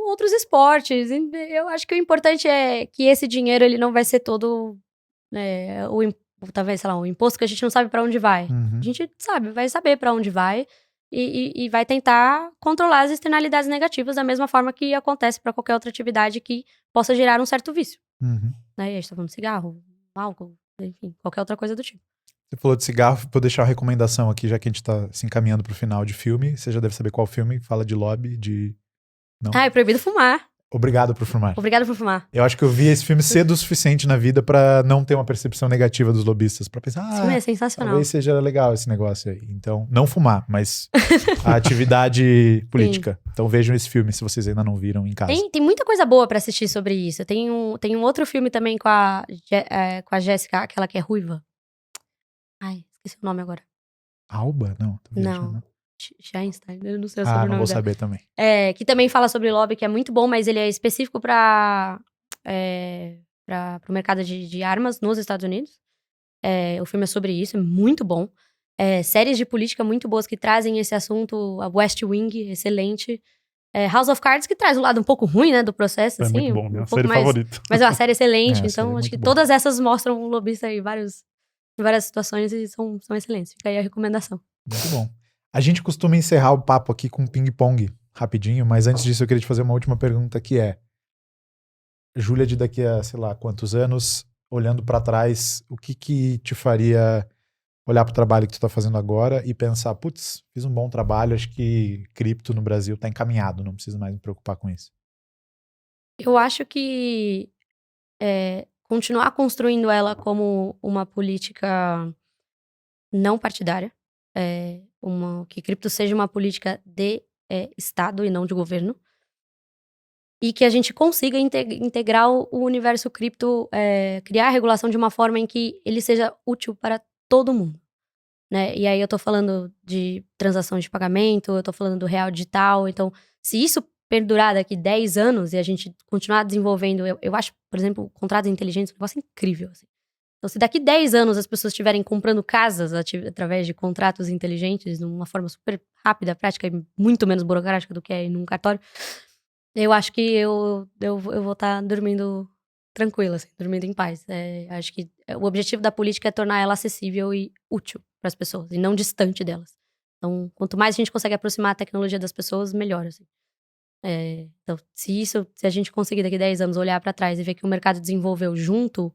outros esportes. Eu acho que o importante é que esse dinheiro, ele não vai ser todo, talvez, sei lá, um imposto que a gente não sabe pra onde vai. Uhum. A gente vai saber pra onde vai e vai tentar controlar as externalidades negativas da mesma forma que acontece pra qualquer outra atividade que possa gerar um certo vício. Uhum. Né? E a gente tá falando de cigarro, álcool, enfim, qualquer outra coisa do tipo. Você falou de cigarro, vou deixar uma recomendação aqui, já que a gente tá se encaminhando pro final de filme. Você já deve saber qual filme, fala de lobby, Não? É proibido fumar. Obrigado por fumar. Obrigado por fumar. Eu acho que eu vi esse filme cedo o suficiente na vida pra não ter uma percepção negativa dos lobistas, pra pensar, Esse filme é sensacional. talvez seja legal esse negócio aí. Então, não fumar, mas a atividade política. Sim. Então vejam esse filme se vocês ainda não viram em casa. Tem muita coisa boa pra assistir sobre isso. Tem um outro filme também com a Jéssica, aquela que é ruiva. Ai, esqueci o nome agora. Alba? Não. Não. Scheinstein, eu não sei o sobrenome dela. Não vou dela. saber também. Que também fala sobre lobby, que é muito bom, mas ele é específico para o mercado de armas nos Estados Unidos. O filme é sobre isso, é muito bom. Séries de política muito boas que trazem esse assunto. A West Wing, excelente. House of Cards, que traz o lado um pouco ruim, né, do processo. É assim, muito bom, minha pouco série favorita. Mas é uma série excelente, A então série acho que boa. todas essas mostram o lobista em várias situações e são excelentes. Fica aí a recomendação. Muito bom. A gente costuma encerrar o papo aqui com ping-pong, rapidinho, mas antes disso eu queria te fazer uma última pergunta que é: Júlia, de daqui a, sei lá, quantos anos, olhando pra trás, o que te faria olhar pro trabalho que tu tá fazendo agora e pensar, putz, fiz um bom trabalho, acho que cripto no Brasil tá encaminhado, não preciso mais me preocupar com isso? Eu acho que continuar construindo ela como uma política não partidária, que cripto seja uma política de Estado e não de governo, e que a gente consiga integrar o universo cripto, criar a regulação de uma forma em que ele seja útil para todo mundo, né? E aí eu tô falando de transação de pagamento, eu tô falando do real digital, então se isso perdurar daqui 10 anos e a gente continuar desenvolvendo, eu acho, por exemplo, contratos inteligentes um negócio incrível, assim. Então, se daqui 10 anos as pessoas estiverem comprando casas através de contratos inteligentes, de uma forma super rápida, prática e muito menos burocrática do que é num cartório, eu acho que eu vou estar dormindo tranquila, assim, dormindo em paz. Acho que o objetivo da política é tornar ela acessível e útil para as pessoas, e não distante delas. Então, quanto mais a gente consegue aproximar a tecnologia das pessoas, melhor, assim. Então, se a gente conseguir daqui 10 anos olhar para trás e ver que o mercado desenvolveu junto,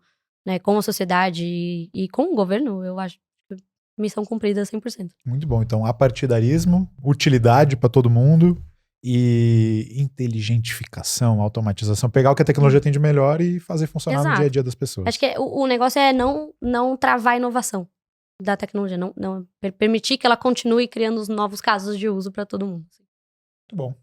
né, com a sociedade e com o governo, eu acho que missão cumprida 100%. Muito bom. Então, apartidarismo, utilidade para todo mundo e inteligentificação, automatização. Pegar o que a tecnologia tem de melhor e fazer funcionar no dia a dia das pessoas. Acho que o negócio é não travar a inovação. da tecnologia. Não permitir que ela continue criando os novos casos de uso para todo mundo. Assim. Muito bom.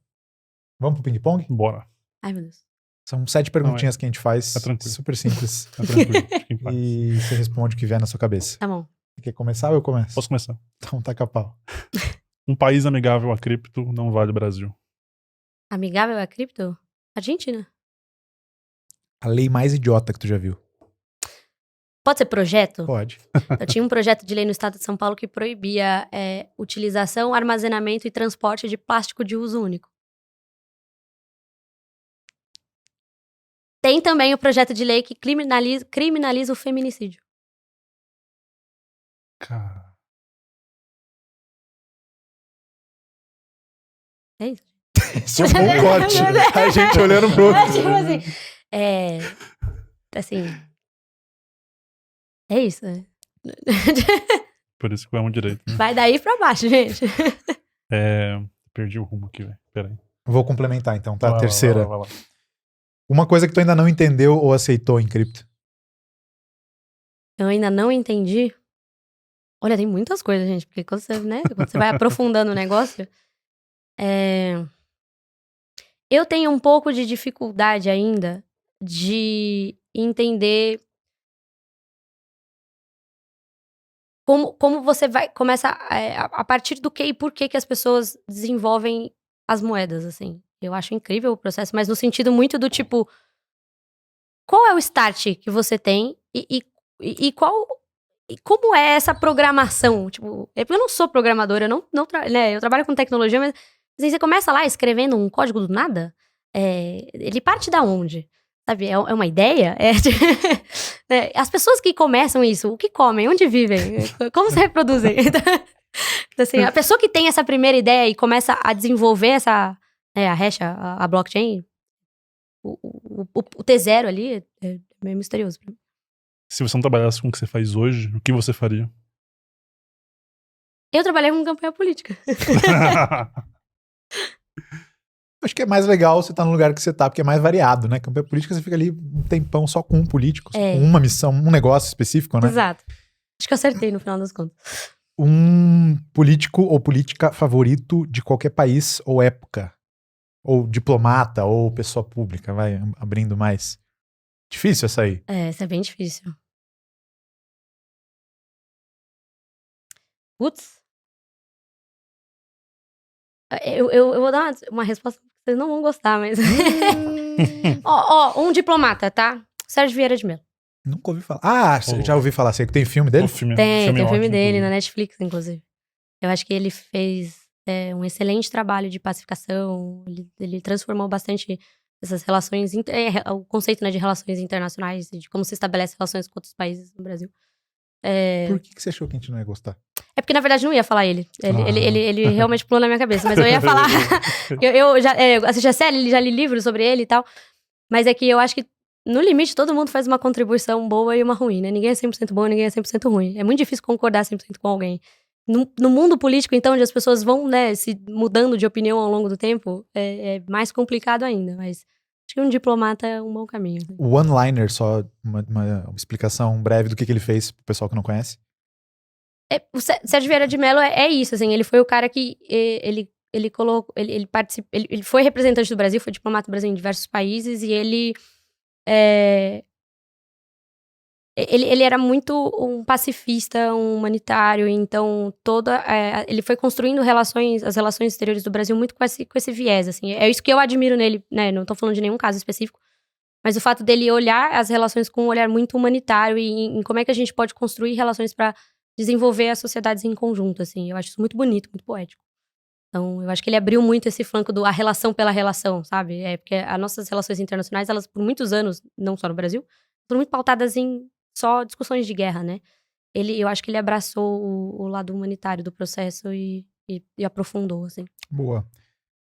Vamos pro ping-pong? Bora. Ai, meu Deus. São 7 perguntinhas que a gente faz. Tá tranquilo. Super simples. Tá tranquilo. Fique em paz. E você responde o que vier na sua cabeça. Tá bom. Você quer começar ou eu começo? Posso começar? Então taca a pau. Um país amigável a cripto não vale o Brasil. Amigável a cripto? Argentina. A lei mais idiota que tu já viu. Pode ser projeto? Pode. Eu tinha um projeto de lei no estado de São Paulo que proibia utilização, armazenamento e transporte de plástico de uso único. Tem também o projeto de lei que criminaliza o feminicídio. Cara. É isso. Esse é um bom corte. A gente olhando pro outro. Tipo assim, é isso. Por isso que eu amo direito. Né? Vai daí pra baixo, gente. Perdi o rumo aqui, velho. Pera aí. Vou complementar então, tá? Vai lá, Terceira. vai lá. Uma coisa que tu ainda não entendeu ou aceitou em cripto. Eu ainda não entendi. Olha, tem muitas coisas, gente. Porque quando você vai aprofundando o negócio... Eu tenho um pouco de dificuldade ainda de entender como você começa a partir do que e por que as pessoas desenvolvem as moedas, assim. Eu acho incrível o processo, mas no sentido muito do tipo, qual é o start que você tem e como é essa programação? Tipo, eu não sou programadora, eu trabalho com tecnologia, mas assim, você começa lá escrevendo um código do nada, ele parte da onde? Sabe, é uma ideia? As pessoas que começam isso, o que comem? Onde vivem? Como se reproduzem? Então, assim, a pessoa que tem essa primeira ideia e começa a desenvolver a hash, a blockchain, o T0 ali, é meio misterioso pra mim. Se você não trabalhasse com o que você faz hoje, o que você faria? Eu trabalhei com campanha política. Acho que é mais legal você estar no lugar que você tá, porque é mais variado, né? Campanha política você fica ali um tempão só com um político, com uma missão, um negócio específico, né? Exato. Acho que eu acertei no final das contas. Um político ou política favorito de qualquer país ou época. Ou diplomata, ou pessoa pública, vai abrindo mais. Difícil essa aí. Isso é bem difícil. Putz. Eu vou dar uma resposta que vocês não vão gostar, mas... um diplomata, tá? Sérgio Vieira de Mello. Nunca ouvi falar. Já ouvi falar. Sei que tem filme dele? Tem o filme dele na Netflix, inclusive. Eu acho que ele fez um excelente trabalho de pacificação. Ele transformou bastante essas relações... o conceito, né, de relações internacionais e de como se estabelece relações com outros países no Brasil. Por que você achou que a gente não ia gostar? É porque, na verdade, não ia falar ele. Ele realmente pulou na minha cabeça. Mas eu ia falar... eu já assisti a série, já li livros sobre ele e tal. Mas é que eu acho que, no limite, todo mundo faz uma contribuição boa e uma ruim, né? Ninguém é 100% bom, ninguém é 100% ruim. É muito difícil concordar 100% com alguém. No mundo político, então, onde as pessoas vão, né, se mudando de opinião ao longo do tempo, é mais complicado ainda. Mas acho que um diplomata é um bom caminho. Né? O one-liner, só uma explicação breve do que ele fez pro pessoal que não conhece. O Sérgio Vieira de Mello é isso, assim, ele foi o cara que ele colocou, ele foi representante do Brasil, foi diplomata do Brasil em diversos países e ele era muito um pacifista, um humanitário, então ele foi construindo as relações exteriores do Brasil muito com esse viés, assim, é isso que eu admiro nele, né, não tô falando de nenhum caso específico, mas o fato dele olhar as relações com um olhar muito humanitário e em como é que a gente pode construir relações para desenvolver as sociedades em conjunto, assim. Eu acho isso muito bonito, muito poético. Então, eu acho que ele abriu muito esse flanco a relação pela relação, sabe? Porque as nossas relações internacionais, elas, por muitos anos, não só no Brasil, foram muito pautadas em só discussões de guerra, né? Eu acho que ele abraçou o lado humanitário do processo e aprofundou, assim. Boa.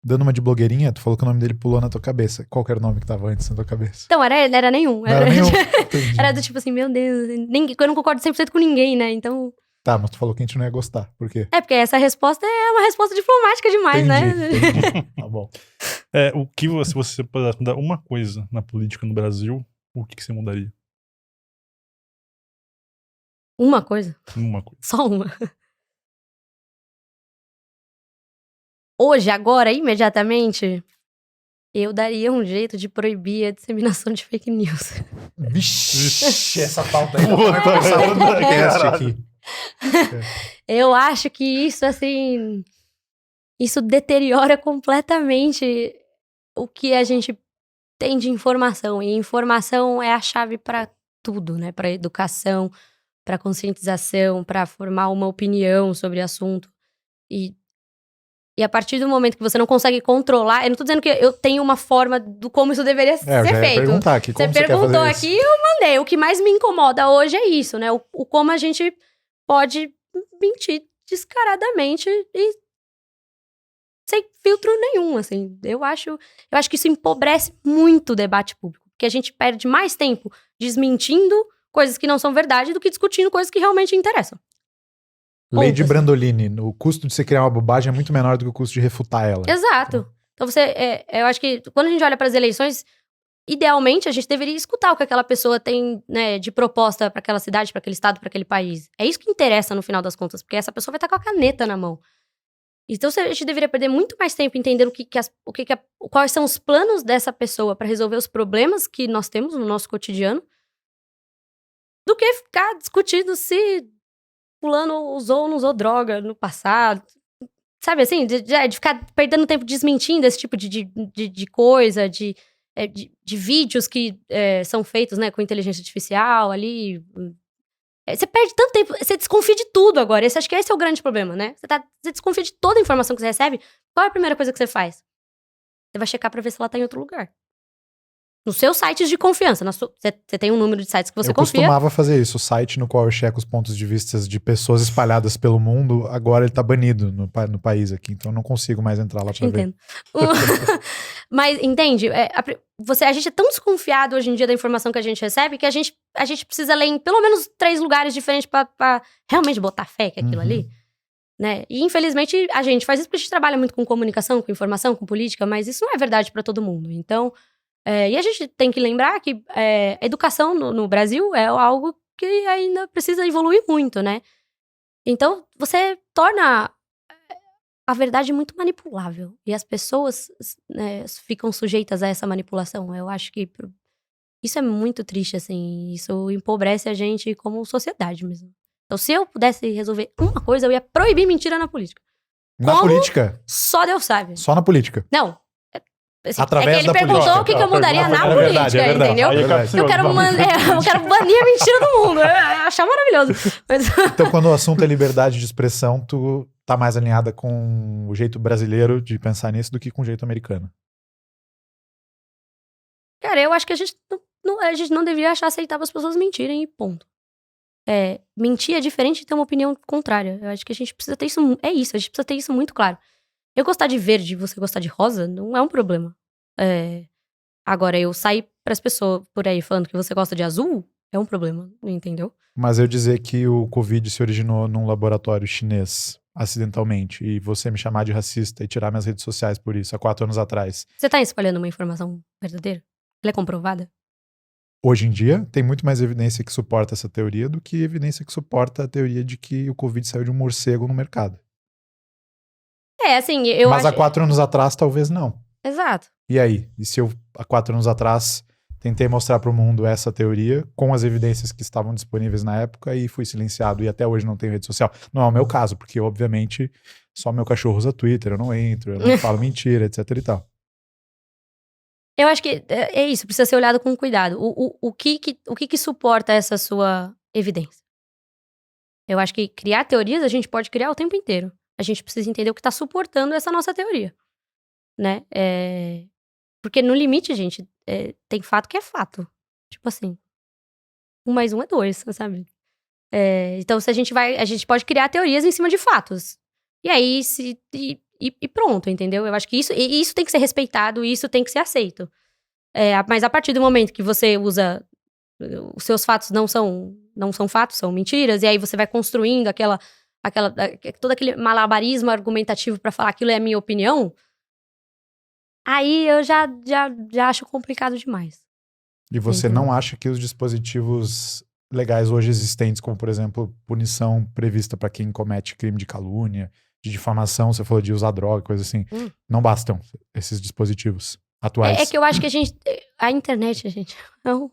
Dando uma de blogueirinha, tu falou que o nome dele pulou na tua cabeça. Qual que era o nome que tava antes na tua cabeça? Então, era nenhum. Não era nenhum? Era do tipo assim, meu Deus, eu não concordo 100% com ninguém, né? Então... Tá, mas tu falou que a gente não ia gostar. Por quê? Porque essa resposta é uma resposta diplomática demais, Entendi. Tá bom. Se você pudesse mudar uma coisa na política no Brasil, o que você mudaria? Uma coisa? Uma coisa. Só uma. Hoje, agora, imediatamente, eu daria um jeito de proibir a disseminação de fake news. Vixe, essa pauta aí Puta, vai passar outro podcast caralho. aqui. Eu acho que isso, assim, isso deteriora completamente o que a gente tem de informação. E informação é a chave para tudo, né? Para educação, para conscientização, para formar uma opinião sobre assunto. E a partir do momento que você não consegue controlar, eu não tô dizendo que eu tenho uma forma do como isso deveria Eu ser já ia feito. perguntar aqui, como Você você quer perguntou fazer isso? aqui, eu mandei. O que mais me incomoda hoje é isso, né? O como a gente pode mentir descaradamente e sem filtro nenhum, assim. Eu acho que isso empobrece muito o debate público, porque a gente perde mais tempo desmentindo coisas que não são verdade do que discutindo coisas que realmente interessam. Lei de Ponto, assim. Brandolini, o custo de você criar uma bobagem é muito menor do que o custo de refutar ela. Exato. Então eu acho que quando a gente olha para as eleições, idealmente a gente deveria escutar o que aquela pessoa tem, né, de proposta para aquela cidade, para aquele estado, para aquele país. É isso que interessa no final das contas, porque essa pessoa vai estar com a caneta na mão. Então a gente deveria perder muito mais tempo entendendo quais são os planos dessa pessoa para resolver os problemas que nós temos no nosso cotidiano, do que ficar discutindo se fulano usou ou não usou droga no passado. Sabe assim, de ficar perdendo tempo desmentindo esse tipo de coisa, de vídeos que são feitos, né, com inteligência artificial ali. Você perde tanto tempo, você desconfia de tudo agora. Acho que esse é o grande problema, né? Você desconfia de toda a informação que você recebe. Qual é a primeira coisa que você faz? Você vai checar pra ver se ela tá em outro lugar. Nos seus sites de confiança. Você tem um número de sites que você Eu confia. costumava fazer isso. O site no qual eu checo os pontos de vista de pessoas espalhadas pelo mundo, agora ele tá banido no país aqui. Então eu não consigo mais entrar lá pra ver. Entendo. Mas, entende? A gente é tão desconfiado hoje em dia da informação que a gente recebe que a gente precisa ler em pelo menos 3 lugares diferentes pra realmente botar fé que é aquilo ali. Né? E, infelizmente, a gente faz isso porque a gente trabalha muito com comunicação, com informação, com política, mas isso não é verdade pra todo mundo. Então, e a gente tem que lembrar que a educação no Brasil é algo que ainda precisa evoluir muito, né? Então, você torna a verdade muito manipulável. E as pessoas, né, ficam sujeitas a essa manipulação. Eu acho que isso é muito triste, assim. Isso empobrece a gente como sociedade mesmo. Então, se eu pudesse resolver uma coisa, eu ia proibir mentira na política. Na Como? política? Só Deus sabe. Só na política. Não. Assim, Através é que da ele perguntou política. o que eu mudaria na É verdade, política, é verdade. entendeu? Aí é Verdade. capcioso, Eu quero vamos. banir a mentira do mundo. Eu ia achar maravilhoso. Mas, Então, quando o assunto é liberdade de expressão, tu tá mais alinhada com o jeito brasileiro de pensar nisso do que com o jeito americano. cara, eu acho que a gente não deveria achar aceitável as pessoas mentirem e ponto. Mentir é diferente de ter uma opinião contrária. Eu acho que a gente precisa ter isso. É isso, a gente precisa ter isso muito claro. Eu gostar de verde e você gostar de rosa não é um problema. Agora, eu sair pras pessoas por aí falando que você gosta de azul é um problema, entendeu? Mas eu dizer que o Covid se originou num laboratório chinês, acidentalmente, e você me chamar de racista e tirar minhas redes sociais por isso, há 4 anos atrás. Você tá espalhando uma informação verdadeira? Ela é comprovada? Hoje em dia, tem muito mais evidência que suporta essa teoria do que evidência que suporta a teoria de que o Covid saiu de um morcego no mercado. Assim, eu Mas acho... há 4 anos atrás, talvez não. Exato. E aí? E se eu, há 4 anos atrás, tentei mostrar para o mundo essa teoria com as evidências que estavam disponíveis na época e fui silenciado e até hoje não tenho rede social? Não é o meu caso, porque, obviamente, só meu cachorro usa Twitter, eu não entro, eu não falo mentira, etc e tal. Eu acho que é isso, precisa ser olhado com cuidado. O que suporta essa sua evidência? Eu acho que criar teorias a gente pode criar o tempo inteiro. A gente precisa entender o que está suportando essa nossa teoria, né? Porque no limite, gente, tem fato que é fato. Tipo assim, 1 mais 1 é 2, sabe? Então, se a gente pode criar teorias em cima de fatos. E aí, e pronto, entendeu? Eu acho que isso tem que ser respeitado e isso tem que ser aceito. Mas a partir do momento que você usa... Os seus fatos não são fatos, são mentiras. E aí você vai construindo todo aquele malabarismo argumentativo pra falar aquilo é a minha opinião. Aí eu já acho complicado demais. E você Entendeu? não acha que os dispositivos legais hoje existentes, como, por exemplo, punição prevista para quem comete crime de calúnia, de difamação, você falou de usar droga, coisa assim. Não bastam esses dispositivos atuais. É que eu acho que a internet, gente, não...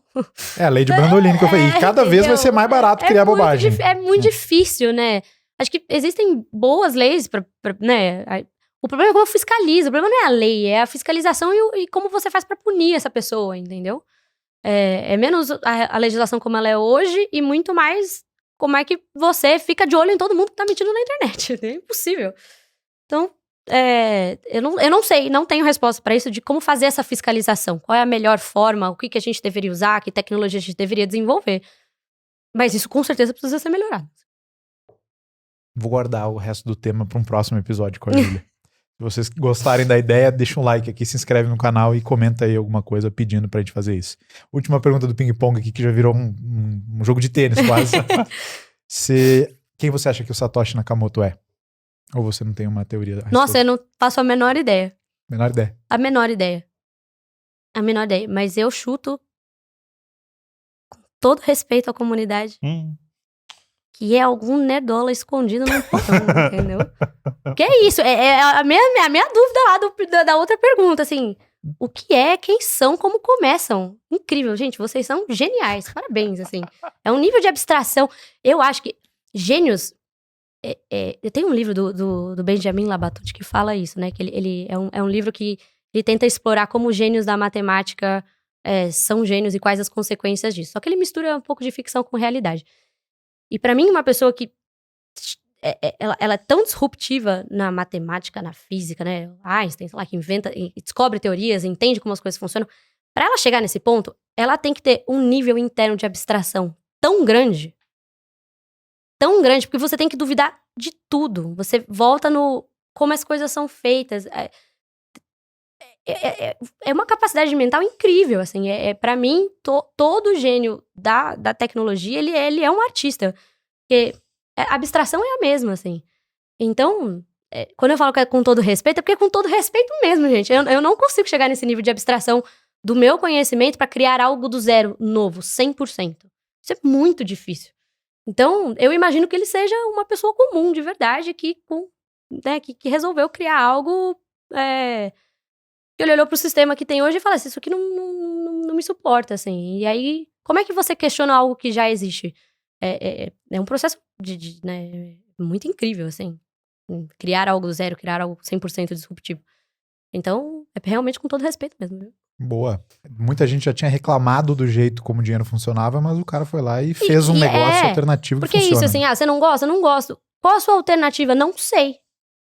É a lei de Brandolini que eu falei. E cada vez vai ser mais barato criar bobagem. É muito difícil, né? Acho que existem boas leis né? O problema é como fiscaliza. O problema não é a lei, é a fiscalização e como você faz pra punir essa pessoa, entendeu? É menos a legislação como ela é hoje e muito mais como é que você fica de olho em todo mundo que tá mentindo na internet. É impossível. Então, eu não sei, não tenho resposta pra isso de como fazer essa fiscalização. Qual é a melhor forma, o que a gente deveria usar, que tecnologia a gente deveria desenvolver. Mas isso com certeza precisa ser melhorado. Vou guardar o resto do tema para um próximo episódio com a Júlia. Se vocês gostarem da ideia, deixa um like aqui, se inscreve no canal e comenta aí alguma coisa pedindo pra gente fazer isso. Última pergunta do ping-pong aqui, que já virou um jogo de tênis quase. Quem você acha que o Satoshi Nakamoto é? Ou você não tem uma teoria? Nossa, eu não faço a menor ideia. Menor ideia. A menor ideia. A menor ideia. Mas eu chuto, com todo respeito à comunidade, que é algum nerdola escondido no porão, entendeu? Que é isso? É a minha dúvida lá da outra pergunta, assim. O que é, quem são, como começam? Incrível, gente, vocês são geniais, parabéns, assim. É um nível de abstração. Eu acho que gênios... tem um livro do Benjamin Labatut que fala isso, né? Que ele é um livro que ele tenta explorar como os gênios da matemática são gênios e quais as consequências disso. Só que ele mistura um pouco de ficção com realidade. E pra mim, uma pessoa que ela é tão disruptiva na matemática, na física, né? Einstein, sei lá, que inventa e descobre teorias, entende como as coisas funcionam. Pra ela chegar nesse ponto, ela tem que ter um nível interno de abstração tão grande, porque você tem que duvidar de tudo. Você volta no como as coisas são feitas. É uma capacidade mental incrível, assim. Pra mim, todo gênio da tecnologia, ele é um artista. Porque a abstração é a mesma, assim. Então, quando eu falo que é com todo respeito, é porque é com todo respeito mesmo, gente. Eu não consigo chegar nesse nível de abstração do meu conhecimento pra criar algo do zero, novo, 100%. Isso é muito difícil. Então, eu imagino que ele seja uma pessoa comum, de verdade, que resolveu criar algo... que ele olhou pro sistema que tem hoje e falou assim, isso aqui não me suporta, assim. E aí, como é que você questiona algo que já existe? É um processo né, muito incrível, assim. Criar algo do zero, criar algo 100% disruptivo. Então, é realmente com todo respeito mesmo, viu? Boa. Muita gente já tinha reclamado do jeito como o dinheiro funcionava, mas o cara foi lá e fez um negócio alternativo que funciona. Porque é isso, assim, você não gosta? Não gosto. Qual a sua alternativa? Não sei.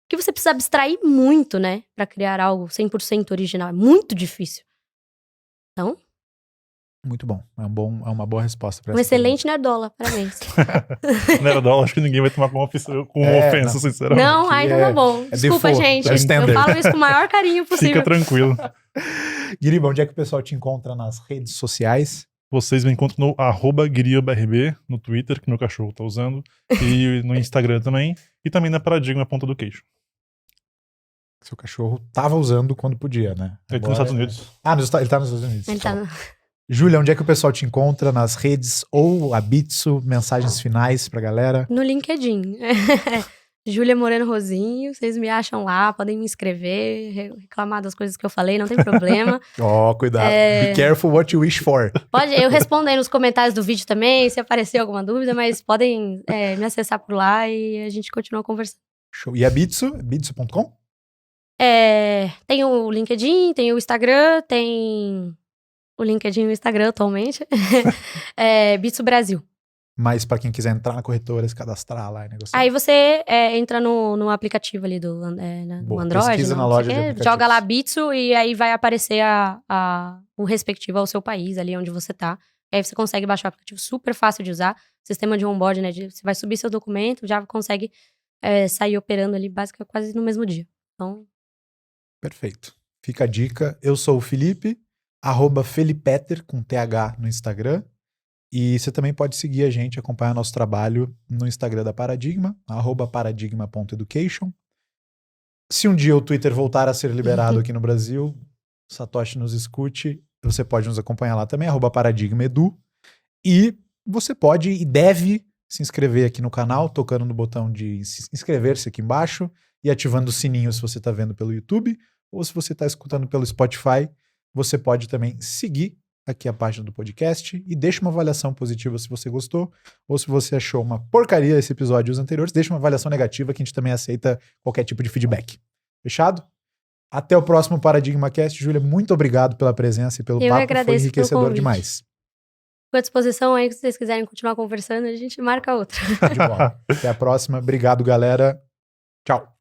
Porque você precisa abstrair muito, né? Pra criar algo 100% original. É muito difícil. Então... Muito bom. É uma boa resposta pra Um essa excelente nerdola. Parabéns. Nerdola, acho que ninguém vai tomar como ofensa, sinceramente. Não, então tá bom. Desculpa, default, gente. é Eu standard. falo isso com o maior carinho possível. Fica tranquilo. Guiriba, onde é que o pessoal te encontra nas redes sociais? Vocês me encontram no @GuiriaBRB, no Twitter, que meu cachorro tá usando, e no Instagram também, e também na Paradigma.education. Seu cachorro tava usando quando podia, né? Ele tá nos Estados Unidos. Ele tá nos Estados Unidos. Ele tá... Júlia, onde é que o pessoal te encontra nas redes ou a Bitsu? Mensagens finais pra galera? No LinkedIn. Júlia Moreno Rosinho, vocês me acham lá, podem me inscrever, reclamar das coisas que eu falei, não tem problema. Cuidado. Be careful what you wish for. Eu respondo aí nos comentários do vídeo também, se aparecer alguma dúvida, mas podem me acessar por lá e a gente continua conversando. Show. E a Bitsu? Bitsu.com? Tem o LinkedIn, tem o Instagram, tem o LinkedIn e o Instagram atualmente. Bitsu Brasil. Mas pra quem quiser entrar na corretora, se cadastrar lá e negociar. Aí você entra no aplicativo ali do Android. Pesquisa na loja de aplicativos. Joga lá Bitsu e aí vai aparecer o respectivo ao seu país, ali onde você tá. Aí você consegue baixar o aplicativo, super fácil de usar. Sistema de onboard, né? Você vai subir seu documento, já consegue sair operando ali basicamente quase no mesmo dia. Então... Perfeito. Fica a dica. Eu sou o Felipe, @Felipeter, com TH no Instagram. E você também pode seguir a gente, acompanhar nosso trabalho no Instagram da Paradigma, @paradigma.education. Se um dia o Twitter voltar a ser liberado aqui no Brasil, Satoshi nos escute, você pode nos acompanhar lá também, @paradigmaedu. E você pode e deve se inscrever aqui no canal, tocando no botão de inscrever-se aqui embaixo e ativando o sininho se você está vendo pelo YouTube, ou se você está escutando pelo Spotify, você pode também seguir aqui a página do podcast e deixa uma avaliação positiva se você gostou, ou se você achou uma porcaria esse episódio e os anteriores, deixa uma avaliação negativa que a gente também aceita qualquer tipo de feedback. Fechado? Até o próximo Paradigma Cast. Júlia, muito obrigado pela presença e pelo papo, foi enriquecedor demais. Fico à disposição aí, se vocês quiserem continuar conversando, a gente marca outra. De bola. Até a próxima. Obrigado, galera. Tchau.